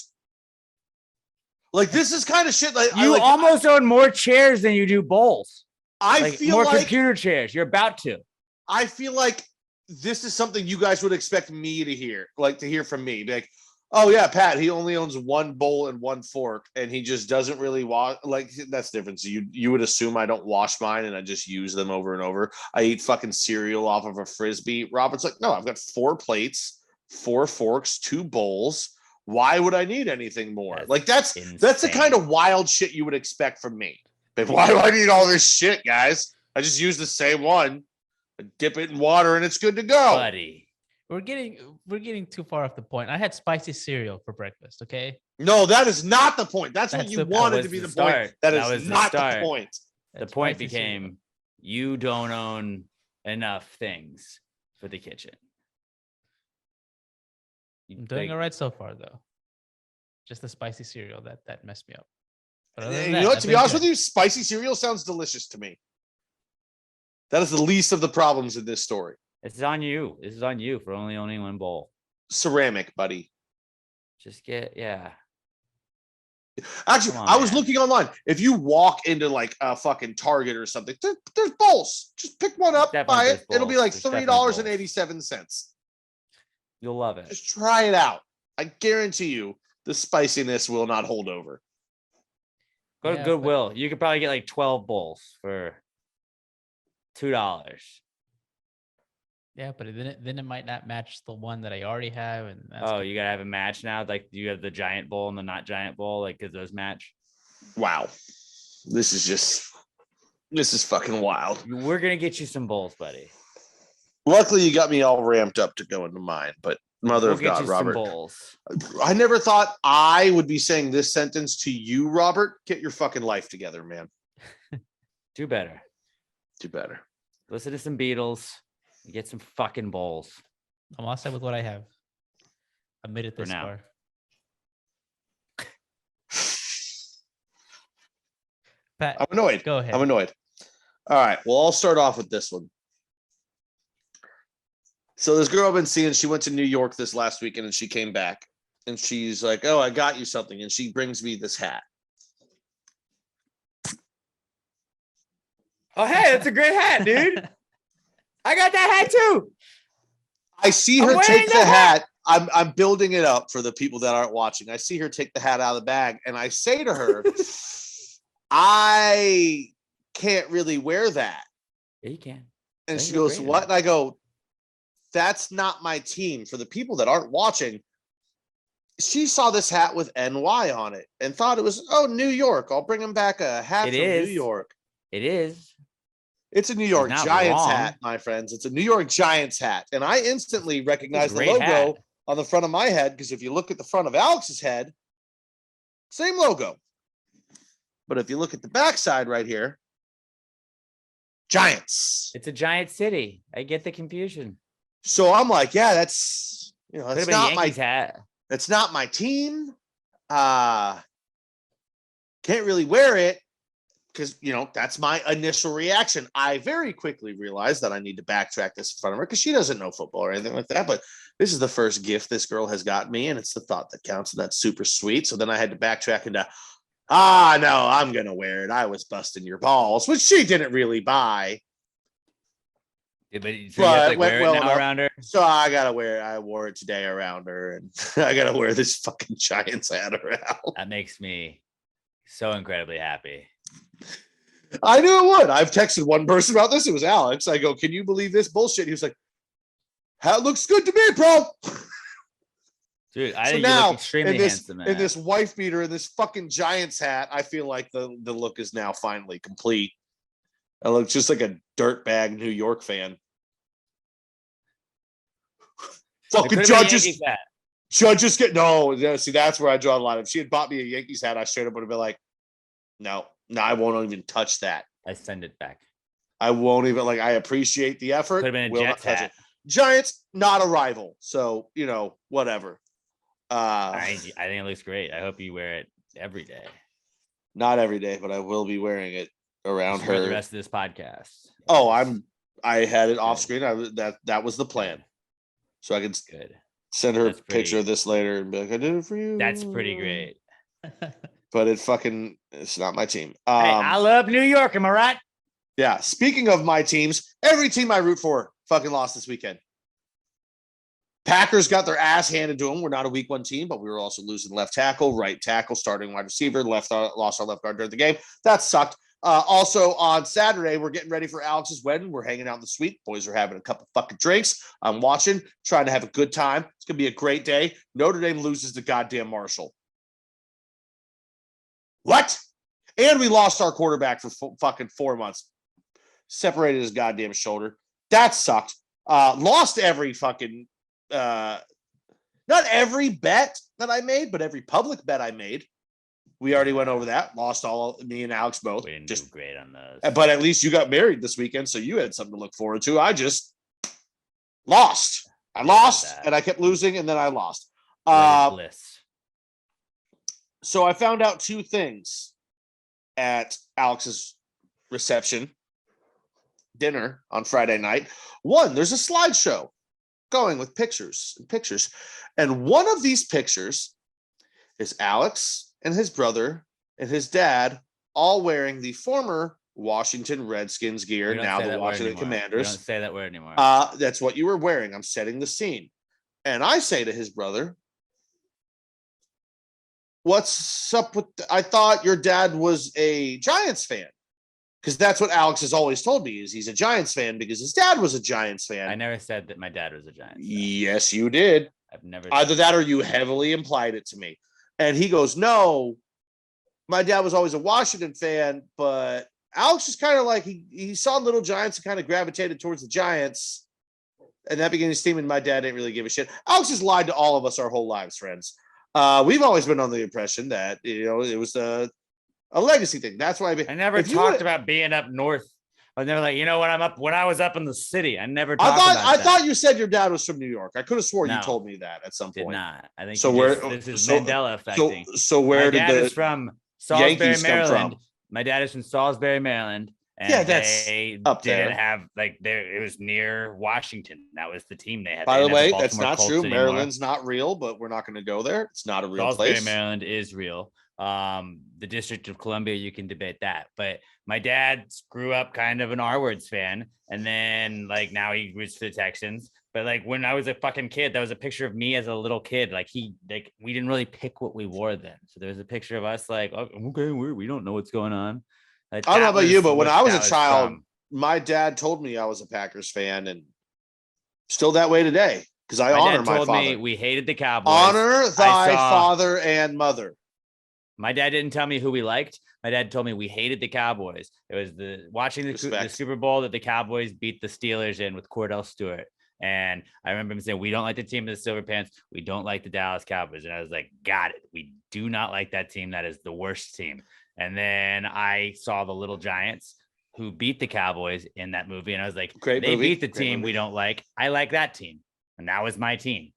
Like, this is kind of shit. Like, sometimes. You almost own more chairs than you do bowls. I Like feel more like computer chairs. You're about to. I feel like this is something you guys would expect me to hear, like to hear from me. Be like, oh yeah, Pat, he only owns 1 bowl and 1 fork, and he just doesn't really wash. Like, that's different. So you would assume I don't wash mine and I just use them over and over. I eat fucking cereal off of a Frisbee. Robert's like, no, I've got 4 plates, 4 forks, 2 bowls. Why would I need anything more? That's Like, that's the insane. kind of wild shit you would expect from me. Like, why do I need all this shit, guys? I just use the same one. I dip it in water and it's good to go. Buddy. We're getting too far off the point. I had spicy cereal for breakfast, okay? No, that is not the point. That's what That's you the- that wanted was to be the the point. start. That That was is the not the start. point. The Had point spicy cereal. became you don't own enough things for the kitchen. I'm doing all right so far though. Just the spicy cereal that messed me up. But other than You that, know what? I've To be been honest good. with you, spicy cereal sounds delicious to me. That is the least of the problems in this story. This is on you. This is on you for only owning 1 bowl. Ceramic, buddy. Just yeah. Actually, Come on, I was man. looking online. If you walk into like a fucking Target or something, there's bowls. Just pick one up, Definitely buy there's it. It'll be bowls. like There's definitely $3.87. You'll love it. Just try it out. I guarantee you the spiciness will not hold over. Go to Yeah, but- Goodwill. You could probably get like 12 bowls for $2. Yeah, but then it might not match the one that I already have, and that's Oh, you gotta have a match now. Like you have the giant bowl and the not giant bowl. Like, cause those match. Wow. This is fucking wild. We're gonna get you some bowls, buddy. Luckily, you got me all ramped up to go into mine, but mother We'll of get God, you Robert. some bowls. I never thought I would be saying this sentence to you, Robert. Get your fucking life together, man. Do better. Do better. Listen to some Beatles. And get some fucking bowls. I'm all set with what I have. I made it For this now. far. Pat, I'm annoyed. go ahead. I'm annoyed. All right. Well, I'll start off with this one. So this girl I've been seeing, she went to New York this last weekend and she came back and she's like, "Oh, I got you something." And she brings me this hat. Oh, hey, that's a great hat, dude. I got that hat too. I see I'm her wearing take the the hat. I'm building it up for the people that aren't watching. I see her take the hat out of the bag and I say to her, I can't really wear that. Yeah, you can. And I she think you're goes, great in "What?" it. And I go, "That's not my team." For the people that aren't watching, she saw this hat with NY on it and thought it was, "Oh, New York. I'll bring him back a hat It from New is. York." It is. It's a New York not Giants wrong. hat, my friends. It's a New York Giants hat. And I instantly recognized the great logo hat. on the front of my head because if you look at the front of Alex's head, same logo. But if you look at the backside right here, Giants. It's a giant city. I get the confusion. So I'm like, yeah, that's Could that's have been a not my Yankees hat. that's not my team. Can't really wear it because that's my initial reaction. I very quickly realized that I need to backtrack this in front of her because she doesn't know football or anything like that. But this is the first gift this girl has got me, and it's the thought that counts, and that's super sweet. So then I had to backtrack into, no, I'm gonna wear it. I was busting your balls, which she didn't really buy. Yeah, but so you But have to like, went wear well it now enough. around her. So I gotta wear it. I wore it today around her, and I gotta wear this fucking Giants hat around. That makes me so incredibly happy. I knew it would. I've texted one person about this. It was Alex. I go, "Can you believe this bullshit?" He was like, "Hat looks good to me, bro." Dude, I So think you now, look extremely handsome in this wife beater, in this fucking Giants hat, I feel like the look is now finally complete. I look just like a dirtbag New York fan. Fucking judges get see, that's where I draw the line. If she had bought me a Yankees hat, I straight up would have been like, no, I won't even touch that. I send it back. I won't even I appreciate the effort. Could have been a will not Jets touch hat. it. Giants, not a rival. So, whatever. I think it looks great. I hope you wear it every day. Not every day, but I will be wearing it around For the her. rest of this podcast. Oh, I had it off Good. screen. That was the plan. So I can Good. send her That's a picture pretty- of this later and be like, "I did it for you." That's pretty great. But it's not my team. Hey, I love New York. Am I right? Yeah. Speaking of my teams, every team I root for fucking lost this weekend. Packers got their ass handed to them. We're not a week one team, but we were also losing left tackle, right tackle, starting wide receiver, lost our left guard during the game. That sucked. Also on Saturday, we're getting ready for Alex's wedding. We're hanging out in the suite. Boys are having a couple fucking drinks. I'm watching, trying to have a good time. It's going to be a great day. Notre Dame loses to goddamn Marshall. What? And we lost our quarterback for fucking 4 months. Separated his goddamn shoulder. That sucked. Lost every fucking, not every bet that I made, but every public bet I made. We already went over that. Lost all, me and Alex both. We didn't Just, do great on those. but at least you got married this weekend, so you had something to look forward to. I just lost. I lost, and I kept losing, and then I lost. Bliss. So I found out two things at Alex's reception dinner on Friday night. One, there's a slideshow going with pictures. And one of these pictures is Alex and his brother and his dad all wearing the former Washington Redskins gear, We don't now say the that word Washington anymore. We Commanders. don't say that word anymore. That's what you were wearing. I'm setting the scene. And I say to his brother, what's up with? I thought your dad was a Giants fan. Because that's what Alex has always told me is he's a Giants fan because his dad was a Giants fan. I never said that my dad was a Giants fan. Yes, you did. I've never Either that or you heavily implied it to me. And he goes, no, my dad was always a Washington fan, but Alex is kind of like he saw Little Giants and kind of gravitated towards the Giants. And that became his team, and my dad didn't really give a shit. Alex has lied to all of us our whole lives, friends. We've always been on the impression that, it was a legacy thing. That's why I never talked about being up north. I was never like, when I was up in the city, I never talked about that. I thought you said your dad was from New York. I could have swore you told me that at some point. Did not. I think so. This is Mandela affecting. So where my did dad is from Salisbury, Yankees Maryland. come from? My dad is from Salisbury, Maryland. And Yeah, that's they up didn't there. have it was near Washington. That was the team they had. By They the didn't have way, the that's Baltimore not Colts true. anymore. Maryland's not real, but we're not going to go there. It's not a real Salisbury, place. Maryland is real. The District of Columbia, you can debate that. But my dad grew up kind of an R-Words fan. And then now he roots for the Texans. But when I was a fucking kid, that was a picture of me as a little kid. We didn't really pick what we wore then. So there was a picture of us okay, we don't know what's going on. I don't know about you, but when I was a child, from. my dad told me I was a Packers fan, and still that way today because I honor my father. Me we hated the Cowboys. Honor thy father and mother. My dad didn't tell me who we liked. My dad told me we hated the Cowboys. It was watching the Super Bowl that the Cowboys beat the Steelers in with Cordell Stewart. And I remember him saying, we don't like the team of the Silver Pants. We don't like the Dallas Cowboys. And I was like, got it. We do not like that team. That is the worst team. And then I saw the Little Giants who beat the Cowboys in that movie. And I was like, they beat the team we don't like. I like that team. And that was my team.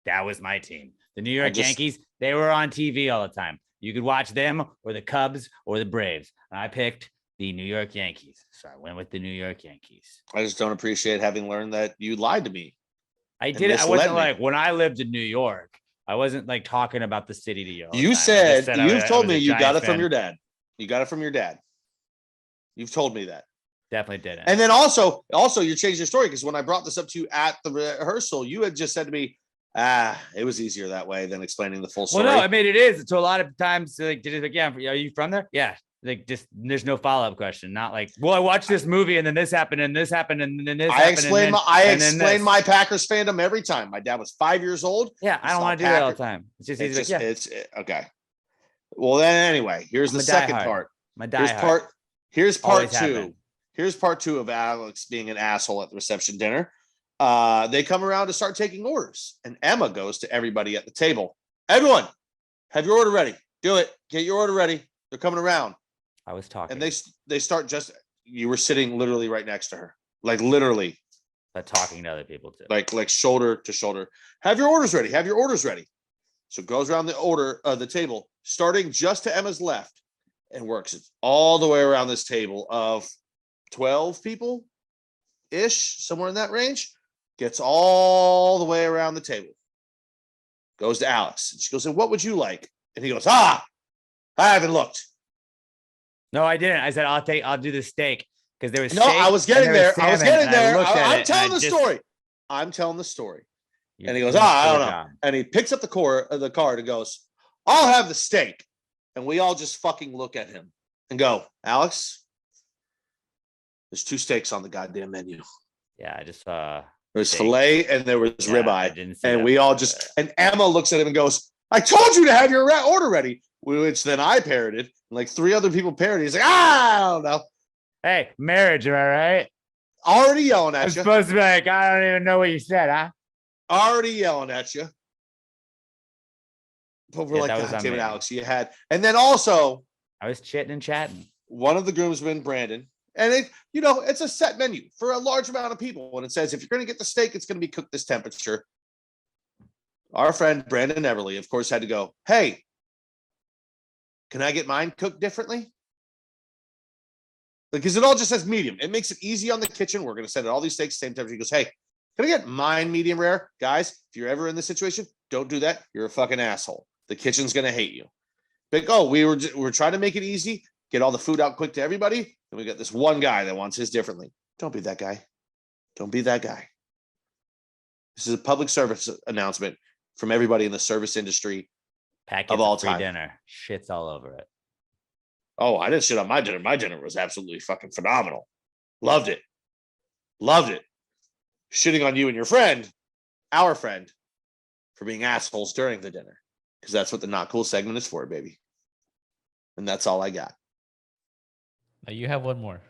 The New York Yankees, they were on TV all the time. You could watch them or the Cubs or the Braves. And I picked the New York Yankees. So I went with the New York Yankees. I just don't appreciate having learned that you lied to me. I did. I wasn't when I lived in New York, I wasn't talking about the city to you. You said you've told me you got it from your dad. You got it from your dad. You've told me that. Definitely didn't. And then also you changed your story because when I brought this up to you at the rehearsal, you had just said to me, it was easier that way than explaining the full story. Well, no, I mean, it is. So a lot of times, are you from there? Yeah. There's no follow-up question. Not I watched this movie and then this happened and this happened and then this happened. I explain my Packers fandom every time. My dad was 5 years old. Yeah, I don't want to do that all the time. It's just easy. It's okay. Well, then anyway, here's the second part. Here's part two. Here's part two of Alex being an asshole at the reception dinner. They come around to start taking orders, and Emma goes to everybody at the table. Everyone, have your order ready. Do it. Get your order ready. They're coming around. I was talking. And they start you were sitting literally right next to her. Literally. But talking to other people too. Like shoulder to shoulder. Have your orders ready. Have your orders ready. So goes around the table, starting just to Emma's left, and works it all the way around this table of 12 people ish, somewhere in that range. Gets all the way around the table. Goes to Alex. And she goes, and what would you like? And he goes, I haven't looked. No, I didn't. I said, I'll do the steak. Because there was no, I was getting there. I'm telling the story. I'm telling the story. And he goes, I don't know. And he picks up the card and goes, I'll have the steak. And we all just fucking look at him and go, Alex, there's 2 steaks on the goddamn menu. Yeah, I just saw. There was filet and there was ribeye. And we all and Emma looks at him and goes, I told you to have your order ready. Which then I parroted. And 3 other people parroted. He's like, I don't know. Hey, marriage, am I right? Already yelling at you. Supposed to be I don't even know what you said, huh? Already yelling at you. But we're God damn it, Alex, you had. And then also, I was chitting and chatting. One of the groomsmen, Brandon, and it's a set menu for a large amount of people. And it says, if you're going to get the steak, it's going to be cooked this temperature. Our friend, Brandon Everly, of course, had to go, hey, can I get mine cooked differently? Because it all just says medium. It makes it easy on the kitchen. We're going to send all these steaks same temperature. He goes, hey, can I get mine medium rare? Guys, if you're ever in this situation, don't do that. You're a fucking asshole. The kitchen's going to hate you. We're trying to make it easy, get all the food out quick to everybody. And we got this one guy that wants his differently. Don't be that guy. Don't be that guy. This is a public service announcement from everybody in the service industry. Packets of all free time. dinner. Shit's all over it. Oh, I didn't shit on my dinner. My dinner was absolutely fucking phenomenal. Loved it. Loved it. Shitting on you and your friend, our friend, for being assholes during the dinner. Because that's what the not cool segment is for, baby. And that's all I got. Now you have one more.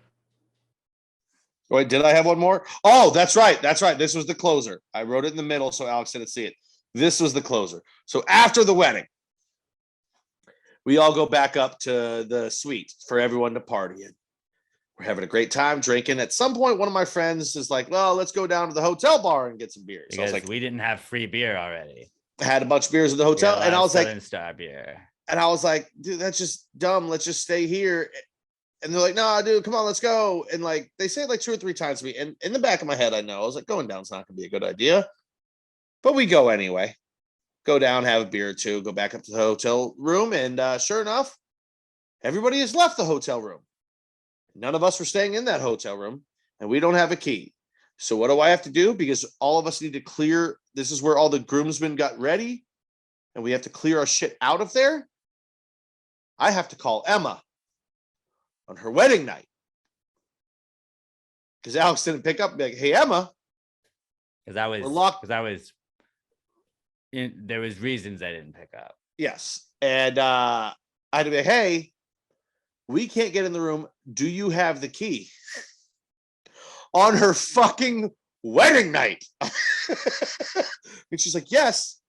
Wait, did I have one more? Oh, that's right. That's right. This was the closer. I wrote it in the middle so Alex didn't see it. This was the closer. So after the wedding, we all go back up to the suite for everyone to party in. We're having a great time drinking. At some point, one of my friends is like, well, let's go down to the hotel bar and get some beers. So I Because was like, we didn't have free beer already. I had a bunch of beers at the hotel. And I was like, Southern Star beer. and I was like, dude, that's just dumb. Let's just stay here. And they're like, no, dude, come on, let's go. And like, they say it like 2 or 3 times to me. And in the back of my head, I know, I was like, going down's not going to be a good idea. But we go anyway. Go down, have a beer or two, go back up to the hotel room. And sure enough, everybody has left the hotel room. None of us were staying in that hotel room, and we don't have a key. So what do I have to do? Because all of us need to clear. This is where all the groomsmen got ready, and we have to clear our shit out of there. I have to call Emma on her wedding night because Alex didn't pick up. Like, hey, Emma, Because I was we're locked. There was reasons I didn't pick up. Yes, and I had to be like, hey, we can't get in the room. Do you have the key? On her fucking wedding night. And she's like, yes.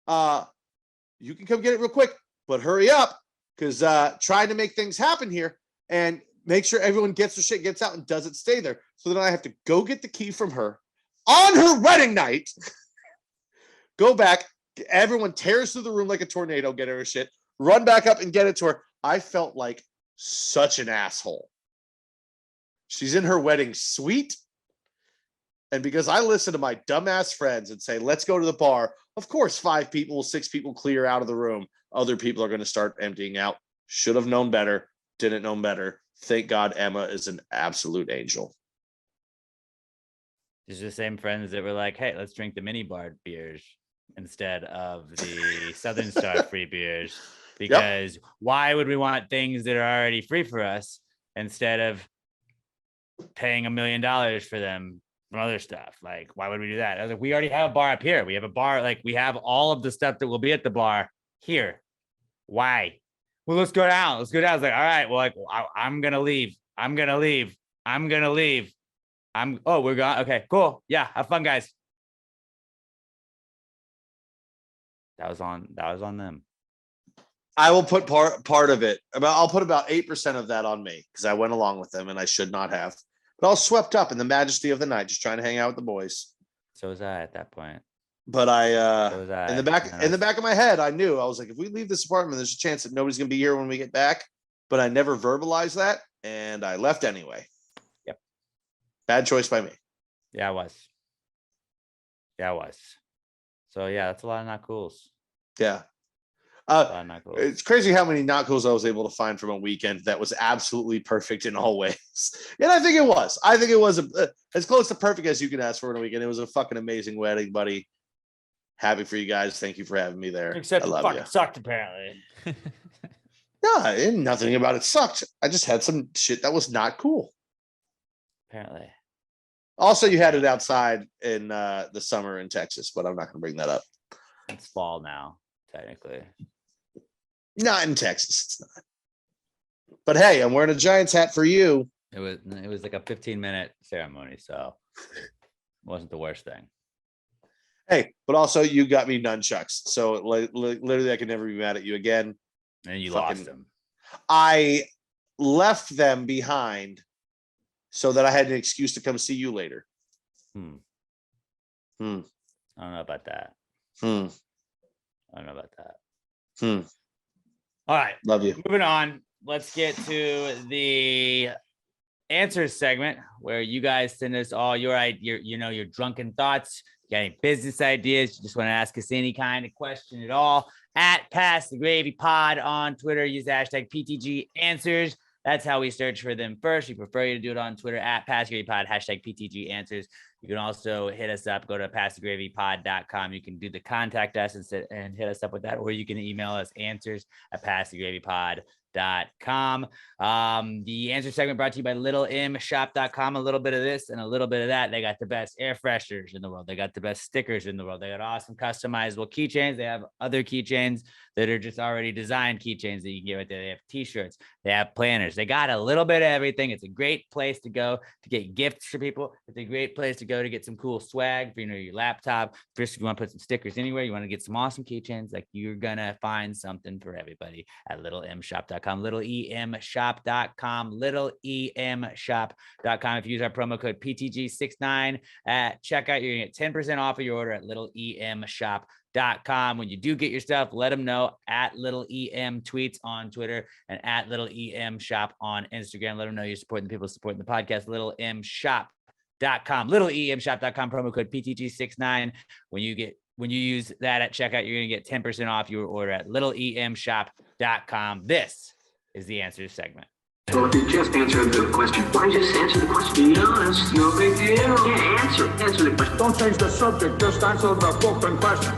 You can come get it real quick, but hurry up. Because trying to make things happen here and make sure everyone gets their shit, gets out, and doesn't stay there. So then I have to go get the key from her on her wedding night, go back, everyone tears through the room like a tornado, get her shit, run back up and get it to her. I felt like such an asshole. She's in her wedding suite. And because I listen to my dumbass friends and say, let's go to the bar, of course, 5 people, 6 people clear out of the room. Other people are going to start emptying out. Should have known better. Didn't know better. Thank God Emma is an absolute angel. These are the same friends that were like, hey, let's drink the mini bar beers instead of the Southern Star free beers. Because why would we want things that are already free for us instead of paying $1 million for them from other stuff? Like, why would we do that? I was like, we already have a bar up here. We have a bar, like we have all of the stuff that will be at the bar here. Why? Well, let's go down. Let's go down. I was like, all right, well, like I'm gonna leave. We're gone. Okay, cool. Yeah, have fun, guys. That was on them. I will put part of it. I'll put about 8% of that on me because I went along with them and I should not have. But I was swept up in the majesty of the night, just trying to hang out with the boys. So was I at that point. But So was I. in the back of my head, I knew, I was like, if we leave this apartment, there's a chance that nobody's gonna be here when we get back. But I never verbalized that, and I left anyway. Yep. Bad choice by me. Yeah, I was. So yeah, that's a lot of not cools. Yeah. A lot of not cools. It's crazy how many not cools I was able to find from a weekend that was absolutely perfect in all ways. And I think it was. As close to perfect as you can ask for in a weekend. It was a fucking amazing wedding, buddy. Happy for you guys. Thank you for having me there. Except I it love fucking you. sucked, apparently. No, nothing about it sucked. I just had some shit that was not cool. Apparently. Also, you had it outside in the summer in Texas, but I'm not going to bring that up. It's fall now, technically. Not in Texas, it's not. But hey, I'm wearing a Giants hat for you. It was like a 15-minute ceremony, so it wasn't the worst thing. Hey, but also you got me nunchucks, so literally I can never be mad at you again. And you Fucking- lost them. I left them behind so that I had an excuse to come see you later. I don't know about that. Hmm. I don't know about that. Hmm. All right. Love you. Moving on. Let's get to the answers segment where you guys send us all your drunken thoughts. You got any business ideas? You just want to ask us any kind of question at all? At Pass the Gravy Pod on Twitter. Use the hashtag PTG Answers. That's how we search for them first. We prefer you to do it on Twitter at PassGravyPod, hashtag PTG Answers. You can also hit us up, go to passthegravypod.com. You can do the contact us and hit us up with that, or you can email us answers@passthegravypod.com. The answer segment brought to you by littlemshop.com. A little bit of this and a little bit of that. They got the best air fresheners in the world. They got the best stickers in the world. They got awesome customizable keychains. They have other keychains that are just already designed keychains that you can get right there. They have t-shirts. They have planners. They got a little bit of everything. It's a great place to go to get gifts for people. It's a great place to go to get some cool swag for, your laptop. First, if you want to put some stickers anywhere, you want to get some awesome keychains, like you're going to find something for everybody at littlemshop.com, littlemshop.com, littlemshop.com. If you use our promo code PTG69 at checkout, you're going to get 10% off of your order at littlemshop.com. When you do get your stuff, let them know at Little EM Tweets on Twitter and at Little EM Shop on Instagram. Let them know you're supporting the people supporting the podcast. littlemshop.com, littlemshop.com, promo code PTG69. When you use that at checkout, you're going to get 10% off your order at littlemshop.com. This is the answer segment. So if you just answered the question, why just answer the question? Be honest, no big deal. Yeah, answer the question. Don't change the subject, just answer the fucking question.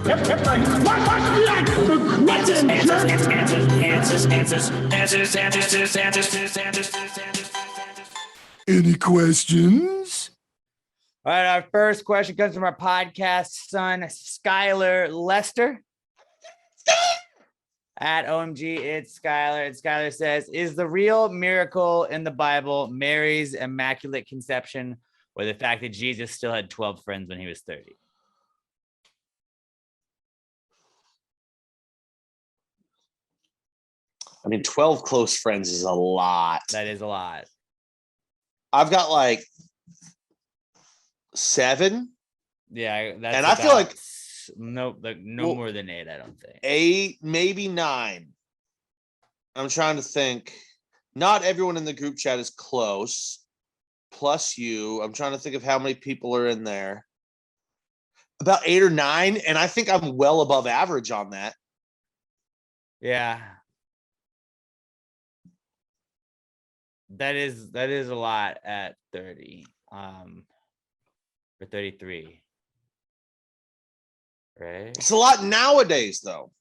Any questions? All right, our first question comes from our podcast son, Skylar Lester. At OMG, it's Skylar. And Skylar says, is the real miracle in the Bible Mary's immaculate conception, or the fact that Jesus still had 12 friends when he was 30? I mean, 12 close friends is a lot. That is a lot. I've got like 7. Yeah, that's and I feel like no more than 8. I don't think 8, maybe 9. I'm trying to think. Not everyone in the group chat is close. Plus you. I'm trying to think of how many people are in there. About 8 or 9, and I think I'm well above average on that. Yeah. That is a lot at 30. Or 33. Right? It's a lot nowadays, though.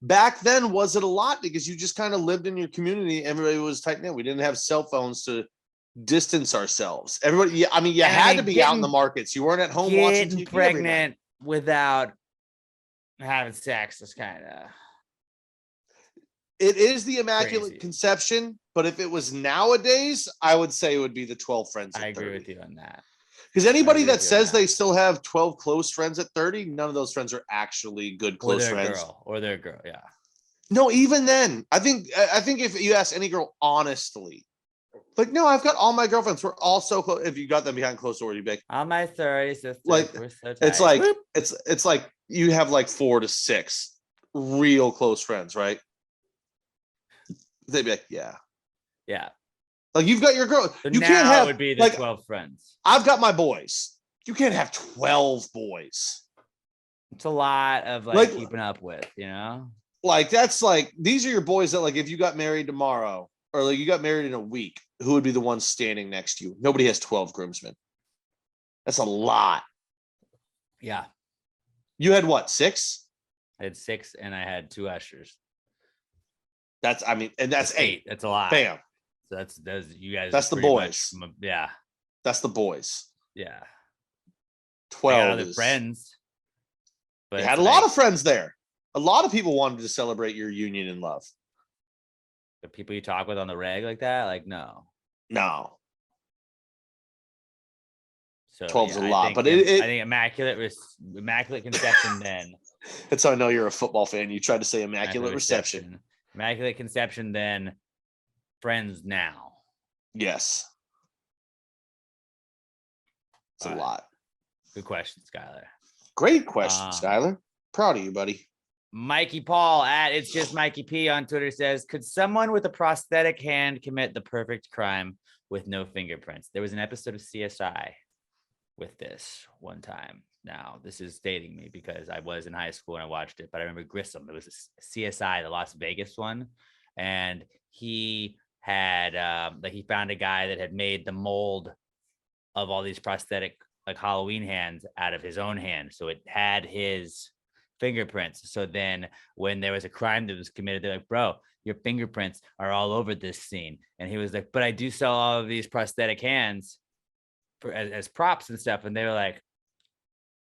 Back then, was it a lot? Because you just kind of lived in your community. Everybody was tight knit. We didn't have cell phones to distance ourselves. Everybody, yeah, I mean, you had to be out in the markets. You weren't at home watching TV pregnant without having sex is kind of. It is the Immaculate Crazy. Conception, but if it was nowadays, I would say it would be the 12 friends. I agree with you on that. Because anybody that says they still have 12 close friends at 30, none of those friends are actually good close friends. Or their girl, yeah. No, even then, I think if you ask any girl honestly, like, no, I've got all my girlfriends. We're all so close. If you got them behind closed doors, you'd be like, on my 30s, sister, like, we're so tight. it's like it's like you have like 4 to 6 real close friends, right? They'd be like, yeah. Like, you've got your girl. So you now can't have it would be the like 12 friends. I've got my boys. You can't have 12 boys. It's a lot of like keeping up with, you know? Like, that's like, these are your boys that, like, if you got married tomorrow or like you got married in a week, who would be the one standing next to you? Nobody has 12 groomsmen. That's a lot. Yeah. You had what, 6? I had 6 and I had 2 ushers. That's 8. That's a lot. Bam. So that's you guys. That's the boys. Yeah. That's the boys. Yeah. 12 other friends. But you had a lot of friends there. A lot of people wanted to celebrate your union in love. The people you talk with on the reg like that, like no. So 12's yeah, a lot, but I think immaculate conception. Then that's how I know you're a football fan. You tried to say immaculate reception. Immaculate conception. Then friends now. Yes, it's a lot. Good question, Skylar. Great question, Skylar. Proud of you, buddy. Mikey Paul at It's Just Mikey P on Twitter says, could someone with a prosthetic hand commit the perfect crime with no fingerprints? There was an episode of CSI with this one time. Now, this is dating me because I was in high school and I watched it, but I remember Grissom. It was a CSI, the Las Vegas one. And he had like he found a guy that had made the mold of all these prosthetic like Halloween hands out of his own hand. So it had his fingerprints. So then when there was a crime that was committed, they're like, bro, your fingerprints are all over this scene. And he was like, but I do sell all of these prosthetic hands for as props and stuff. And they were like,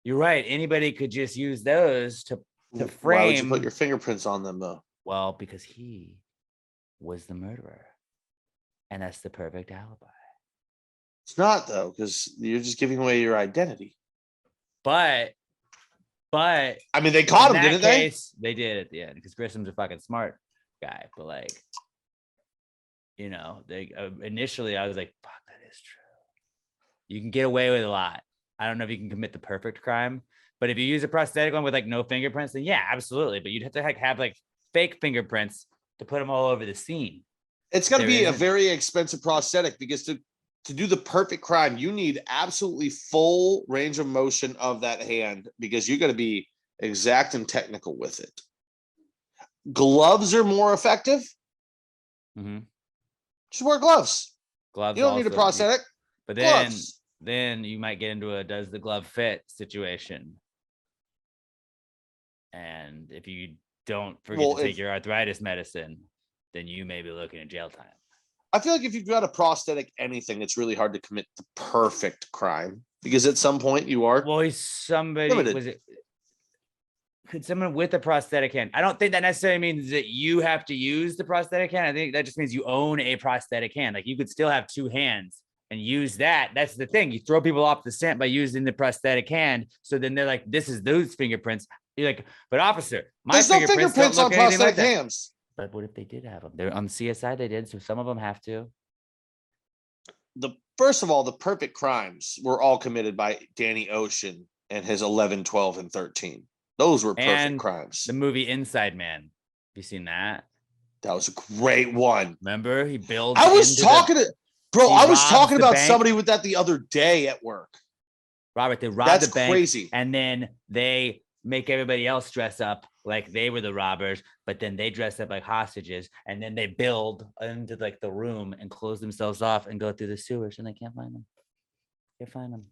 you're right. Anybody could just use those to frame. Why would you put your fingerprints on them though? Well, because he was the murderer. And that's the perfect alibi. It's not though, because you're just giving away your identity. But I mean, they caught him, didn't they? They did at the end because Grissom's a fucking smart guy. But like, you know, they initially I was like, fuck, that is true. You can get away with a lot. I don't know if you can commit the perfect crime, but if you use a prosthetic one with like no fingerprints, then yeah, absolutely. But you'd have to have like fake fingerprints to put them all over the scene. It's going to be a very expensive prosthetic because to do the perfect crime, you need absolutely full range of motion of that hand because you got to be exact and technical with it. Gloves are more effective. Mm-hmm. Just wear gloves. Gloves. You don't need a prosthetic. But gloves. then you might get into a does the glove fit situation. And if you don't forget to take your arthritis medicine, then you may be looking at jail time. I feel like if you've got a prosthetic anything, it's really hard to commit the perfect crime because at some point you are. Well, somebody limited. Could someone with a prosthetic hand? I don't think that necessarily means that you have to use the prosthetic hand. I think that just means you own a prosthetic hand. Like you could still have two hands and use that. That's the thing. You throw people off the scent by using the prosthetic hand. So then they're like, this is those fingerprints. You're like, but officer, there's no fingerprints on prosthetic hands. But what if they did have them? They're on the CSI. They did. So some of them have to. First of all, the perfect crimes were all committed by Danny Ocean and his 11, 12, and 13. Those were perfect crimes. The movie Inside Man. Have you seen that? That was a great one. Remember, he builds. I was talking about somebody with that the other day at work. Robert, they robbed the bank. That's crazy. And then they make everybody else dress up like they were the robbers, but then they dress up like hostages, and then they build into like the room and close themselves off and go through the sewers, and they can't find them. Can't find them.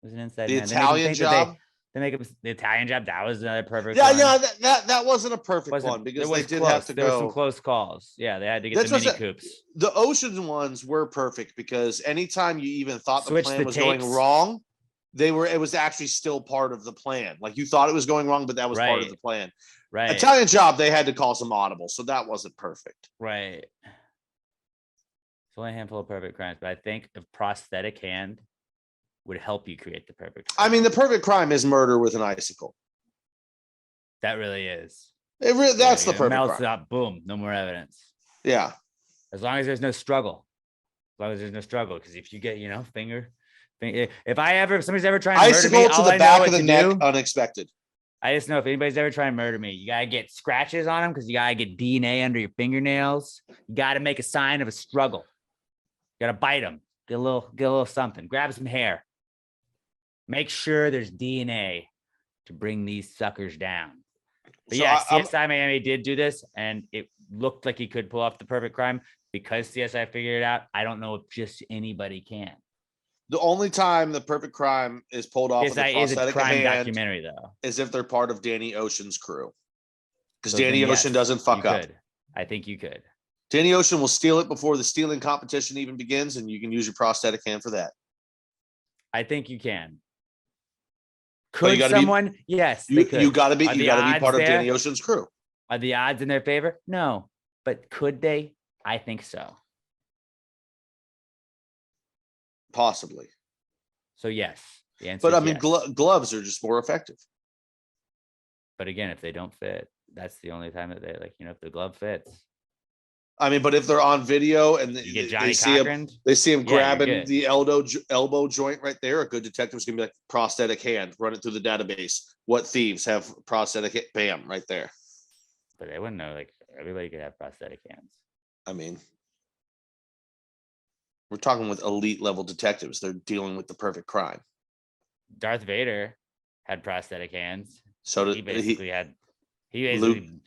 It was an Inside Man. Italian Job. They make it the Italian Job. That was another perfect. Yeah, yeah, that wasn't a perfect one because they did have to go. There were some close calls. Yeah, they had to get the Mini Coopes. The Ocean ones were perfect because anytime you even thought the plan was going wrong, it was actually still part of the plan. Like you thought it was going wrong, but that was part of the plan. Right. Italian Job, they had to call some audible, so that wasn't perfect. Right. It's only a handful of perfect crimes, but I think a prosthetic hand would help you create the perfect crime. I mean, the perfect crime is murder with an icicle. That really is. That's the perfect melts crime. up, boom, no more evidence. Yeah. As long as there's no struggle. Because if you get, finger. If somebody's ever trying to murder me, icicle to the back of the neck, unexpected. I just know if anybody's ever trying to murder me, you gotta get scratches on them because you gotta get DNA under your fingernails. You gotta make a sign of a struggle. You gotta bite them. Get a little something. Grab some hair. Make sure there's DNA to bring these suckers down. But CSI Miami did do this, and it looked like he could pull off the perfect crime because CSI figured it out. I don't know if just anybody can. The only time the perfect crime is pulled off with a prosthetic crime hand documentary, though, is if they're part of Danny Ocean's crew. Because Danny Ocean doesn't fuck up. I think you could. Danny Ocean will steal it before the stealing competition even begins, and you can use your prosthetic hand for that. I think you can. Could someone? Yes, you got to be part of Danny Ocean's crew. Are the odds in their favor? No, but could they? I think so. Possibly. So yes, the answer. But I mean, gloves are just more effective. But again, if they don't fit, that's the only time that they if the glove fits. I mean, but if they're on video and you get Johnny Cochran, they see him grabbing the elbow joint right there, a good detective's gonna be like prosthetic hand, run it through the database. What thieves have prosthetic? Bam, right there. But they wouldn't know. Like everybody could have prosthetic hands. I mean, we're talking with elite level detectives. They're dealing with the perfect crime. Darth Vader had prosthetic hands. So did he basically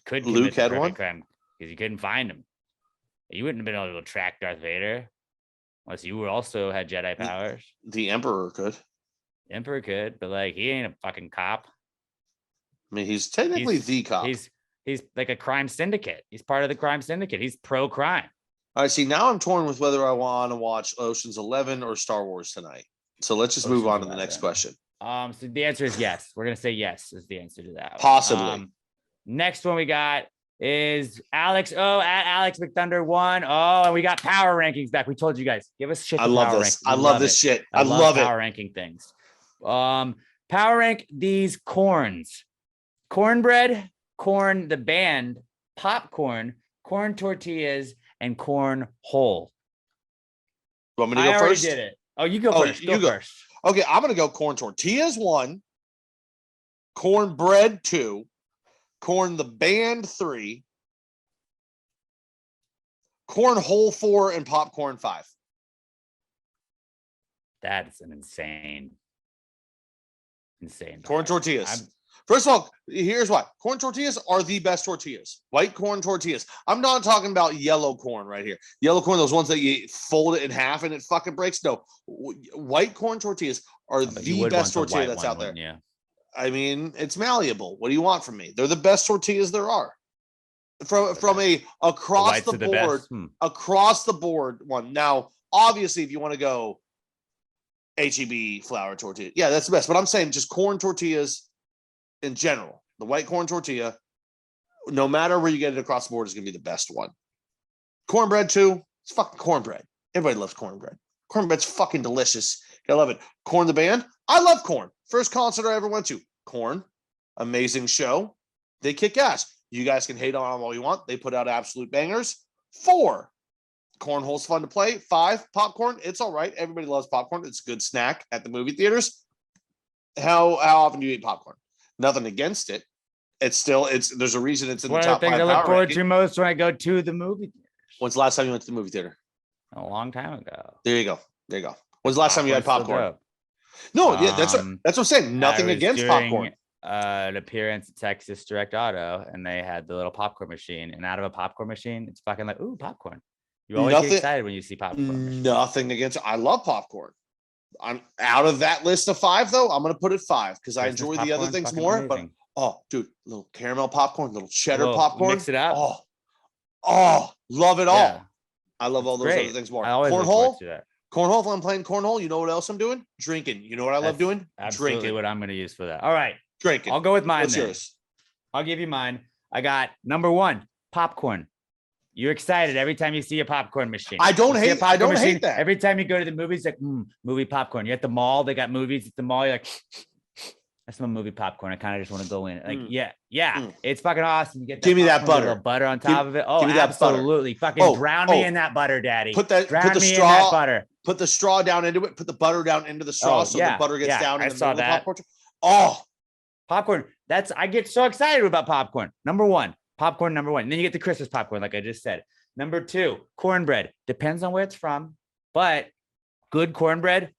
could Luke commit the had perfect one crime because you couldn't find him. You wouldn't have been able to track Darth Vader unless you were also had Jedi powers. The Emperor could. The Emperor could, but like he ain't a fucking cop. I mean, he's technically the cop. He's like a crime syndicate. He's part of the crime syndicate. He's pro-crime. All right, see, now I'm torn with whether I want to watch Ocean's 11 or Star Wars tonight. So let's just move on to the next question. So the answer is yes. We're gonna say yes is the answer to that. Possibly. Next one we got is Alex O at Alex McThunder 1. Oh, and we got power rankings back. We told you guys. Give us shit. I love power this. Rankings. I love this shit. I love it. Power ranking things. Power rank these corns. Cornbread, corn, the band, popcorn, corn tortillas, and corn whole. You want me to go I already first? did it. Oh, you go first. You go first. Okay, I'm gonna go corn tortillas 1, cornbread 2, corn the band 3, corn whole 4, and popcorn 5. That is an insane. Corn tortillas. First of all, here's why. Corn tortillas are the best tortillas. White corn tortillas. I'm not talking about yellow corn right here. Yellow corn, those ones that you fold it in half and it fucking breaks. No, white corn tortillas are the best tortilla that's out there. Yeah. I mean, it's malleable. What do you want from me? They're the best tortillas there are. From a across the board one. Now, obviously, if you want to go HEB flour tortilla, yeah, that's the best. But I'm saying just corn tortillas in general, the white corn tortilla, no matter where you get it across the board, is going to be the best one. Cornbread too. It's fucking cornbread. Everybody loves cornbread. Cornbread's fucking delicious. I love it. Corn the band. I love Corn. First concert I ever went to. Corn. Amazing show. They kick ass. You guys can hate on them all you want. They put out absolute bangers. 4. Cornhole's fun to play. 5. Popcorn. It's all right. Everybody loves popcorn. It's a good snack at the movie theaters. How often do you eat popcorn? Nothing against it. There's a reason it's in the top 5 I power look forward ranking. to most when I go to the movie theater. When's the last time you went to the movie theater? A long time ago. There you go. When's the last time you had Popcorn's popcorn? so No, yeah, that's what I'm saying. Nothing against popcorn. An appearance at Texas Direct Auto, and they had the little popcorn machine, and out of a popcorn machine, it's fucking like, ooh, popcorn. You always get excited when you see popcorn. Nothing against. I love popcorn. I'm out of that list of 5 though. I'm gonna put it 5 because I enjoy the other things more. Amazing. But oh, dude, little caramel popcorn, little cheddar popcorn. Mix it up. Love it all. Yeah. I love all those other things more. I always cornhole. Cornhole. If I'm playing cornhole, you know what else I'm doing? Drinking. You know what I love doing? Absolutely Drinking. What I'm going to use for that. All right. Drinking. I'll go with mine. What's yours? I'll give you mine. I got number 1, popcorn. You're excited every time you see a popcorn machine. I don't hate that. Every time you go to the movies, like movie popcorn. You're at the mall. They got movies at the mall. You're like, that's my movie popcorn. I kind of just want to go in. Like, it's fucking awesome. You get give me that butter. Little butter on top of it. Oh, give me that absolutely. Fucking drown me in that butter, daddy. Put the straw. In that butter. Put the straw down into it. Put the butter down into the straw so the butter gets down in the middle of the popcorn. Popcorn. I get so excited about popcorn. Number 1, popcorn. Number 1. And then you get the Christmas popcorn, like I just said. Number 2, cornbread. Depends on where it's from, but good cornbread.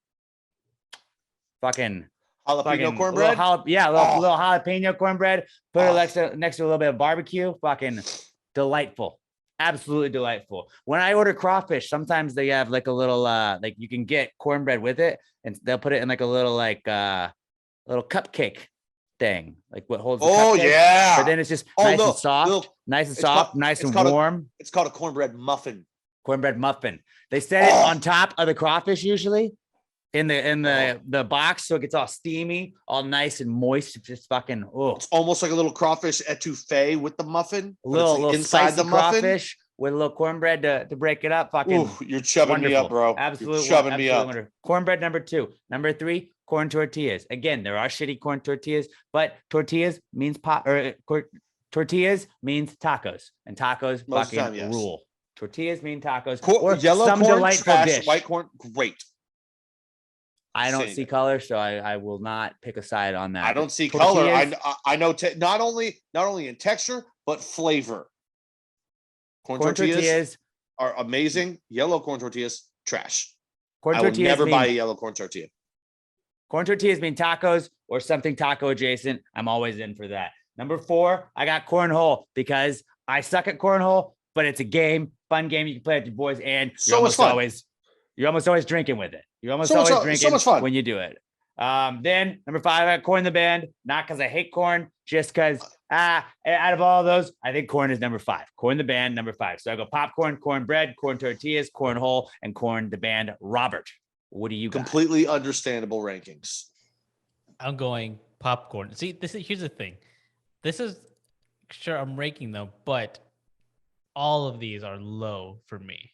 Fucking jalapeno cornbread. Little jalapeno cornbread. Put it next to a little bit of barbecue. Fucking delightful. Absolutely delightful. When I order crawfish, sometimes they have like a little like you can get cornbread with it, and they'll put it in like a little little cupcake thing, like what holds the cupcake. Yeah. But then it's just nice and soft, nice and warm. It's called a cornbread muffin. Cornbread muffin. They set it on top of the crawfish usually in the box, so it gets all steamy, all nice and moist. It's just fucking It's almost like a little crawfish etouffee with the muffin. A little inside the crawfish with a little cornbread to break it up. Fucking you're chubbing me up, bro. Absolutely, chubbing me up. Wonderful. Cornbread number 2. Number 3, corn tortillas. Again, there are shitty corn tortillas, but tortillas means tortillas means tacos, and tacos Most fucking time, yes. rule. Tortillas mean tacos. Or yellow some corn, delightful trash, dish. white corn, great. I don't see color, so I will not pick a side on that. I don't see tortillas, color. I know not only in texture but flavor. Corn tortillas are amazing. Yellow corn tortillas, trash. I would never buy a yellow corn tortilla. Corn tortillas mean tacos or something taco adjacent. I'm always in for that. Number 4, I got cornhole because I suck at cornhole, but it's a game fun game you can play with your boys, and So much fun. You're almost always drinking with it. You're almost So much always fun. drinking So much fun. when you do it. Then number 5, I got corn the band, not because I hate corn, just because out of all those, I think corn is number 5. Corn the band, number 5. So I go popcorn, cornbread, corn tortillas, cornhole, and corn the band. Robert, what do you got? Completely understandable rankings. I'm going popcorn. See, here's the thing. This is sure I'm ranking them, but all of these are low for me.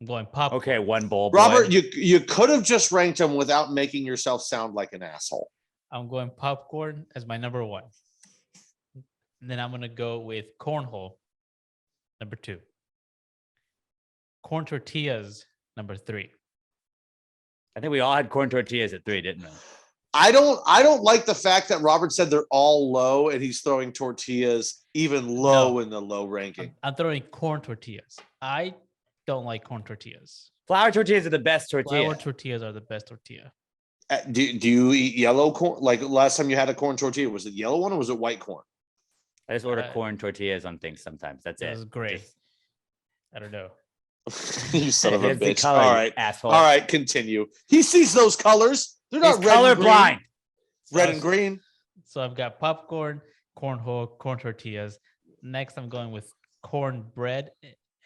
I'm going popcorn. Okay, one bowl. Robert, boy. you could have just ranked them without making yourself sound like an asshole. I'm going popcorn as my number 1. And then I'm going to go with cornhole, number 2. Corn tortillas, number 3. I think we all had corn tortillas at 3, didn't we? I don't like the fact that Robert said they're all low and he's throwing tortillas even low in the low ranking. I'm throwing corn tortillas. I don't like corn tortillas. Flour tortillas are the best tortilla. Flour tortillas are the best tortilla. Do you eat yellow corn? Like last time you had a corn tortilla, was it yellow one or was it white corn? I just order corn tortillas on things sometimes. That's it. It was great. Just- I don't know. You son of a It's the bitch. color, All right. asshole. All right, continue. He sees those colors. They're He's not red and green. colorblind. Red and green. So I've got popcorn, cornhole, corn tortillas. Next, I'm going with cornbread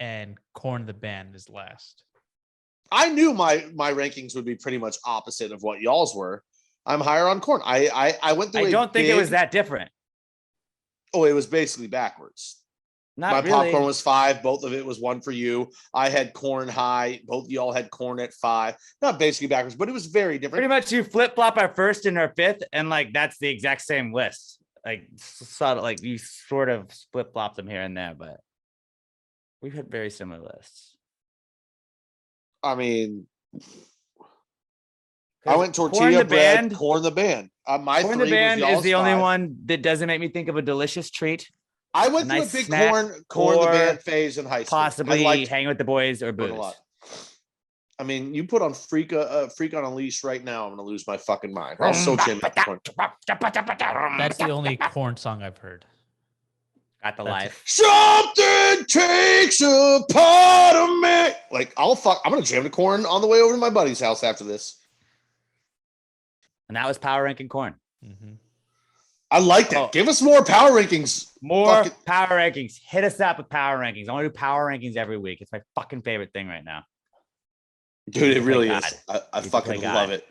and corn the band is last. I knew my rankings would be pretty much opposite of what y'all's were. I'm higher on corn. I went through. I don't think it was that different. Oh, it was basically backwards. Not My really. popcorn was 5. Both of it was 1 for you. I had corn high. Both of y'all had corn at 5. Not basically backwards, but it was very different. Pretty much you flip flop our 1st and our 5th, and like that's the exact same list. Like subtle, like you sort of flip flop them here and there, but we've had very similar lists. I mean, I went Corn tortilla the bread, band- corn the band. My Corn 3 the band was is y'all's the only 5. one that doesn't make me think of a delicious treat. I went a through nice a big snack corn the or band phase in high school. Possibly I liked hanging with the boys or corn a booze. lot. I mean, you put on Freak on a Leash right now, I'm gonna lose my fucking mind. I'll still jam that corn. That's the only corn song I've heard. Got the That's life. Something takes a part of me. Like I'm gonna jam the corn on the way over to my buddy's house after this. And that was power ranking corn. Mm-hmm. I like that. Oh. Give us more power rankings. More Fucking- power rankings. Hit us up with power rankings. I want to do power rankings every week. It's my fucking favorite thing right now. Dude, it really God. is. I He's a fucking play God. love it.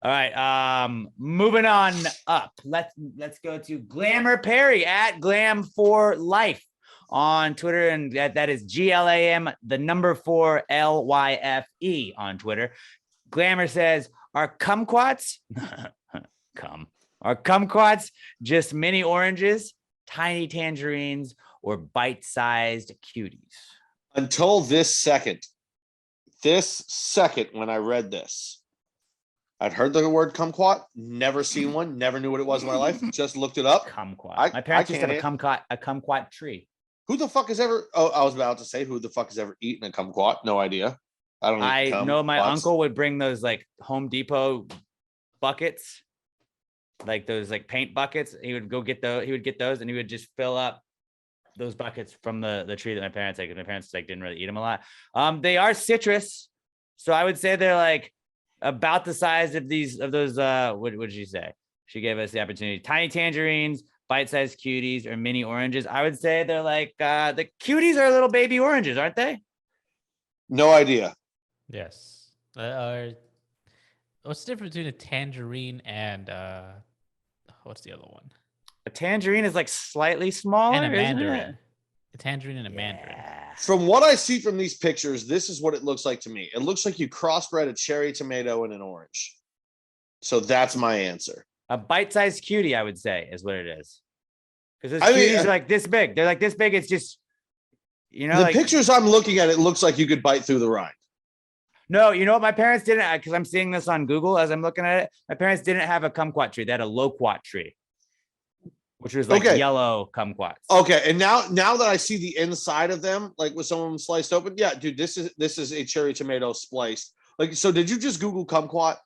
All right. Moving on up. Let's go to Glamour Perry at Glam for Life on Twitter, and that is GLAM, the number 4 LYFE on Twitter. Glamour says, "Are kumquats Are kumquats just mini oranges, tiny tangerines, or bite-sized cuties?" Until this second when I read this, I'd heard the word kumquat, never seen one, never knew what it was in my life, just looked it up. Kumquat. My parents used to have can't a kumquat tree. Who the fuck has ever, I was about to say, who the fuck has ever eaten a kumquat? No idea. I don't I eat know my kumquats. uncle would bring those like Home Depot buckets, like those like paint buckets. He would get those and he would just fill up those buckets from the tree that my parents like. My parents like didn't really eat them a lot. They are citrus, so I would say they're like about the size of those. What did she say? She gave us the opportunity: tiny tangerines, bite-sized cuties, or mini oranges. I would say they're like the cuties are little baby oranges, aren't they? No idea. Yes. What's the difference between a tangerine and what's the other one? A tangerine is like slightly smaller, And a isn't mandarin. it? A tangerine and a mandarin. Yeah. From what I see from these pictures, this is what it looks like to me. It looks like you crossbred a cherry tomato and an orange. So that's my answer. A bite-sized cutie, I would say, is what it is. Because I those mean, cuties are like this big. They're like this big. It's just, you know, The like, pictures I'm looking at, it looks like you could bite through the rind. No, you know what? My parents didn't, because I'm seeing this on Google as I'm looking at it. My parents didn't have a kumquat tree. They had a loquat tree, which was like Okay. yellow kumquats. Okay, and now that I see the inside of them, like with some of them sliced open, yeah, dude, this is a cherry tomato spliced. Like, so did you just Google kumquat?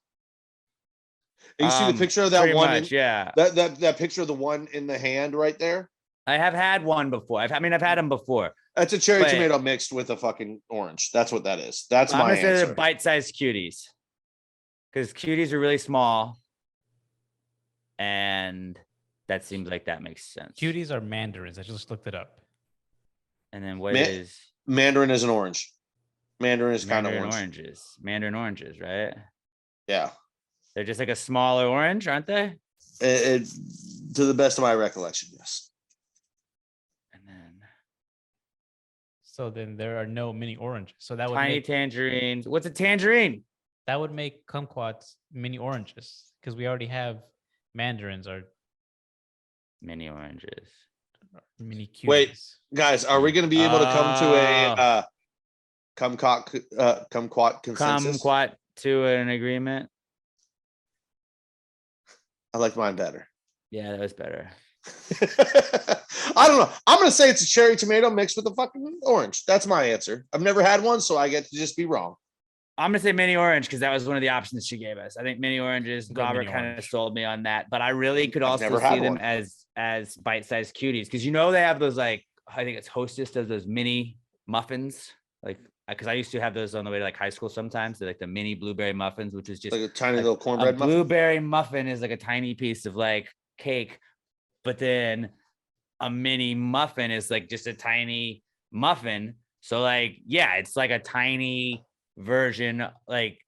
And you see the picture of that Pretty one? much, yeah. That picture of the one in the hand right there. I have had one before. I've had them before. That's a cherry Wait. tomato mixed with a fucking orange. That's what that is. That's I'm my gonna say they're answer. bite-sized cuties because cuties are really small, and that seems like that makes sense. Cuties are mandarins. I just looked it up. And then what Ma- is Mandarin is an orange. Mandarin is kind of mandarin orange. oranges? Mandarin oranges, right? Yeah. They're just like a smaller orange, aren't they? To the best of my recollection, yes. And then So then there are no mini oranges. So that would tiny make tangerines. What's a tangerine? kumquats mini oranges because we already have mandarins or Mini oranges. mini cuties. Wait. Guys, are we going to be able to come to a kumquat consensus? Kumquat to an agreement. I like mine better. Yeah, that was better. I don't know. I'm going to say it's a cherry tomato mixed with a fucking orange. That's my answer. I've never had one, so I get to just be wrong. I'm gonna say mini orange because that was one of the options she gave us. I think mini oranges. Go Robert mini kind of orange. sold me on that, but I really could I've also never see had them one. as bite-sized cuties because they have those like I think it's Hostess does those mini muffins like because I used to have those on the way to like high school sometimes. They're like the mini blueberry muffins, which is just Like a tiny like little cornbread a muffin. blueberry muffin is like a tiny piece of like cake, but then a mini muffin is like just a tiny muffin. So like yeah, it's like a tiny version like.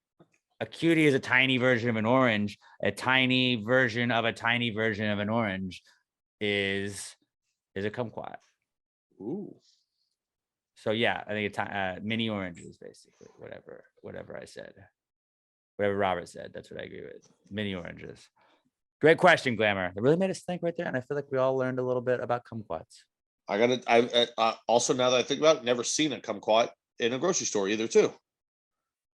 A cutie is a tiny version of an orange. A tiny version of a tiny version of an orange is a kumquat. Ooh. So yeah, I think it's mini oranges basically. Whatever I said, whatever Robert said, that's what I agree with. Mini oranges. Great question, Glamour. It really made us think right there, and I feel like we all learned a little bit about kumquats. I also now that I think about it, never seen a kumquat in a grocery store either too.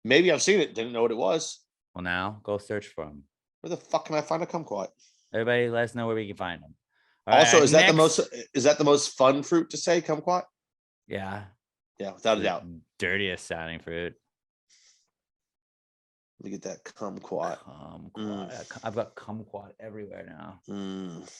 Maybe I've seen it, didn't know what it was. Well, now go search for them. Where the fuck can I find a kumquat? Everybody, let us know where we can find them. Also, is that the most fun fruit to say, kumquat? Yeah. Yeah, without a The doubt. dirtiest sounding fruit. Let me get that kumquat. I've got kumquat everywhere now. Mm.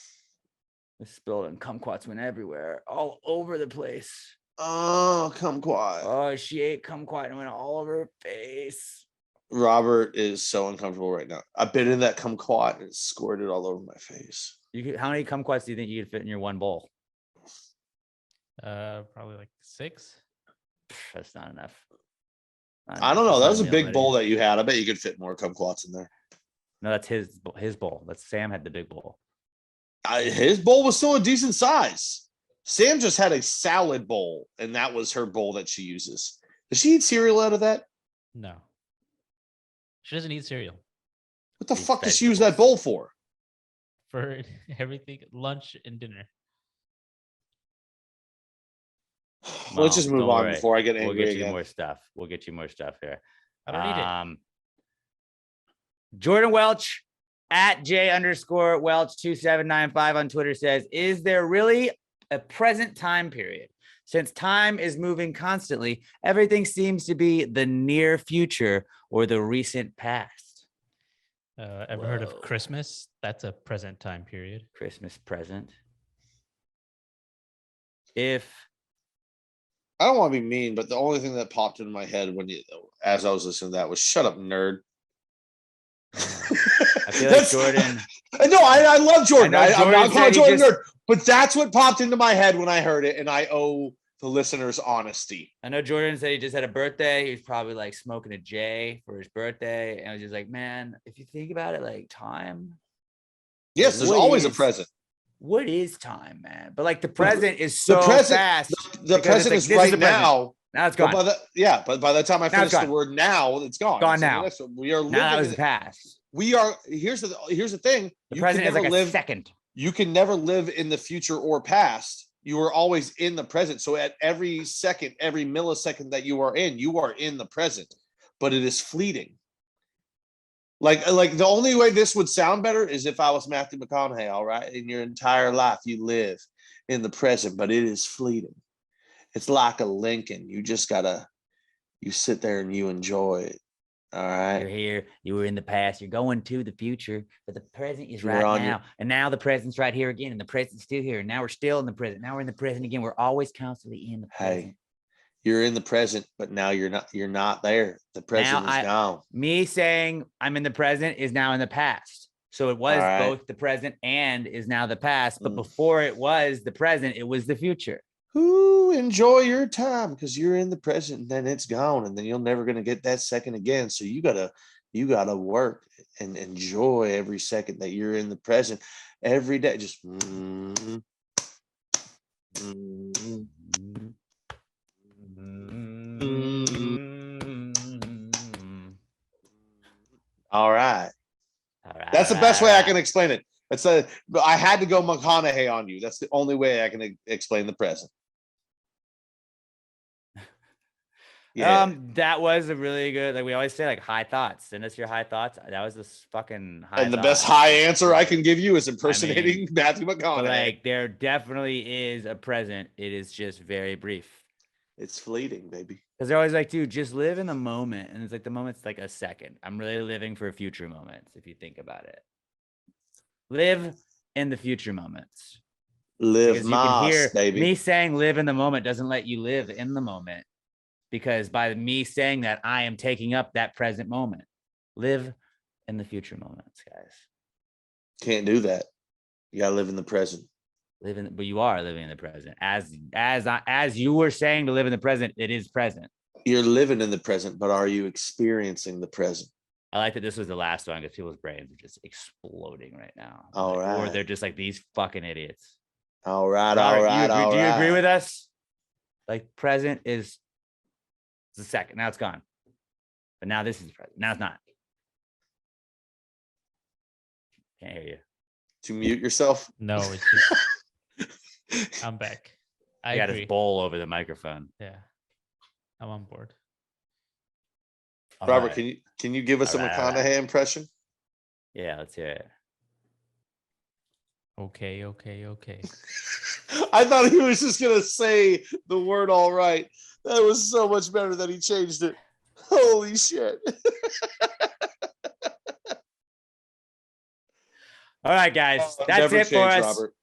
It's spilled and kumquats went everywhere, all over the place. Oh, kumquat. Oh, she ate kumquat and went all over her face. Robert is so uncomfortable right now. I've been in that kumquat and it squirted all over my face. How many kumquats do you think you could fit in your one bowl? Probably like 6. That's not enough. I don't know. That was a big bowl that you had. I bet you could fit more kumquats in there. No, that's his bowl. That's Sam had the big bowl. His bowl was still a decent size. Sam just had a salad bowl, and that was her bowl that she uses. Does she eat cereal out of that? No. She doesn't eat cereal. What the Eats fuck does she use that bowl for? For everything, lunch and dinner. Let's just move don't on worry. before I get angry We'll get you again. more stuff. We'll get you more stuff here. I don't need it. Jordan Welch at J_Welch2795 on Twitter says, is there really a present time period? Since time is moving constantly, everything seems to be the near future or the recent past. Ever heard of Christmas? That's a present time period. Christmas present. If I don't want to be mean, but the only thing that popped in my head as I was listening to that was "Shut up, nerd." I feel like Jordan. No, I love Jordan. I'm not calling Jordan just, nerd, but that's what popped into my head when I heard it, and I owe the listeners honesty. I know Jordan said he just had a birthday. He was probably like smoking a J for his birthday, and I was just like, man, if you think about it, like time. Yes, there's always a present. What is time, man? But like the present is so fast. The present is right now. Now it's gone. But by the time I finish the word now, it's gone. Gone now. We are living. Now that was the past. We are. Here's the thing. The present is like a second. You can never live in the future or past. You are always in the present. So at every second, every millisecond that you are in the present. But it is fleeting. Like the only way this would sound better is if I was Matthew McConaughey. All right, in your entire life, you live in the present, but it is fleeting. It's like a Lincoln. You just you sit there and you enjoy it All You're right. here. You were in the past. You're going to the future, but the present is You're right on now. your- And now the present's right here again, and the present's still here. And now we're still in the present. Now we're in the present again. We're always constantly in the present. Hey, you're in the present, but now you're not there. The present is gone. Me saying I'm in the present is now in the past. So it was All right. both the present and is now the past. But Mm. before it was the present, it was the future. Ooh, enjoy your time because you're in the present and then it's gone and then you're never gonna get that second again. So you gotta work and enjoy every second that you're in the present every day. Just all right. That's the best way I can explain it. But I had to go McConaughey on you. That's the only way I can explain the present. Yeah. That was a really good, like we always say, like high thoughts. Send us your high thoughts. That was this fucking high. And the best high answer I can give you is impersonating Matthew But McConaughey. like there definitely is a present. It is just very brief. It's fleeting, baby. Because they're always like, dude, just live in the moment. And it's like the moment's like a second. I'm really living for future moments, if you think about it. Live in the future moments. Live Because you can hear baby. me saying live in the moment doesn't let you live in the moment. Because by me saying that, I am taking up that present moment. Live in the future moments, guys. Can't do that. You gotta live in the present. But you are living in the present. As you were saying to live in the present, it is present. You're living in the present, but are you experiencing the present? I like that this was the last one because people's brains are just exploding right now. All right. Or they're just like these fucking idiots. All right, Robert, do you agree with us? Like present is the second. Now it's gone. But now this is present. Now it's not. Can't hear you. To mute yourself? No, it's just I'm back. I got agree. his bowl over the microphone. Yeah, I'm on board. All Robert, right. can you give us All a right, all McConaughey impression? Yeah, let's hear it. Okay. I thought he was just gonna say the word all right. That was so much better that he changed it. Holy shit. All right, guys. That's Never it for change, us. Robert.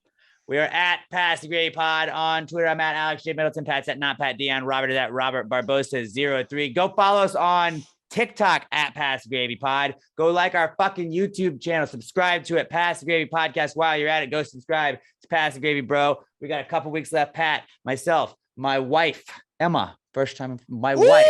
We are at Pass the Gray Pod on Twitter. I'm at Alex J. Middleton. Pat's at not Pat Dion. Robert is at Robert Barbosa03. Go follow us on TikTok at Pass the Gravy Pod. Go like our fucking YouTube channel. Subscribe to it. Pass the Gravy Podcast. While you're at it, go subscribe to Pass the Gravy, bro. We got a couple weeks left. Pat, myself, my wife, Emma. First time my wife.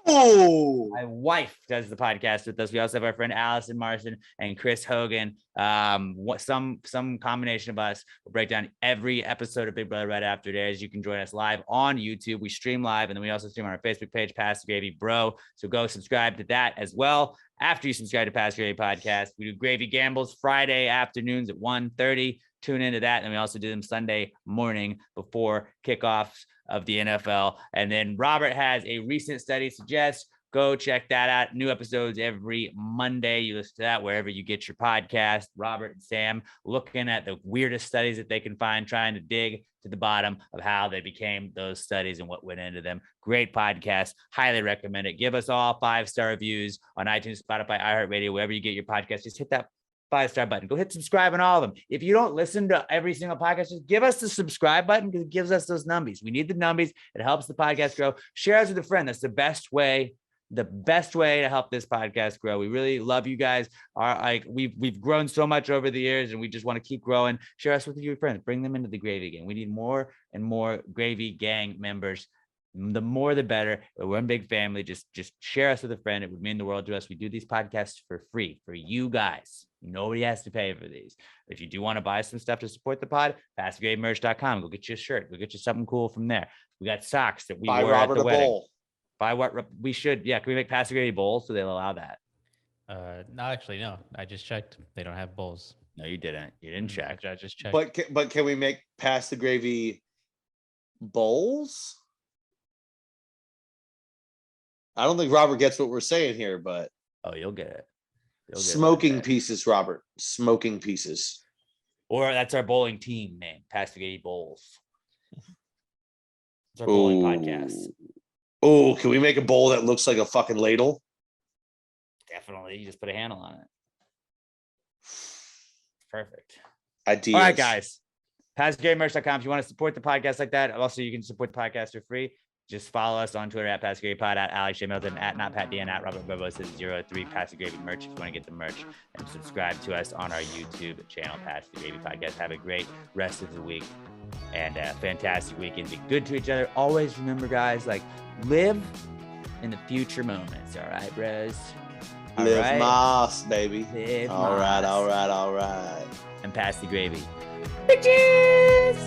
Ooh. My wife does the podcast with us. We also have our friend Allison Marston and Chris Hogan. Some combination of us will break down every episode of Big Brother right after it airs. You can join us live on YouTube. We stream live, and then we also stream on our Facebook page, Pass the Gravy Bro. So go subscribe to that as well. After you subscribe to Pass the Gravy Podcast, we do Gravy Gambles Friday afternoons at 1:30. Tune into that. And we also do them Sunday morning before kickoffs of the NFL. And then Robert has a recent study suggests. Go check that out. New episodes every Monday. You listen to that wherever you get your podcast. Robert and Sam looking at the weirdest studies that they can find, trying to dig to the bottom of how they became those studies and what went into them. Great podcast. Highly recommend it. Give us all 5-star reviews on iTunes, Spotify, iHeartRadio, wherever you get your podcast. Just hit that 5-star button. Go hit subscribe on all of them. If you don't listen to every single podcast, just give us the subscribe button because it gives us those numbies. We need the numbies. It helps the podcast grow. Share us with a friend. That's the best way to help this podcast grow. We really love you guys. We've grown so much over the years and we just want to keep growing. Share us with your friends. Bring them into the Gravy Gang. We need more and more Gravy Gang members. The more, the better. We're one big family. Just share us with a friend. It would mean the world to us. We do these podcasts for free for you guys. Nobody has to pay for these. If you do want to buy some stuff to support the pod, PassTheGraveMerch.com. Go get you a shirt. Go get you something cool from there. We got socks that we wore at the wedding. Bowl. Buy what we should. Yeah, can we make Pass the Gravy bowls so they'll allow that? No, actually, no. I just checked. They don't have bowls. No, you didn't. You didn't check. I just checked. But can we make Pass the Gravy bowls? I don't think Robert gets what we're saying here, but you'll get it. Smoking pieces, Robert. Smoking pieces. Or that's our bowling team name, Pass the Gravy Bowls. It's our bowling podcast. Oh, can we make a bowl that looks like a fucking ladle? Definitely. You just put a handle on it. Perfect. Ideas. All right, guys. PassGaryMerch.com. If you want to support the podcast like that, also you can support the podcast for free. Just follow us on Twitter at PassGaryPod, at Alex J. Milton, at NotPatDN, at Robert Bobo says 03 Pass the Gravy merch if you want to get the merch, and subscribe to us on our YouTube channel, Pass the Gravy Podcast. Have a great rest of the week and a fantastic weekend. Be good to each other. Always remember, guys, like live in the future moments. All right, bros. Live Moss, baby. Live All right, Moss. all right, all right. And pass the gravy. Bitches!